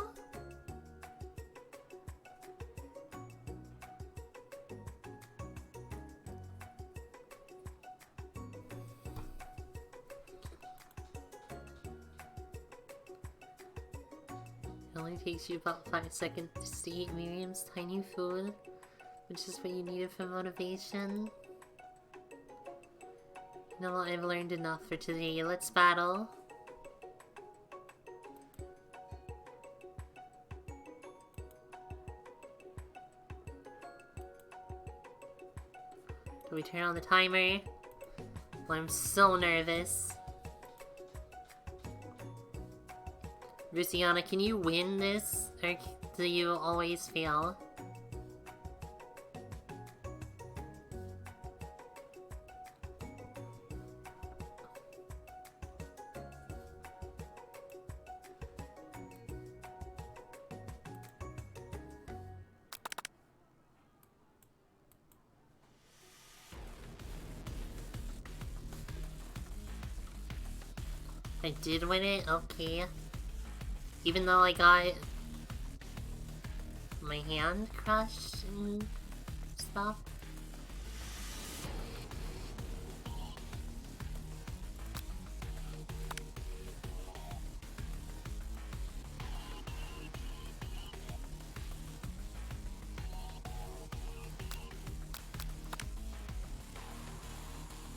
only takes you about 5 seconds to eat Miriam's tiny food, which is what you needed for motivation. You know what, I've learned enough for today. Let's battle. Do we turn on the timer? Well, I'm so nervous. Luciana, can you win this? Or do you always fail? I did win it? Okay. Even though I got my hand crushed and stuff.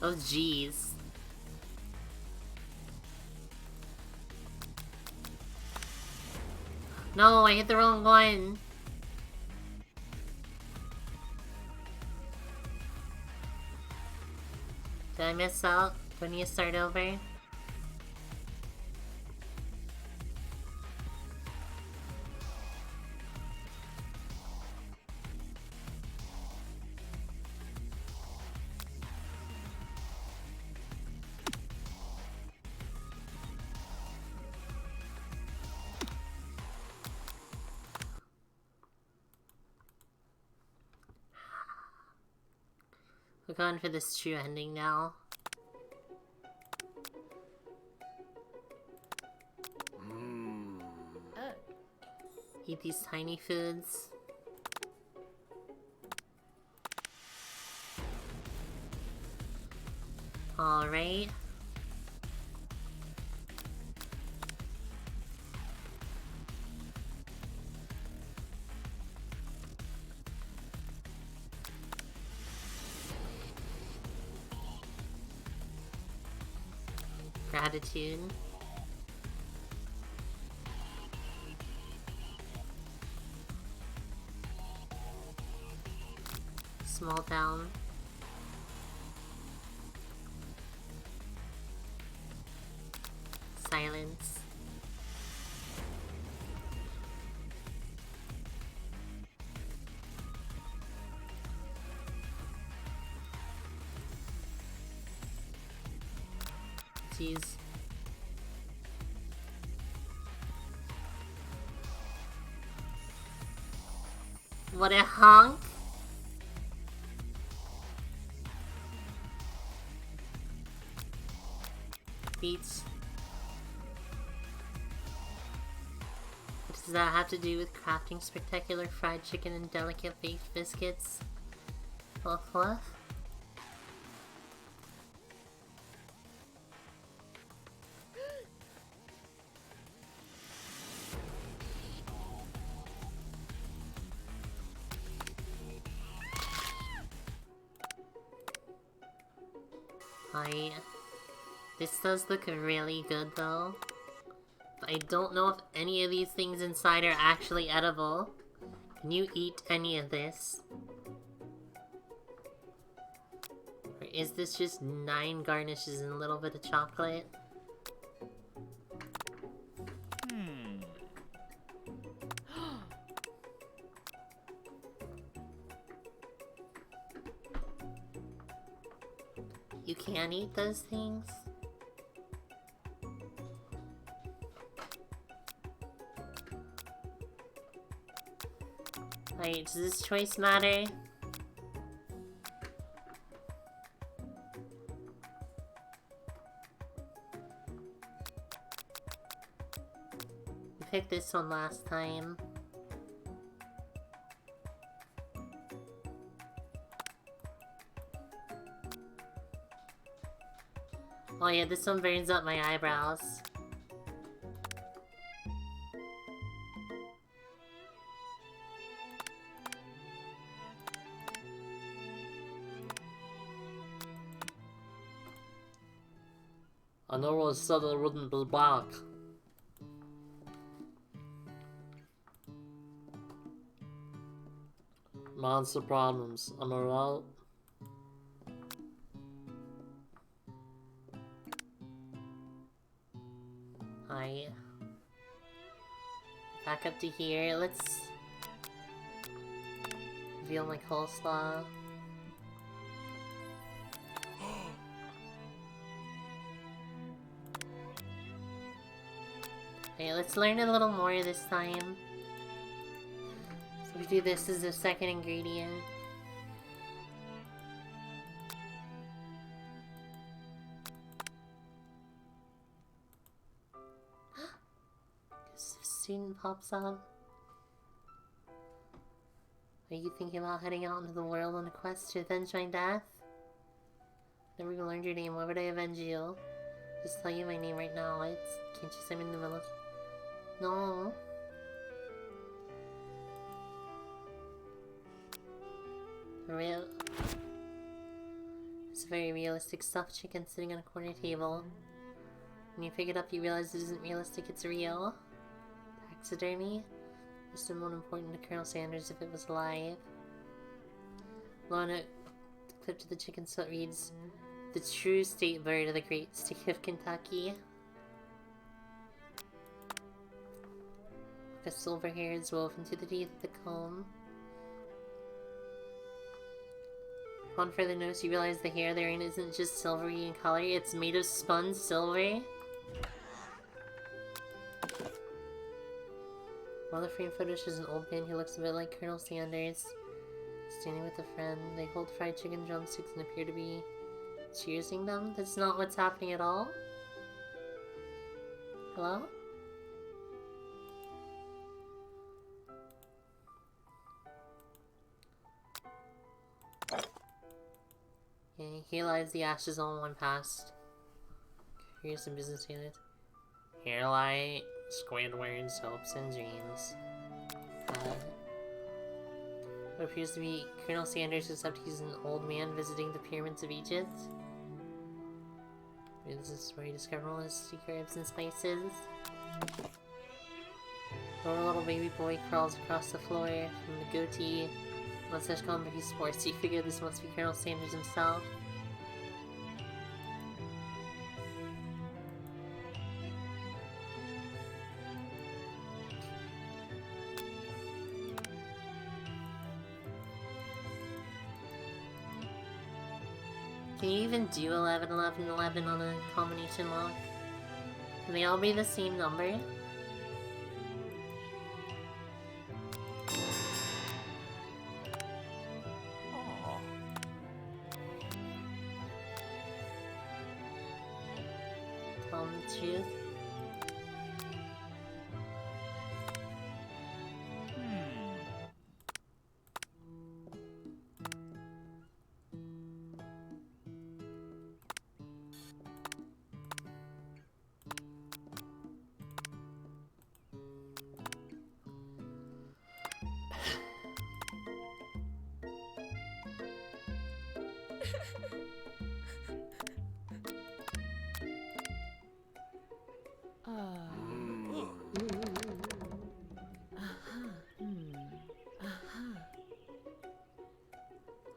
Oh jeez. No, I hit the wrong one. Did I miss out? Do I need to start over? We're going for this true ending now. Eat these tiny foods. Alright. Gratitude. Small town. Silence. Jeez. What a honk! Beats. What does that have to do with crafting spectacular fried chicken and delicate baked biscuits? Fluff fluff? This does look really good though. But I don't know if any of these things inside are actually edible. Can you eat any of this? Or is this just 9 garnishes and a little bit of chocolate? You can't eat those things? Wait, does this choice matter? I picked this one last time. Oh yeah, this one burns up my eyebrows.
I know I said I wouldn't be back. Man's the problems, am I right?
Hi. Back up to here. Let's reveal my coleslaw. Okay, let's learn a little more this time. So we do this as a second ingredient. Guess the student pops up. Are you thinking about heading out into the world on a quest to avenge my death? Never even learned your name. Why would I avenge you? Just tell you my name right now. Can't you send me in the middle? No. Real. It's a very realistic stuffed chicken sitting on a corner table. When you pick it up, you realize it isn't realistic, it's real. Taxidermy? Just more important to Colonel Sanders if it was alive. Lana, the clip to the chicken so it reads, "The true state bird of the great state of Kentucky." Like a silver hair is woven through the teeth of the comb. Upon further notice, you realize the hair therein isn't just silvery in color, it's made of spun silver. While the frame photo shows an old man who looks a bit like Colonel Sanders, standing with a friend. They hold fried chicken drumsticks and appear to be cheersing them. That's not what's happening at all. Hello? Okay, here lies the ashes on one past. Here's some business unit. Here lie Squidward's hopes and dreams. What appears to be Colonel Sanders, except he's an old man visiting the pyramids of Egypt. Maybe this is where he discovered all his secret herbs and spices. A little baby boy crawls across the floor from the goatee. Mustache combat he sports. You figure this must be Colonel Sanders himself. Can you even do 11, 11, 11 on a combination lock? Can they all be the same number? Tell them the truth.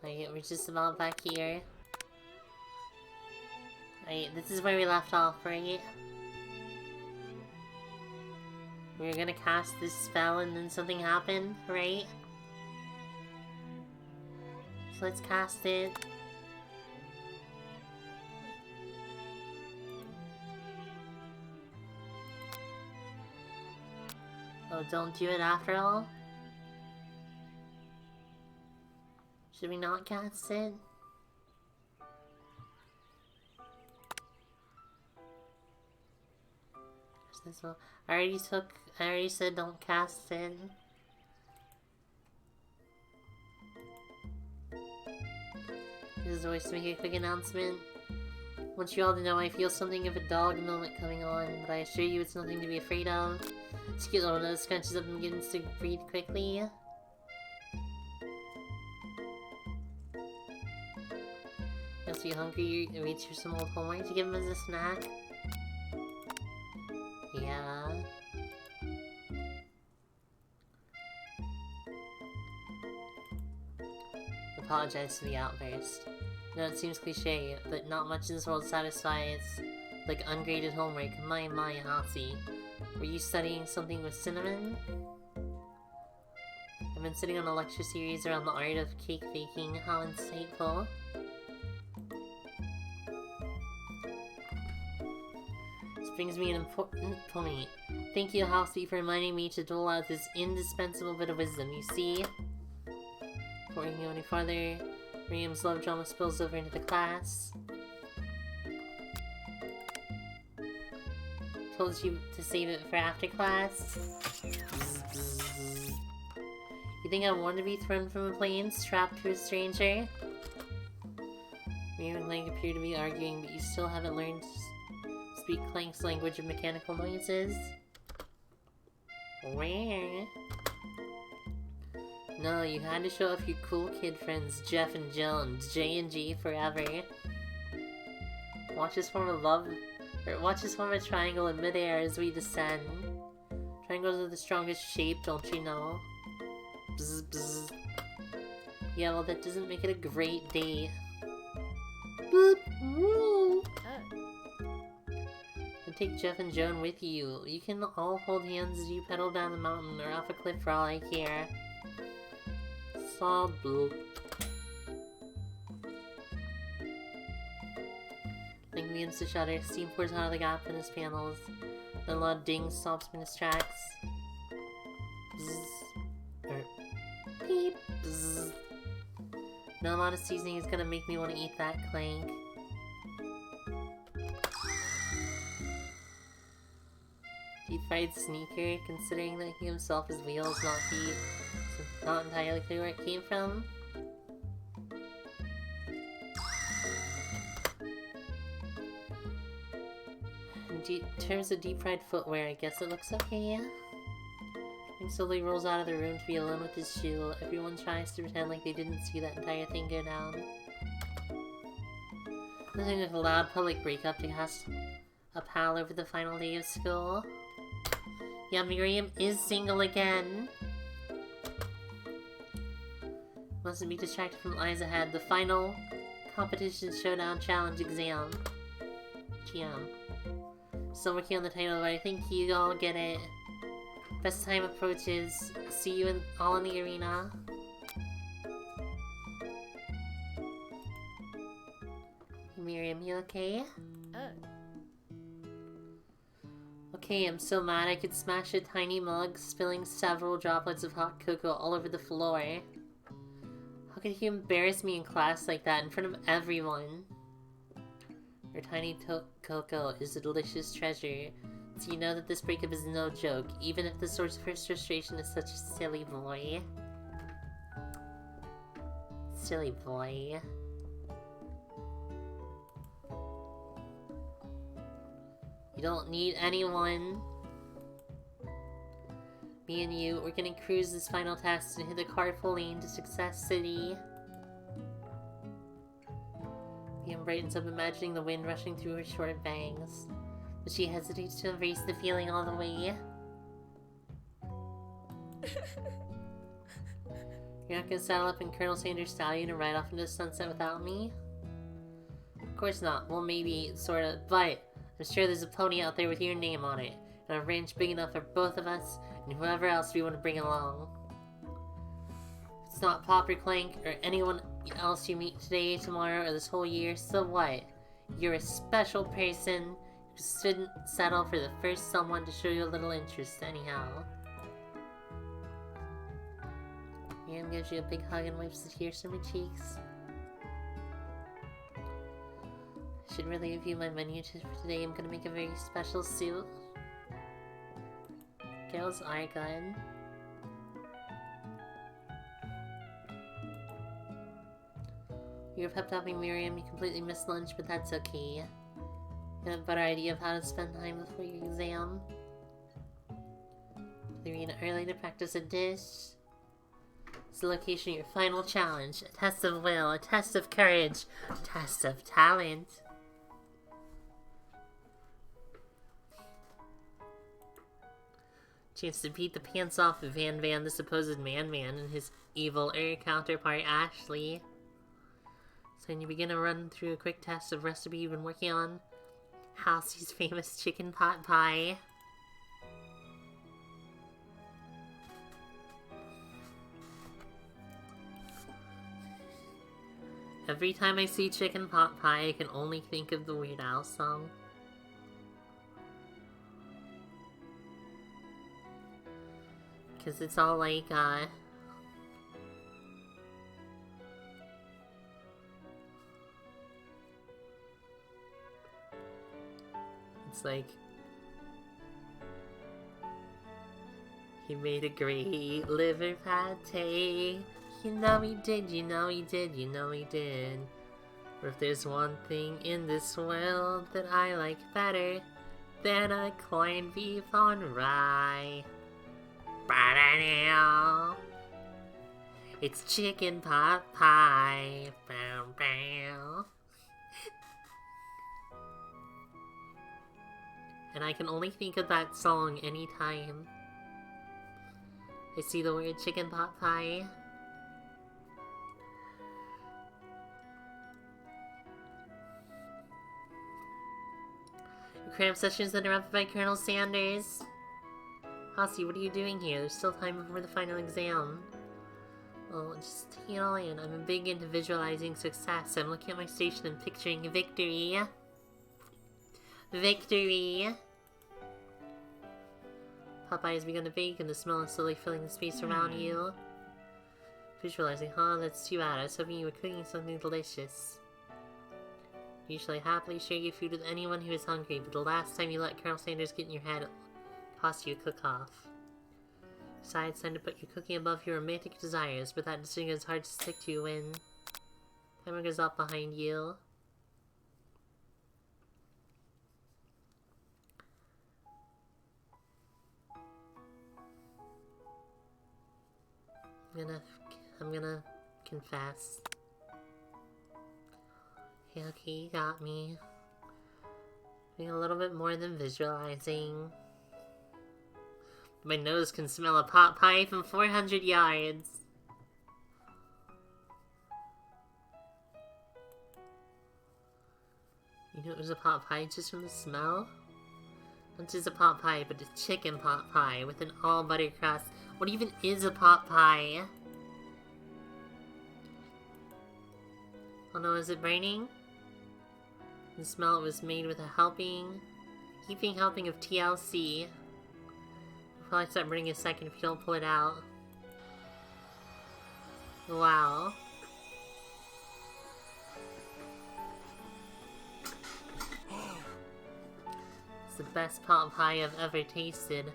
Alright, we're just about back here. Alright, this is where we left off, right? We were gonna cast this spell and then something happened, right? So let's cast it. Oh, don't do it after all? Should we not cast it? This one. I already said don't cast it. This is always to make a quick announcement. I want you all to know I feel something of a dog moment coming on, but I assure you it's nothing to be afraid of. Excuse me, those scrunches up and begins to breathe quickly. You'll be hungry, you reach for some old homework to give him as a snack. apologize for the outburst. No, it seems cliche, but not much in this world satisfies like ungraded homework. My, Aussie. Were you studying something with cinnamon? I've been sitting on a lecture series around the art of cake baking. How insightful. This brings me an important point. Thank you, Hosty, for reminding me to dole out this indispensable bit of wisdom. You see? Before we can go any farther, Miriam's love drama spills over into the class. Told you to save it for after class. You think I want to be thrown from a plane, strapped to a stranger? Miriam and Clank appear to be arguing, but you still haven't learned to speak Clank's language of mechanical noises. Where? No, you had to show off your cool kid friends Jeff and Jill and J and G forever. Watch us form a triangle in midair as we descend. Triangles are the strongest shape, don't you know? Bzz, bzz. Yeah, well that doesn't make it a great date. Boop, woo. And take Jeff and Joan with you. You can all hold hands as you pedal down the mountain or off a cliff for all I care. Solid bloop. Link begins to shudder. Steam pours out of the gap in his panels. Then a loud ding stops him in his tracks. Bzz. Beep. Bzz. No amount of seasoning is gonna make me want to eat that, Clank. Deep fried sneaker, considering that he himself is wheels, not feet. So it's not entirely clear where it came from. In terms of deep fried footwear, I guess it looks okay. He slowly rolls out of the room to be alone with his shoe. Everyone tries to pretend like they didn't see that entire thing go down. Nothing like a loud public breakup to cast a pal over the final day of school. Yeah, Miriam is single again. Mustn't be distracted from eyes ahead. The final competition showdown challenge exam. GM. Still working on the title, but I think you all get it. Best time approaches. See you all in the arena. Miriam, you okay? Okay, I'm so mad I could smash a tiny mug, spilling several droplets of hot cocoa all over the floor. How could you embarrass me in class like that in front of everyone? Your tiny cocoa is a delicious treasure. So you know that this breakup is no joke, even if the source of her frustration is such a silly boy. Silly boy. You don't need anyone. Me and you, we're gonna cruise this final test and hit the carpool lane to Success City. Liam brightens up, imagining the wind rushing through her short bangs. But she hesitates to embrace the feeling all the way. You're not gonna saddle up in Colonel Sanders' stallion and ride off into the sunset without me? Of course not. Well, maybe, sorta, but I'm sure there's a pony out there with your name on it, and a ranch big enough for both of us and whoever else we want to bring along. If it's not Pop or Clank or anyone else you meet today, tomorrow, or this whole year, so what? You're a special person who shouldn't settle for the first someone to show you a little interest anyhow. Miriam gives you a big hug and wipes the tears from her cheeks. I should really review my menu for today. I'm gonna make a very special soup. Girls are good. You're pep-talking Miriam. You completely missed lunch, but that's okay. You have a better idea of how to spend time before your exam. The arena early to practice a dish. It's the location of your final challenge. A test of will, a test of courage, a test of talent. Chance to beat the pants off of Van, the supposed man, and his evil counterpart, Ashley. So you begin to run through a quick test of recipe you've been working on. Halsey's famous chicken pot pie. Every time I see chicken pot pie, I can only think of the Weird Al song. Because it's all like, it's like, he made a great liver pate. You know he did, you know he did, you know he did. Or if there's one thing in this world that I like better than a corned beef on rye, it's chicken pot pie. Bow, bow. And I can only think of that song anytime I see the word chicken pot pie. Cram sessions interrupted by Colonel Sanders. Hossie, what are you doing here? There's still time before the final exam. Well, just take it all in. I'm big into visualizing success. I'm looking at my station and picturing victory. Victory! Popeye has begun to bake and the smell is slowly filling the space around you. Visualizing, huh? That's too bad. I was hoping you were cooking something delicious. Usually happily share your food with anyone who is hungry, but the last time you let Colonel Sanders get in your head, it cost you a cook-off. Besides, it's time to put your cooking above your romantic desires, but that decision is hard to stick to when timer goes up behind you. I'm gonna confess. Yeah, okay, you got me. Doing a little bit more than visualizing. My nose can smell a pot pie from 400 yards. You know it was a pot pie just from the smell? Not just a pot pie, but a chicken pot pie with an all butter crust. What even is a pot pie? Oh no, is it burning? The smell it was made with a heaping helping of TLC. It'll probably start burning in a second if you don't pull it out. Wow. It's the best pot pie I've ever tasted.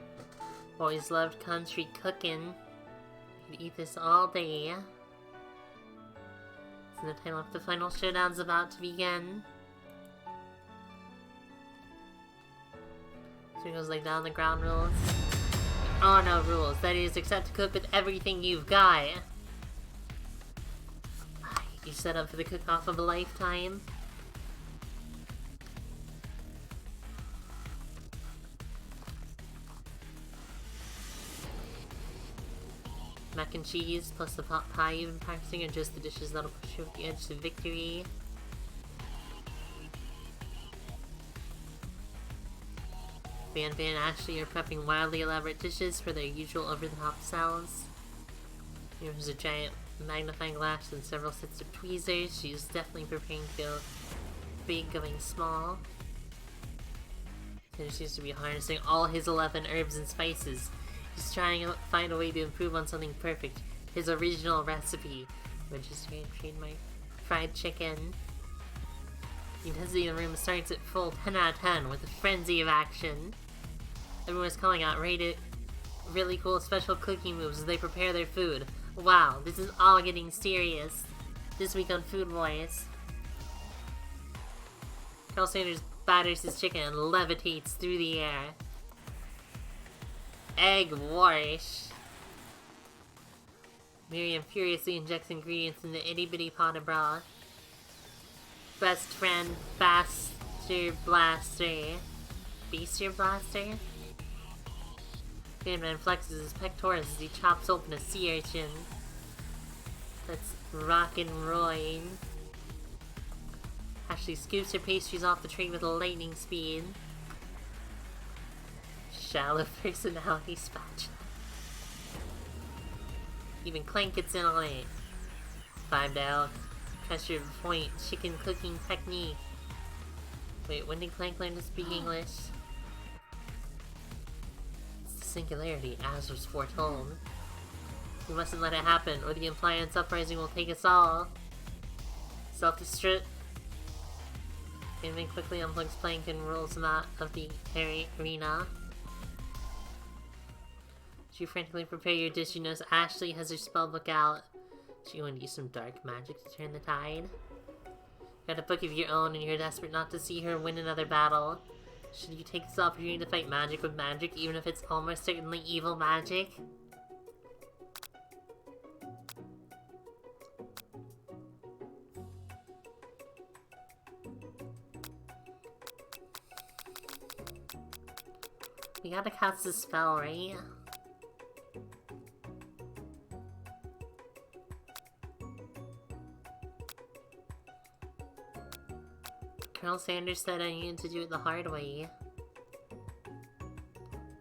Always loved country cooking. Could eat this all day. So the time left, the final showdown's about to begin. So it goes like down the ground rules. There are no rules. That is, except to cook with everything you've got. You set up for the cook-off of a lifetime. Mac and cheese plus the pot pie you've been practicing are just the dishes that'll push you over the edge to victory. Van and Ashley are prepping wildly elaborate dishes for their usual over-the-top salads. There's a giant magnifying glass and several sets of tweezers. She's definitely preparing to go big going small. He seems to be harnessing all his 11 herbs and spices. He's trying to find a way to improve on something perfect. His original recipe, which is trademark fried chicken. The intensity in the room starts at full 10 out of 10 with a frenzy of action. Everyone's calling out really cool special cooking moves as they prepare their food. Wow, this is all getting serious. This week on Food Boys. Colonel Sanders batters his chicken and levitates through the air. Egg wash. Miriam furiously injects ingredients in the itty-bitty pot of broth. Best friend, Baster Blaster. Beaster Blaster? Man flexes his pectorals as he chops open a sea urchin. That's rockin' rollin'. Ashley scoops her pastries off the tray with lightning speed. Shallow personality spatula. Even Clank gets in on it. 5 down. Pressure point. Chicken cooking technique. Wait, when did Clank learn to speak English? It's the singularity, as was foretold. We mustn't let it happen, or the appliance uprising will take us all. Self-destruct. Raven quickly unplugs Plank and rolls him out of the arena. As you frantically prepare your dish, you notice Ashley has her spellbook out. She going to use some dark magic to turn the tide. You got a book of your own and you're desperate not to see her win another battle. Should you take this opportunity to fight magic with magic, even if it's almost certainly evil magic? We gotta cast this spell, right? Colonel Sanders said I needed to do it the hard way.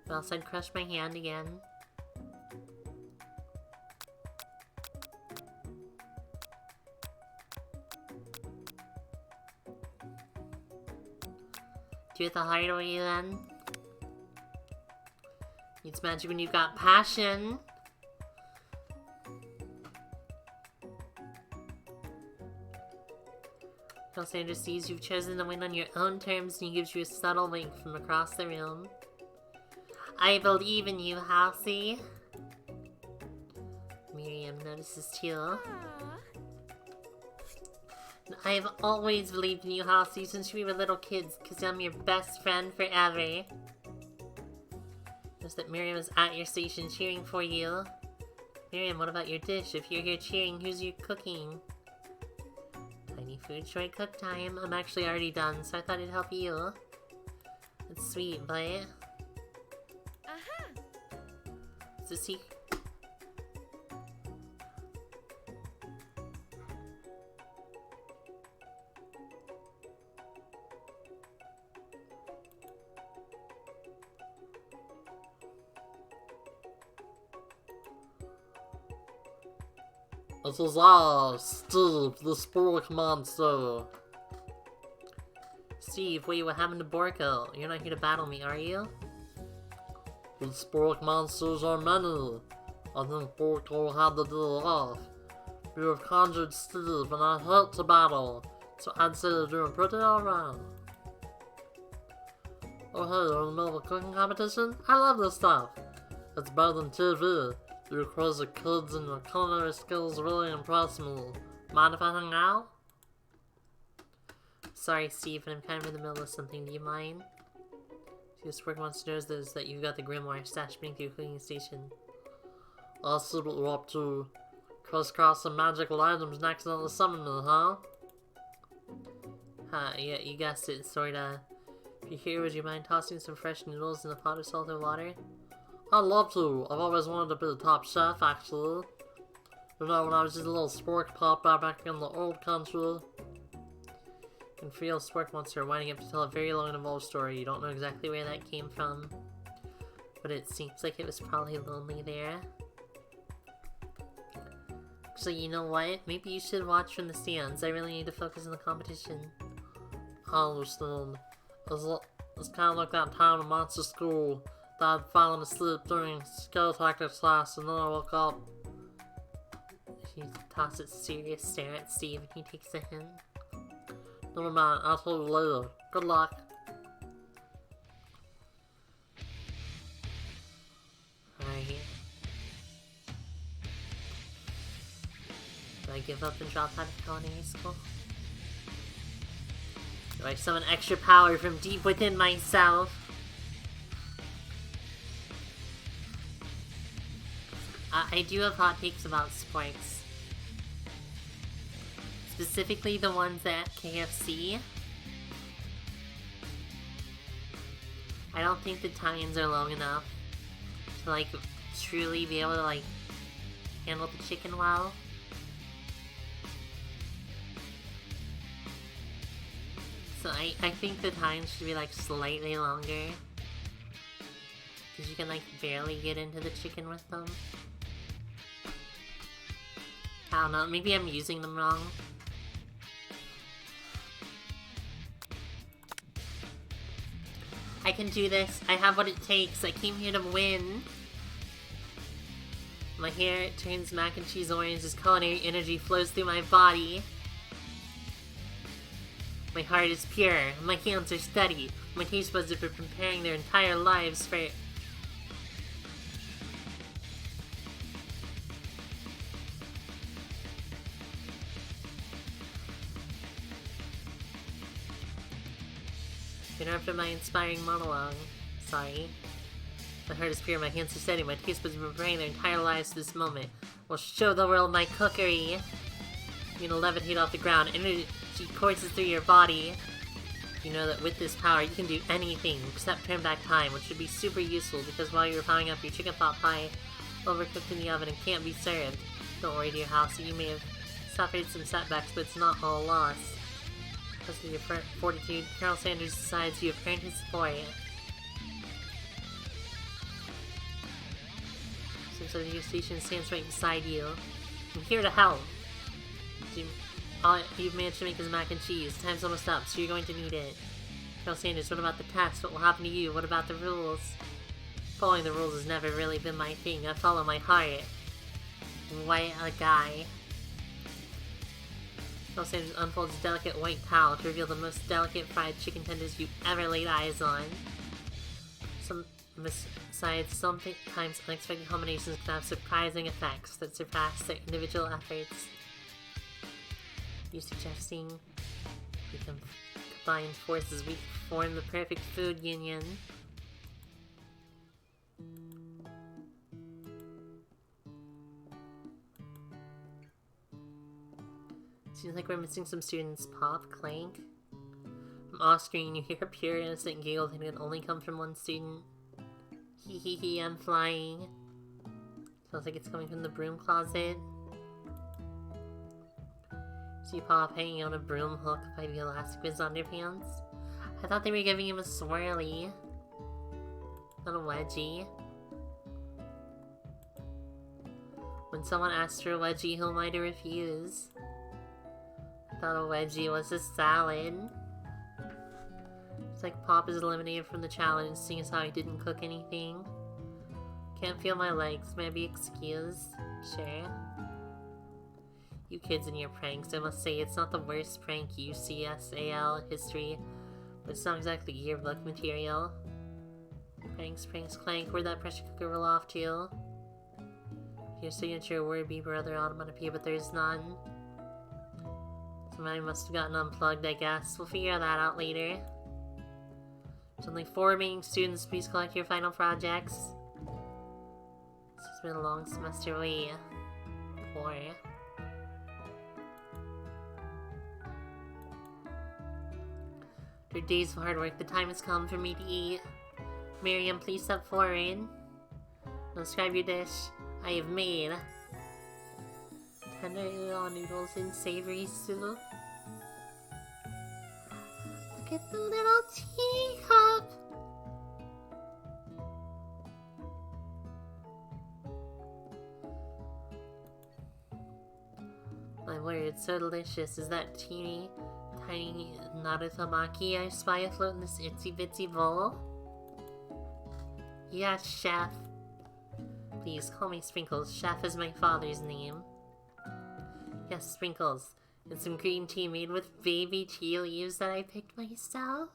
Well said, crush my hand again. Do it the hard way then. It's magic when you've got passion. Colonel Sanders sees you've chosen to win on your own terms and he gives you a subtle wink from across the room. I believe in you, Halsey. Miriam notices too. I've always believed in you, Halsey, since we were little kids, because I'm your best friend forever. Notice that Miriam is at your station cheering for you. Miriam, what about your dish? If you're here cheering, who's you cooking? Tiny food, short cook time. I'm actually already done, so I thought it'd help you. It's sweet, but... It's a secret.
This is Steve, the Spork Monster.
Steve, wait, what happened to Borko? You're not here to battle me, are you?
The Spork Monsters are many. I think Borko had to deal off. You have conjured Steve and I hurt to battle, so I'd say you're doing pretty alright. Oh hey, you're in the middle of a cooking competition? I love this stuff. It's better than TV. Your crazy kids and your culinary skills really impress me. Mind if I hang out?
Sorry, Steve, but I'm kind of in the middle of something. Do you mind? See, this work monster knows this, that you've got the grimoire stashed beneath your cooking station.
I'll see what you're up to. Crisscross some magical items and accidentally summon me, huh?
Yeah, you guessed it, sorta. If you're here, would you mind tossing some fresh noodles in a pot of salted water?
I'd love to. I've always wanted to be the top chef, actually. You know, when I was just a little spork pop back in the old country.
You can feel Spork Monster winding up to tell a very long and involved story. You don't know exactly where that came from, but it seems like it was probably lonely there. So you know what? Maybe you should watch from the stands. I really need to focus on the competition.
I understand. It's kind of like that time in monster school that I'd fallen asleep during skill tactics class and then I woke up.
She tosses a serious stare at Steve and he takes a hint.
Never mind, I'll tell you later. Good luck.
Alright. Do I give up and drop out of culinary school? Do I summon extra power from deep within myself? I do have hot takes about sporks. Specifically the ones at KFC. I don't think the tie-ins are long enough to, like, truly be able to, like, handle the chicken well. So I think the time should be like slightly longer. Because you can like barely get into the chicken with them. I don't know, maybe I'm using them wrong. I can do this. I have what it takes. I came here to win. My hair turns mac and cheese orange as culinary energy flows through my body. My heart is pure. My hands are steady. My taste buds have been preparing their entire lives for... Interrupted my inspiring monologue. Sorry. My heart is pure, my hands are steady, my taste buds have been preparing their entire lives to this moment. We'll show the world my cookery. You're gonna levitate off the ground. Energy courses through your body. You know that with this power, you can do anything except turn back time, which would be super useful because while you're powering up your chicken pot pie, overcooked in the oven and can't be served. Don't worry, dear house, you may have suffered some setbacks, but it's not all lost. Because of your fortitude, Colonel Sanders decides you have earned his support. Since your station stands right beside you, I'm here to help. All you've managed to make is mac and cheese. Time's almost up, so you're going to need it. Colonel Sanders, what about the test? What will happen to you? What about the rules? Following the rules has never really been my thing. I follow my heart. White a guy. Colonel Sanders unfolds a delicate white towel to reveal the most delicate fried chicken tenders you've ever laid eyes on. Besides, sometimes unexpected combinations can have surprising effects that surpass their individual efforts. You suggesting we can combine forces, we form the perfect food union. Seems like we're missing some students. Pop, clank. From off-screen, you hear a pure, innocent giggle that can only come from one student. Hee hee hee, I'm flying. Sounds like it's coming from the broom closet. See Pop hanging on a broom hook by the elastic with his underpants. I thought they were giving him a swirly. Not a wedgie. When someone asks for a wedgie, who am I to refuse? I thought a wedgie was a salad. It's like Pop is eliminated from the challenge, seeing as how he didn't cook anything. Can't feel my legs, may I be excused? Sure. You kids and your pranks, I must say it's not the worst prank UCSAL history, but it's not exactly yearbook material. Pranks, clank, where'd that pressure cooker roll off to? Your signature word beep or other onomatopoeia, but there's none. Somebody must have gotten unplugged, I guess. We'll figure that out later. There's only 4 remaining students. Please collect your final projects. This has been a long semester. Wait. 4. After days of hard work, the time has come for me to eat. Miriam, please step forward. Describe your dish I have made. Tender noodles and savory soup. Look at the little teacup! My word, it's so delicious. Is that teeny, tiny narutomaki I spy afloat in this itsy bitsy bowl? Yes, Chef. Please call me Sprinkles. Chef is my father's name. Yes, Sprinkles. And some green tea made with baby tea leaves that I picked myself.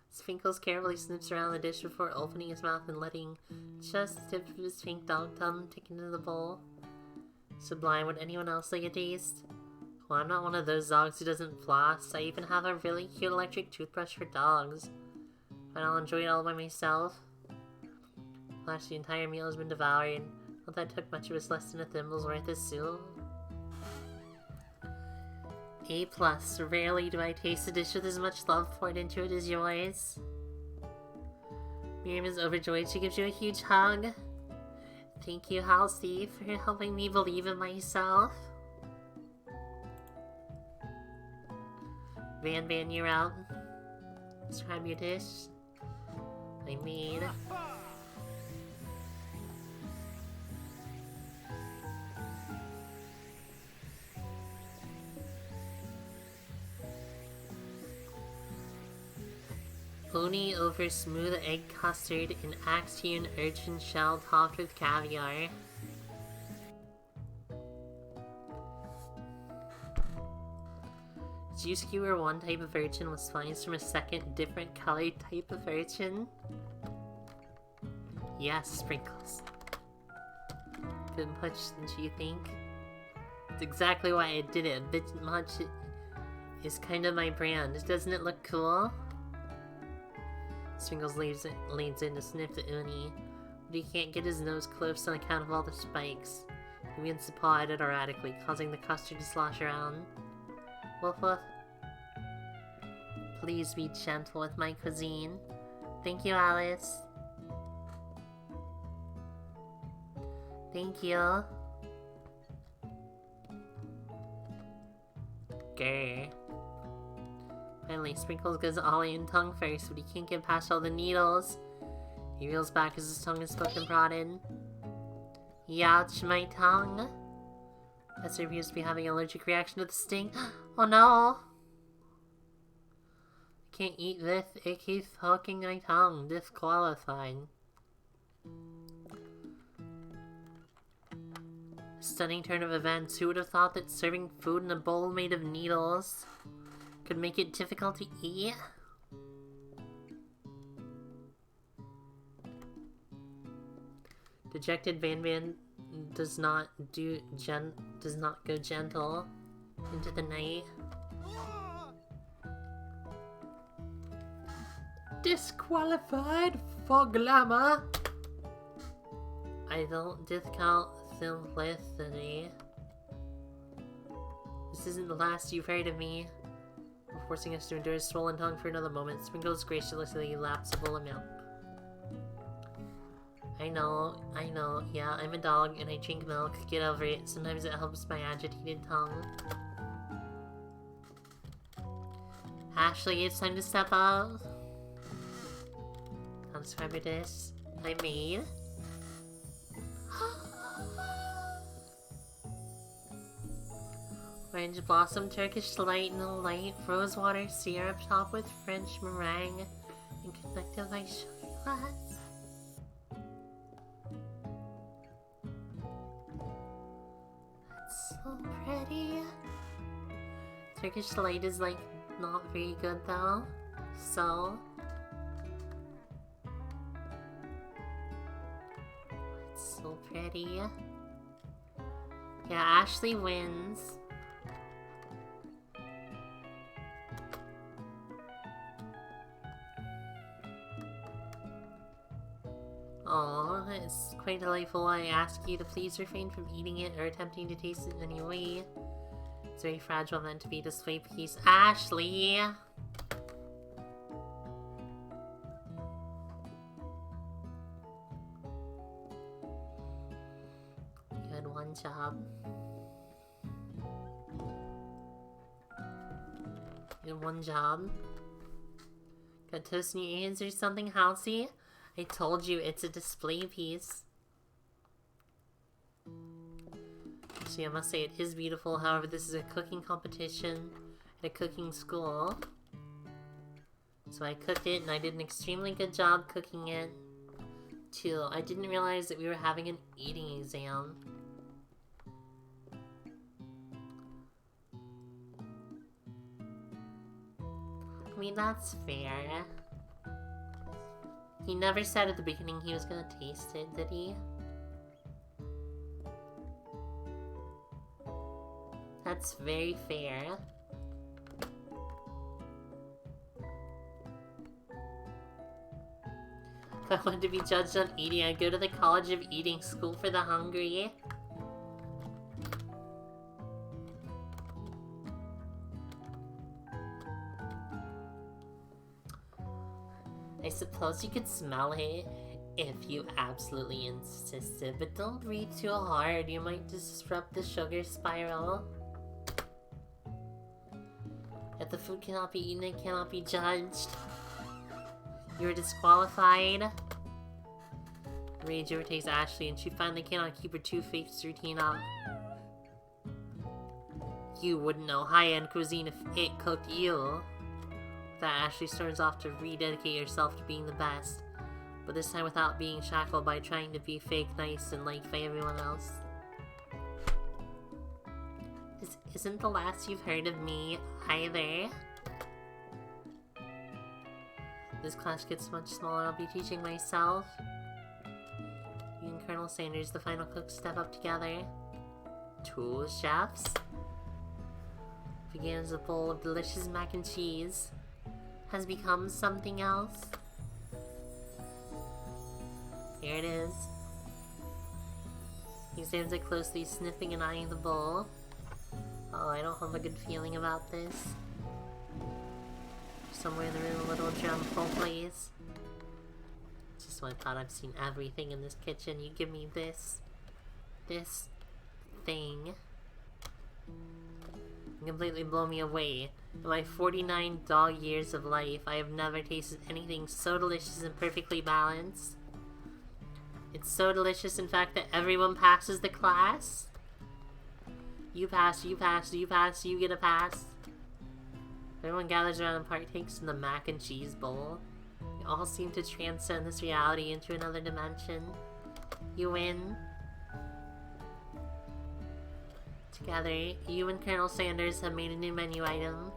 Sprinkles carefully snips around the dish before opening his mouth and letting just the tip of his pink dog tongue tick into the bowl. Sublime. Would anyone else like a taste? Well, I'm not one of those dogs who doesn't floss. I even have a really cute electric toothbrush for dogs. But I'll enjoy it all by myself. Last, the entire meal has been devoured. Not that took much, it was less than a thimble's worth of soup. A+. Rarely do I taste a dish with as much love poured into it as yours. Miriam is overjoyed. She gives you a huge hug. Thank you, Halsey, for helping me believe in myself. Van, you're out. Describe your dish. I made. Uni over smooth egg custard and Axion urchin shell topped with caviar. Juice skewer one type of urchin was spliced from a second different colored type of urchin. Yes, sprinkles. Good much, didn't you think? It's exactly why I did it. A bit much is kind of my brand. Doesn't it look cool? Sprinkles leans in to sniff the uni, but he can't get his nose close on account of all the spikes. He begins to paw at it erratically, causing the custard to slosh around. Woof woof. Please be gentle with my cuisine. Thank you, Alice. Thank you. Grr. Finally, Sprinkles goes ollie and tongue first, but he can't get past all the needles. He reels back as his tongue is poked and prodded. Youch, my tongue. Esther appears to be having an allergic reaction to the sting. Oh no! I can't eat this, it keeps poking my tongue. Disqualified. Stunning turn of events. Who would have thought that serving food in a bowl made of needles could make it difficult to eat? Dejected Van does not go gentle into the night. Disqualified for glamour. I don't discount simplicity. This isn't the last you've heard of me. Forcing us to endure his swollen tongue for another moment, Sprinkles graciously laps a bowl of milk. I know, yeah, I'm a dog and I drink milk. Get over it. Sometimes it helps my agitated tongue. Ashley, it's time to step up. I'll describe your dish. I made. Orange blossom Turkish delight in the light, rosewater syrup topped with French meringue, and connected by sugar glass. That's so pretty. Turkish delight is like not very good though, so it's so pretty. Yeah, Ashley wins. Aw, it's quite delightful. I ask you to please refrain from eating it or attempting to taste it in any way. It's very fragile, meant to be a display piece. Ashley! Good one job. Good one job. Got toast in your ears or something, Halsey? I told you it's a display piece. Actually, I must say it is beautiful. However, this is a cooking competition at a cooking school. So I cooked it and I did an extremely good job cooking it. Too. I didn't realize that we were having an eating exam. I mean, that's fair. He never said at the beginning he was gonna taste it, did he? That's very fair. If I wanted to be judged on eating, I'd go to the College of Eating School for the Hungry. I suppose you could smell it if you absolutely insisted, but don't breathe too hard, you might disrupt the sugar spiral. If the food cannot be eaten, it cannot be judged. You are disqualified. Rage overtakes Ashley, and she finally cannot keep her two-faced routine up. You wouldn't know high-end cuisine if it cooked you. That Ashley storms off to rededicate herself to being the best, but this time without being shackled by trying to be fake nice and liked by everyone else. This isn't the last you've heard of me, either. This class gets much smaller, I'll be teaching myself. You and Colonel Sanders, the final cook, step up together. Two chefs. Began as a bowl of delicious mac and cheese. Has become something else. Here it is. He examines it closely, sniffing and eyeing the bowl. Oh, I don't have a good feeling about this. Somewhere in the room, a little drum full plays. Just when I thought I've seen everything in this kitchen, you give me this thing. You completely blow me away. In my 49 dog years of life, I have never tasted anything so delicious and perfectly balanced. It's so delicious, in fact, that everyone passes the class. You pass, you pass, you pass, you get a pass. Everyone gathers around and partakes in the mac and cheese bowl. You all seem to transcend this reality into another dimension. You win. Together, you and Colonel Sanders have made a new menu item.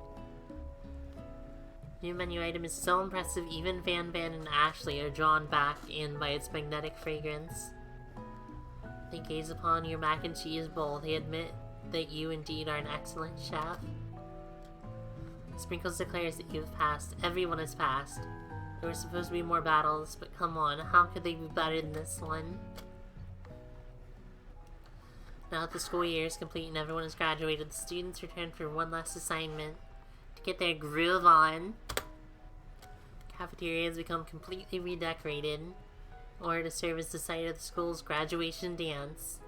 New menu item is so impressive, even Van and Ashley are drawn back in by its magnetic fragrance. They gaze upon your mac and cheese bowl. They admit that you indeed are an excellent chef. Sprinkles declares that you have passed. Everyone has passed. There were supposed to be more battles, but come on, how could they be better than this one? Now that the school year is complete and everyone has graduated, the students return for one last assignment to get their groove on. Cafeteria has become completely redecorated in order to serve as the site of the school's graduation dance.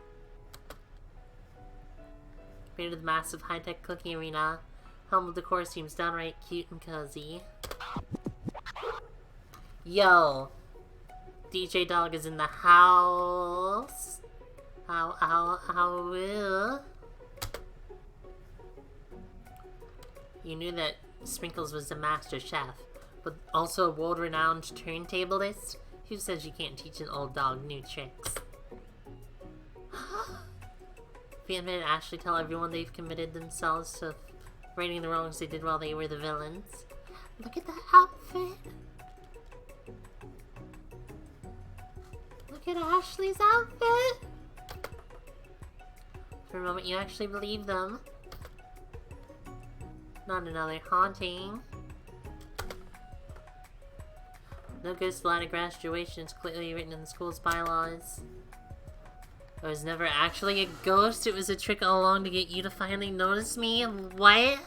Compared to the massive high-tech cooking arena, home decor seems downright cute and cozy. Yo! DJ Dog is in the house! How. You knew that Sprinkles was a master chef, but also a world-renowned turntablist? Who says you can't teach an old dog new tricks? Van and Ashley tell everyone they've committed themselves to righting the wrongs they did while they were the villains. Look at that outfit! Look at Ashley's outfit! For a moment you actually believe them. Not another haunting. No ghost line of graduation is clearly written in the school's bylaws. I was never actually a ghost, it was a trick all along to get you to finally notice me? What?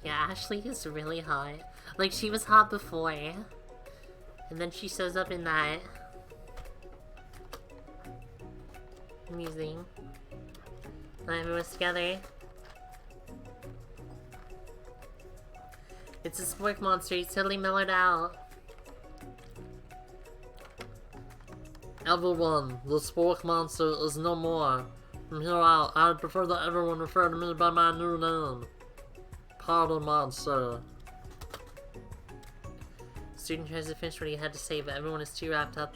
Yeah, Ashley is really hot. Like, she was hot before. And then she shows up in that. Amusing. And everyone's together. It's a spork monster, he's totally mellowed out.
Everyone, the spork monster is no more. From here out, I would prefer that everyone refer to me by my new name. Powder Monster.
The student tries to finish what he had to say, but everyone is too wrapped up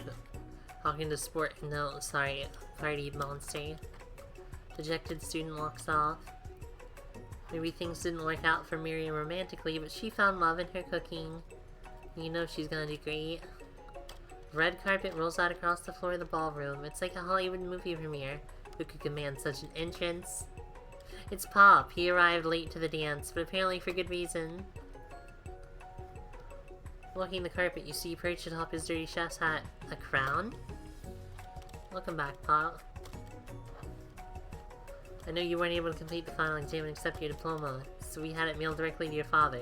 talking to party monster. Dejected student walks off. Maybe things didn't work out for Miriam romantically, but she found love in her cooking. You know she's gonna do great. Red carpet rolls out across the floor of the ballroom. It's like a Hollywood movie premiere. Who could command such an entrance? It's Pop. He arrived late to the dance, but apparently for good reason. Walking the carpet, you see perched atop his dirty chef's hat. A crown? Welcome back, Pop. I know you weren't able to complete the final exam and accept your diploma, so we had it mailed directly to your father.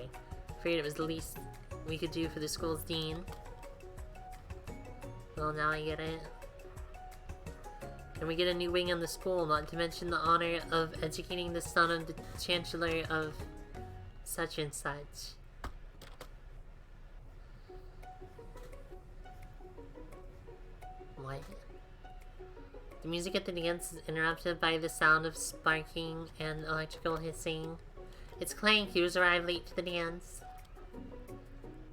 Afraid it was the least we could do for the school's dean. Well, now I get it. And we get a new wing on the school, not to mention the honor of educating the son of the Chancellor of such and such. What? The music at the dance is interrupted by the sound of sparking and electrical hissing. It's Clank, who's arrived late to the dance.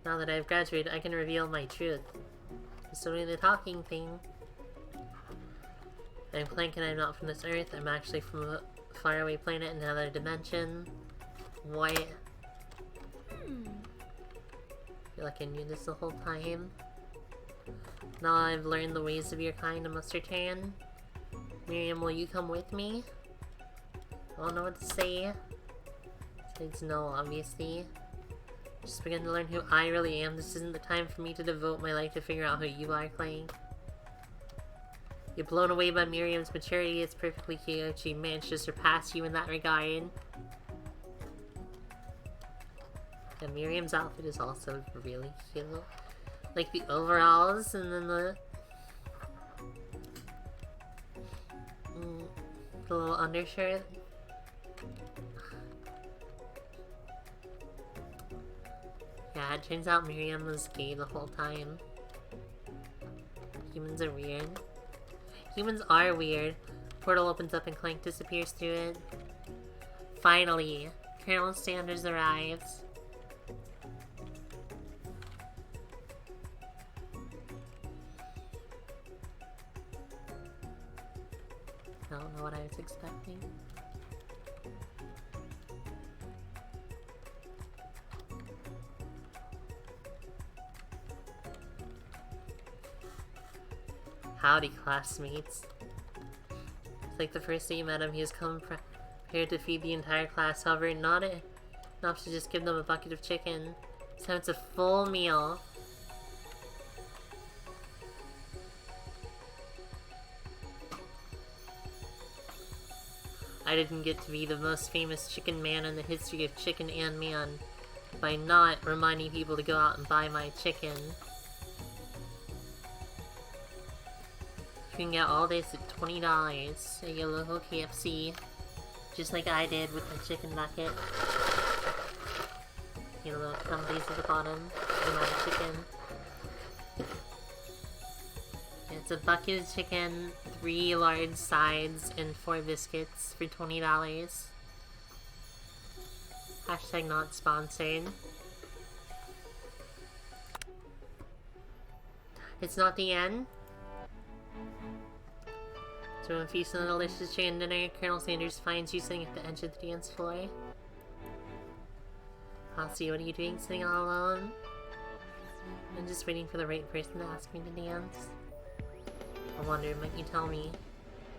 Now that I've graduated, I can reveal my truth. I'm still doing the talking thing. I'm Clank and I'm not from this earth. I'm actually from a faraway planet in another dimension. What? I feel like I knew this the whole time. Now I've learned the ways of your kind, I must return. Miriam, will you come with me? I don't know what to say. Besides no, obviously. Just begin to learn who I really am. This isn't the time for me to devote my life to figure out who you are, Clank. You're blown away by Miriam's maturity. It's perfectly cute. She managed to surpass you in that regard. And Miriam's outfit is also really cute. Like the overalls and then the little undershirt. Yeah, it turns out Miriam was gay the whole time. Humans are weird. Humans are weird. Portal opens up and Clank disappears through it. Finally, Colonel Sanders arrives. I don't know what I was expecting. Howdy, classmates. It's like the first day you met him, he has come prepared to feed the entire class. However, not enough to just give them a bucket of chicken. So it's a full meal. I didn't get to be the most famous chicken man in the history of chicken and man by not reminding people to go out and buy my chicken. You can get all this at $20 at your local KFC, just like I did with my chicken bucket. You know, the companies at the bottom of my chicken. It's a bucket of chicken, 3 large sides, and 4 biscuits for $20. Hashtag not sponsored. It's not the end. So when feasting on a delicious chicken dinner, Colonel Sanders finds you sitting at the edge of the dance floor. Halsey, what are you doing sitting all alone? I'm just waiting for the right person to ask me to dance. I wonder, might you tell me,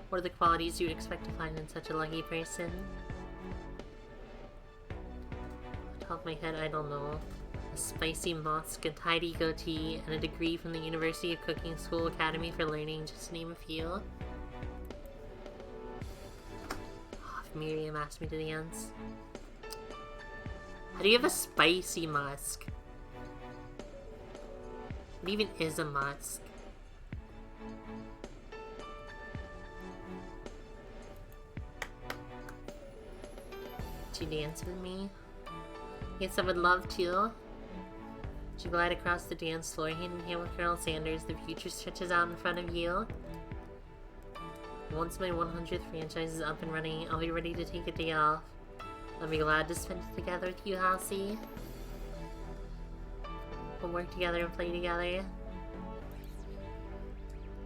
what are the qualities you would expect to find in such a lucky person? Off the top of my head, I don't know. A spicy musk, a tidy goatee, and a degree from the University of Cooking School Academy for Learning, just to name a few. If Miriam asked me to dance. How do you have a spicy musk? What even is a musk? Would you dance with me? Yes, I would love to. Would you glide across the dance floor, hand in hand with Colonel Sanders? The future stretches out in front of you. Once my 100th franchise is up and running, I'll be ready to take a day off. I'll be glad to spend it together with you, Halsey. We'll work together and play together.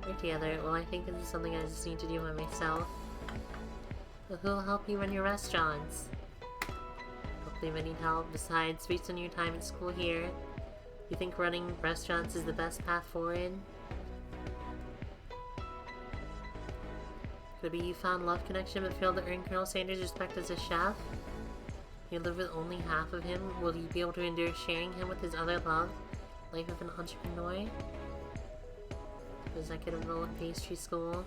Work together? Well, I think this is something I just need to do by myself. But who'll help you run your restaurants? Hopefully I need help. Besides, based on your time at school here, you think running restaurants is the best path forward? Could it be you found love connection but failed to earn Colonel Sanders' respect as a chef? You live with only half of him. Will you be able to endure sharing him with his other love? Life of an entrepreneur? Executive role at pastry school?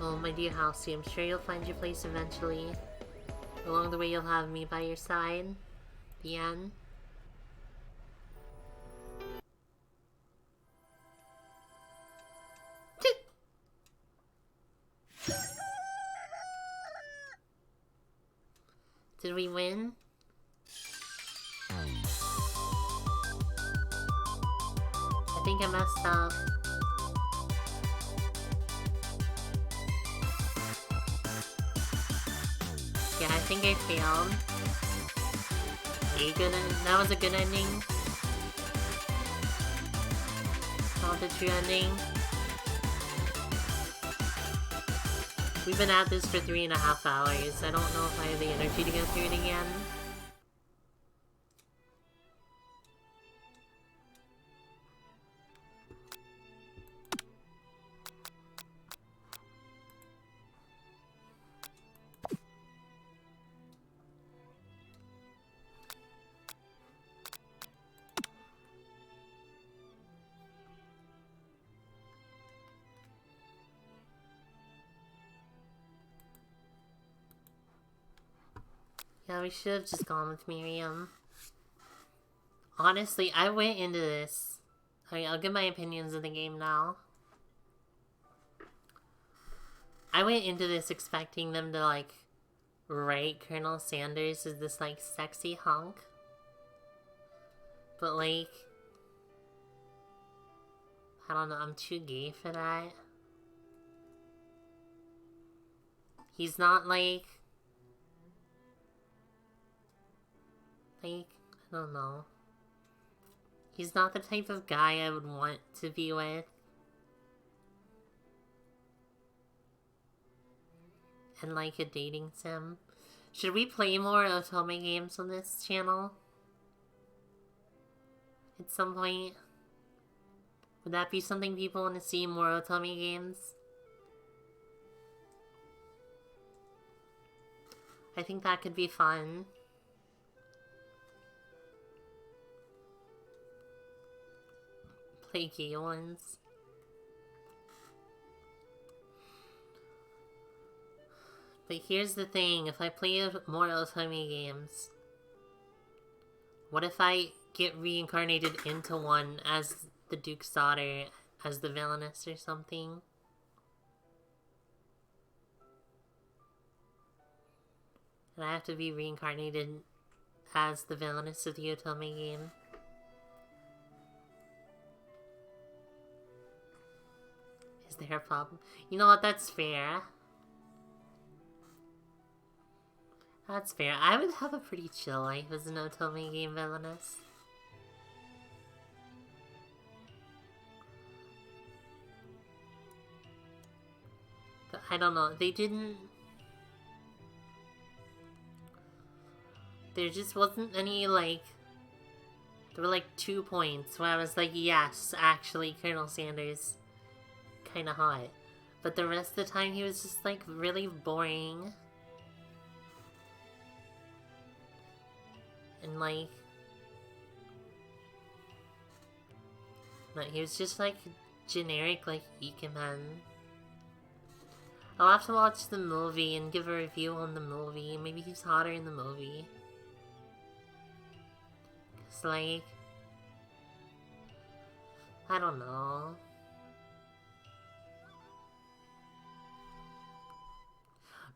Oh, my dear Halsey, I'm sure you'll find your place eventually. Along the way, you'll have me by your side. The end. Did we win? I think I messed up. Yeah, I think I failed. That was a good ending. Called the true ending. We've been at this for 3.5 hours. I don't know if I have the energy to go through it again. Yeah, we should have just gone with Miriam. Honestly, I went into this... Okay, I'll give my opinions of the game now. I went into this expecting them to, like, write Colonel Sanders as this, like, sexy hunk. But, like... I don't know, I'm too gay for that. He's not, like... I don't know. He's not the type of guy I would want to be with. And like a dating sim. Should we play more Otome games on this channel? At some point? Would that be something people want to see, more Otome games? I think that could be fun. Play gay ones. But here's the thing, if I play more Otome games, what if I get reincarnated into one as the Duke's daughter, as the villainess or something? And I have to be reincarnated as the villainess of the Otome game. Is there a problem? You know what, that's fair. That's fair. I would have a pretty chill life as an Otome game villainess. But I don't know, they didn't... There just wasn't any, like... There were like 2 points where I was like, yes, actually, Colonel Sanders... kinda hot. But the rest of the time he was just like really boring. And like... he was just like generic like Ikemen. I'll have to watch the movie and give a review on the movie. Maybe he's hotter in the movie. Cause like... I don't know.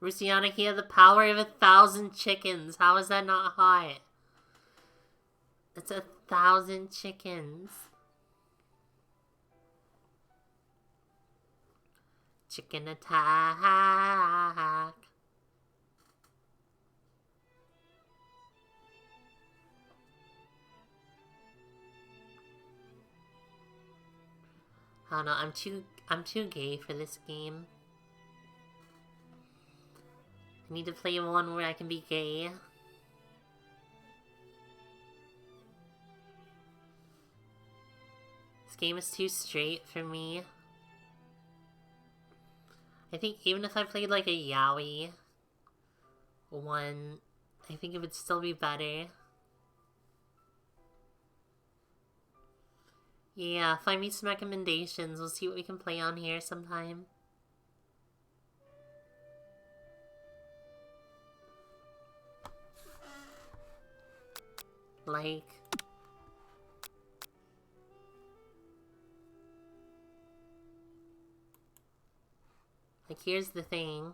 Rusiana, he had the power of 1,000 chickens. How is that not hot? It's 1,000 chickens. Chicken attack. I don't know, I'm too gay for this game. I need to play one where I can be gay. This game is too straight for me. I think even if I played like a yaoi one, I think it would still be better. Yeah, find me some recommendations. We'll see what we can play on here sometime. Like... here's the thing.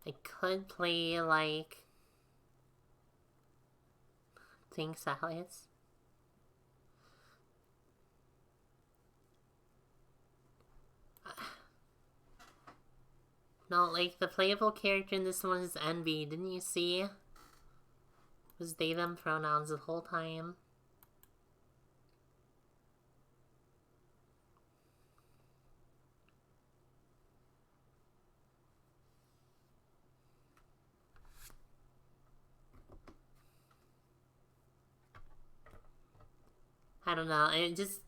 I could play, like... Thanks, Alice. No, like, the playable character in this one is Envy, didn't you see? It was they, them pronouns the whole time. I don't know, it just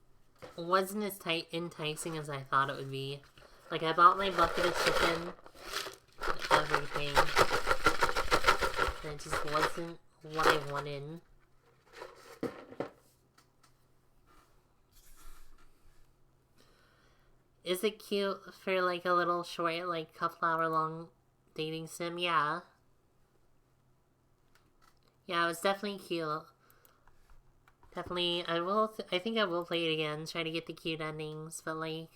wasn't as enticing as I thought it would be. Like, I bought my bucket of chicken, everything, and it just wasn't what I wanted. Is it cute for, like, a little short, like, couple hour long dating sim? Yeah. Yeah, it was definitely cute. Definitely, I think I will play it again, try to get the cute endings, but, like,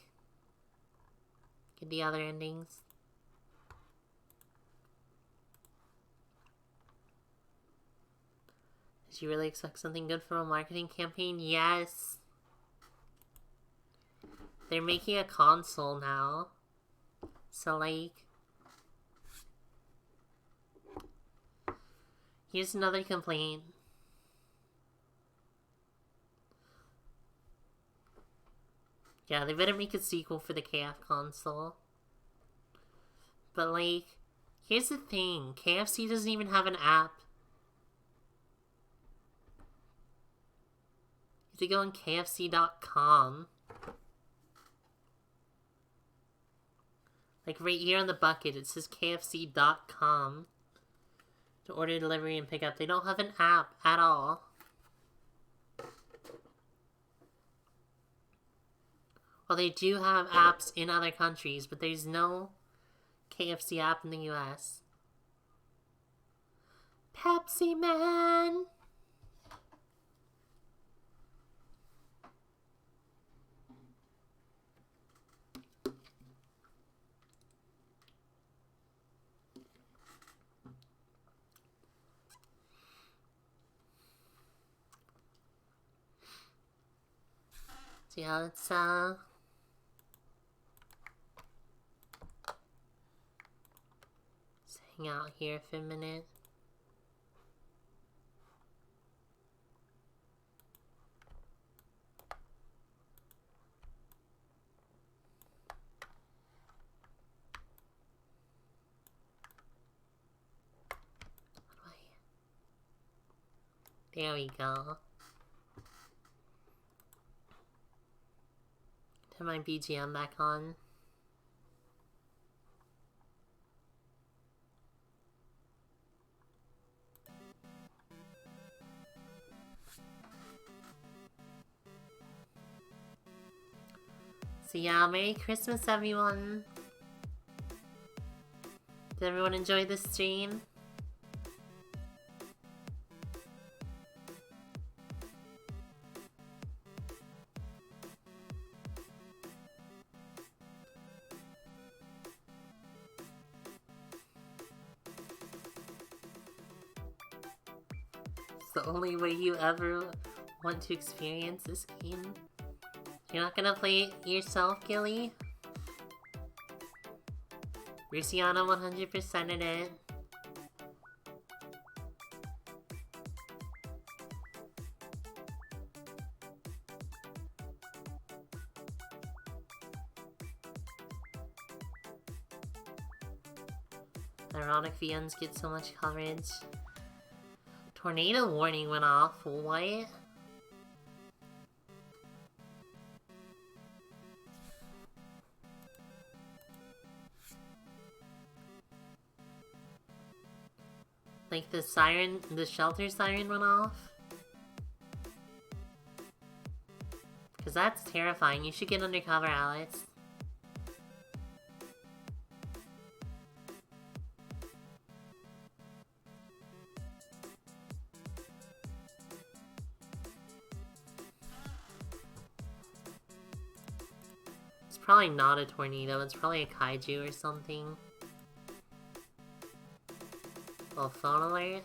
get the other endings. Did you really expect something good from a marketing campaign? Yes! They're making a console now. So, like... Here's another complaint. Yeah, they better make a sequel for the KF console. But, like, here's the thing. KFC doesn't even have an app. You have to go on KFC.com. Like, right here on the bucket, it says KFC.com. To order, delivery, and pick up. They don't have an app at all. Well, they do have apps in other countries, but there's no KFC app in the US. Pepsi Man! So yeah, let's hang out here for a minute. There we go. Turn my BGM back on. So yeah, Merry Christmas everyone! Did everyone enjoy the stream? It's the only way you ever want to experience this game. You're not gonna play it yourself, Gilly? Luciana 100%ed it. Ironic VNs get so much coverage. Tornado warning went off. What? Like the siren, the shelter siren went off? Cause that's terrifying. You should get undercover, Alex. It's probably not a tornado, it's probably a kaiju or something. Oh, phone alert?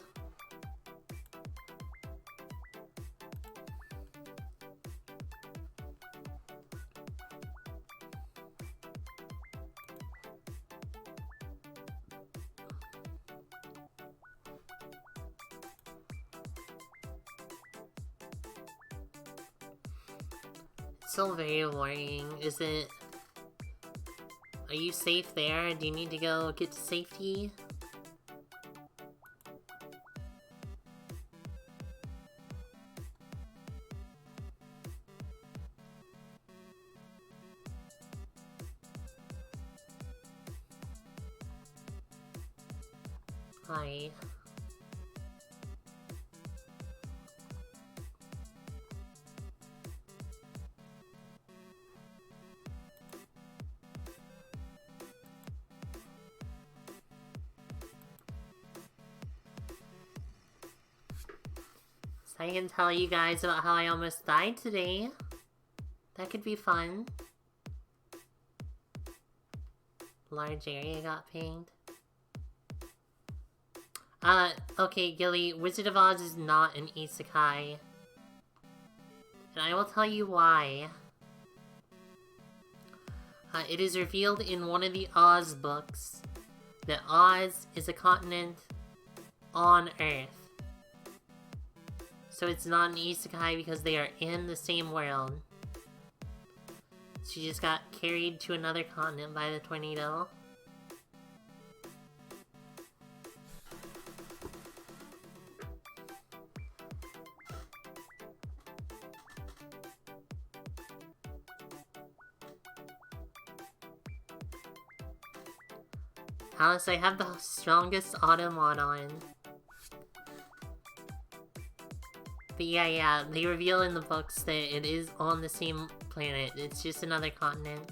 It's still very worrying. Is it... Are you safe there? Do you need to go get to safety? Hi. So I can tell you guys about how I almost died today. That could be fun. Large area got pinged. Okay, Gilly, Wizard of Oz is not an isekai. And I will tell you why. It is revealed in one of the Oz books that Oz is a continent on Earth. So it's not an isekai because they are in the same world. She just got carried to another continent by the tornado. Alice, I have the strongest Automod on. But yeah, they reveal in the books that it is on the same planet. It's just another continent.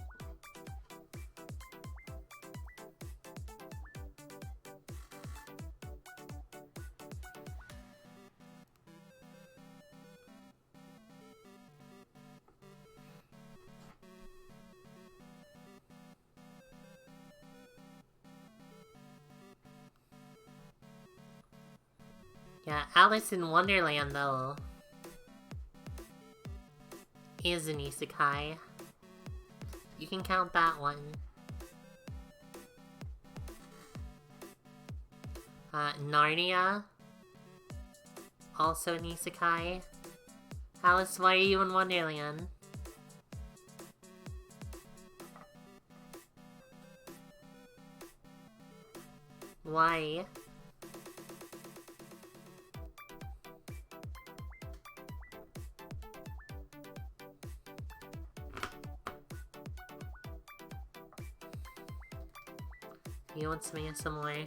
Yeah, Alice in Wonderland, though, is an isekai. You can count that one. Narnia, also an isekai. Alice, why are you in Wonderland? Why? You want some ASMR?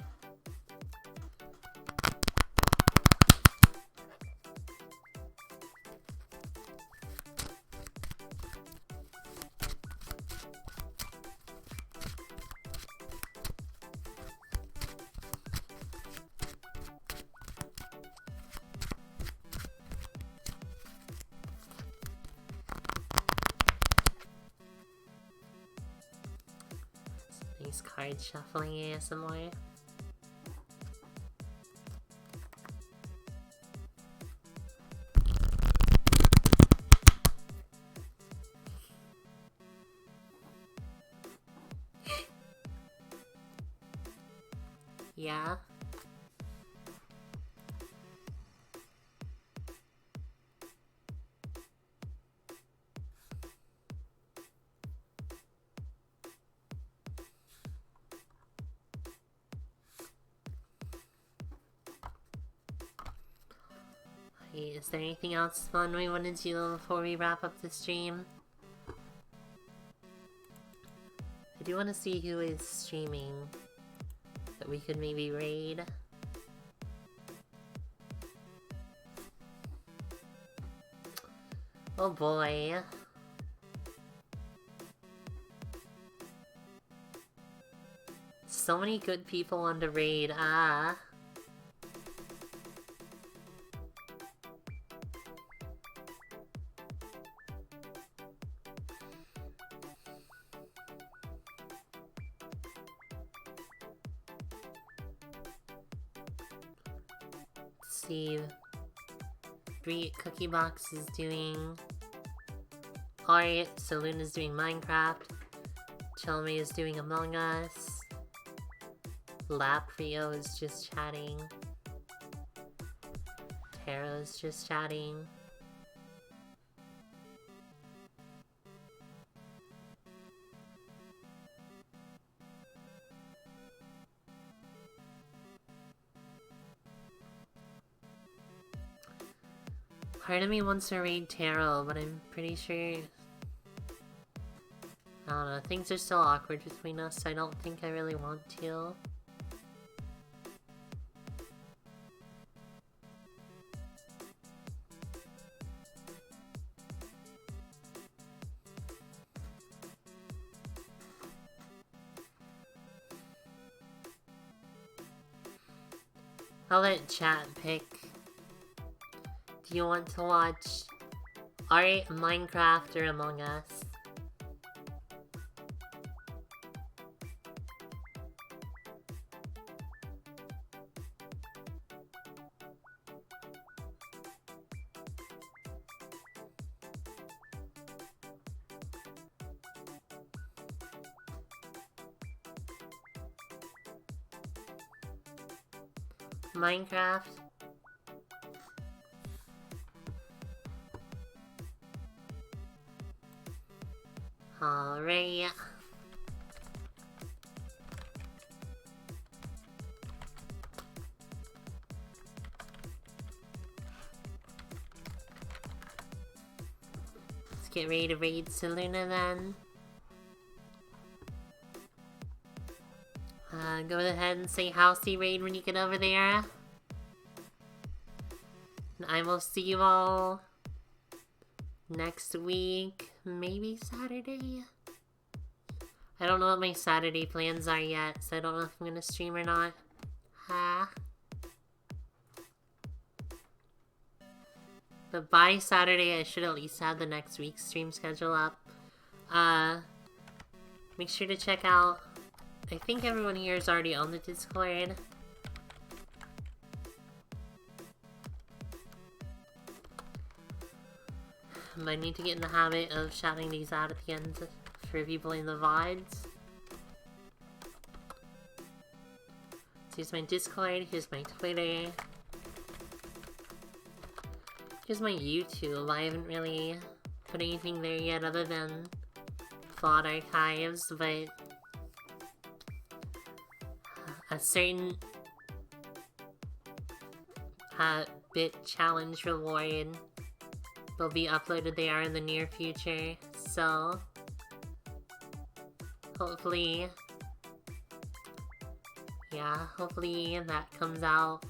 Nice card shuffling ASMR. Yeah. Hey, is there anything else fun we want to do before we wrap up the stream? I do want to see who is streaming that we could maybe raid. Oh boy. So many good people on the raid, see. 3 Cookie Box is doing art, Saloon is doing Minecraft, Chelme is doing Among Us, Laprio is just chatting, Tara is just chatting. Part of me wants to raid Taro, but I'm pretty sure... I don't know, things are still awkward between us, so I don't think I really want to. I'll let chat pick. Do you want to watch art, Minecraft, or Among Us? Minecraft? Alright. Let's get ready to raid Seluna then. Go ahead and say housey raid when you get over there. And I will see you all next week, maybe Saturday? I don't know what my Saturday plans are yet, so I don't know if I'm gonna stream or not. But by Saturday, I should at least have the next week's stream schedule up. Make sure to check out... I think everyone here is already on the Discord. Might need to get in the habit of shouting these out at the end for people in the VODs. So here's my Discord, here's my Twitter. Here's my YouTube. I haven't really put anything there yet other than VOD archives, but a certain bit challenge reward will be uploaded there in the near future, so hopefully, yeah, hopefully that comes out.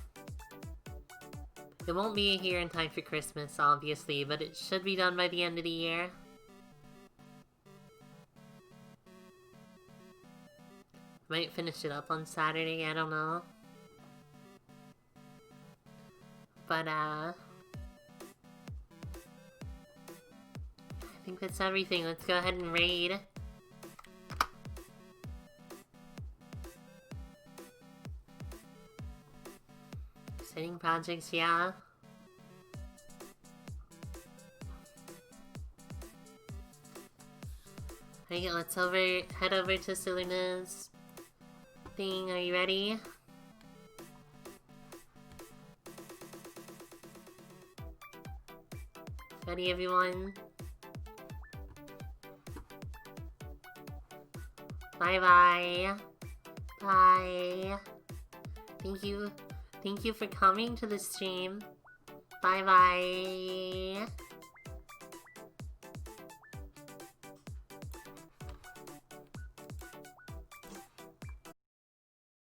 It won't be here in time for Christmas, obviously, but it should be done by the end of the year. Might finish it up on Saturday, I don't know. But, I think that's everything. Let's go ahead and raid. Exciting projects, yeah. Alright, let's head over to Seluna's thing. Are you ready? Ready, everyone? Bye-bye. Bye. Thank you for coming to the stream. Bye-bye.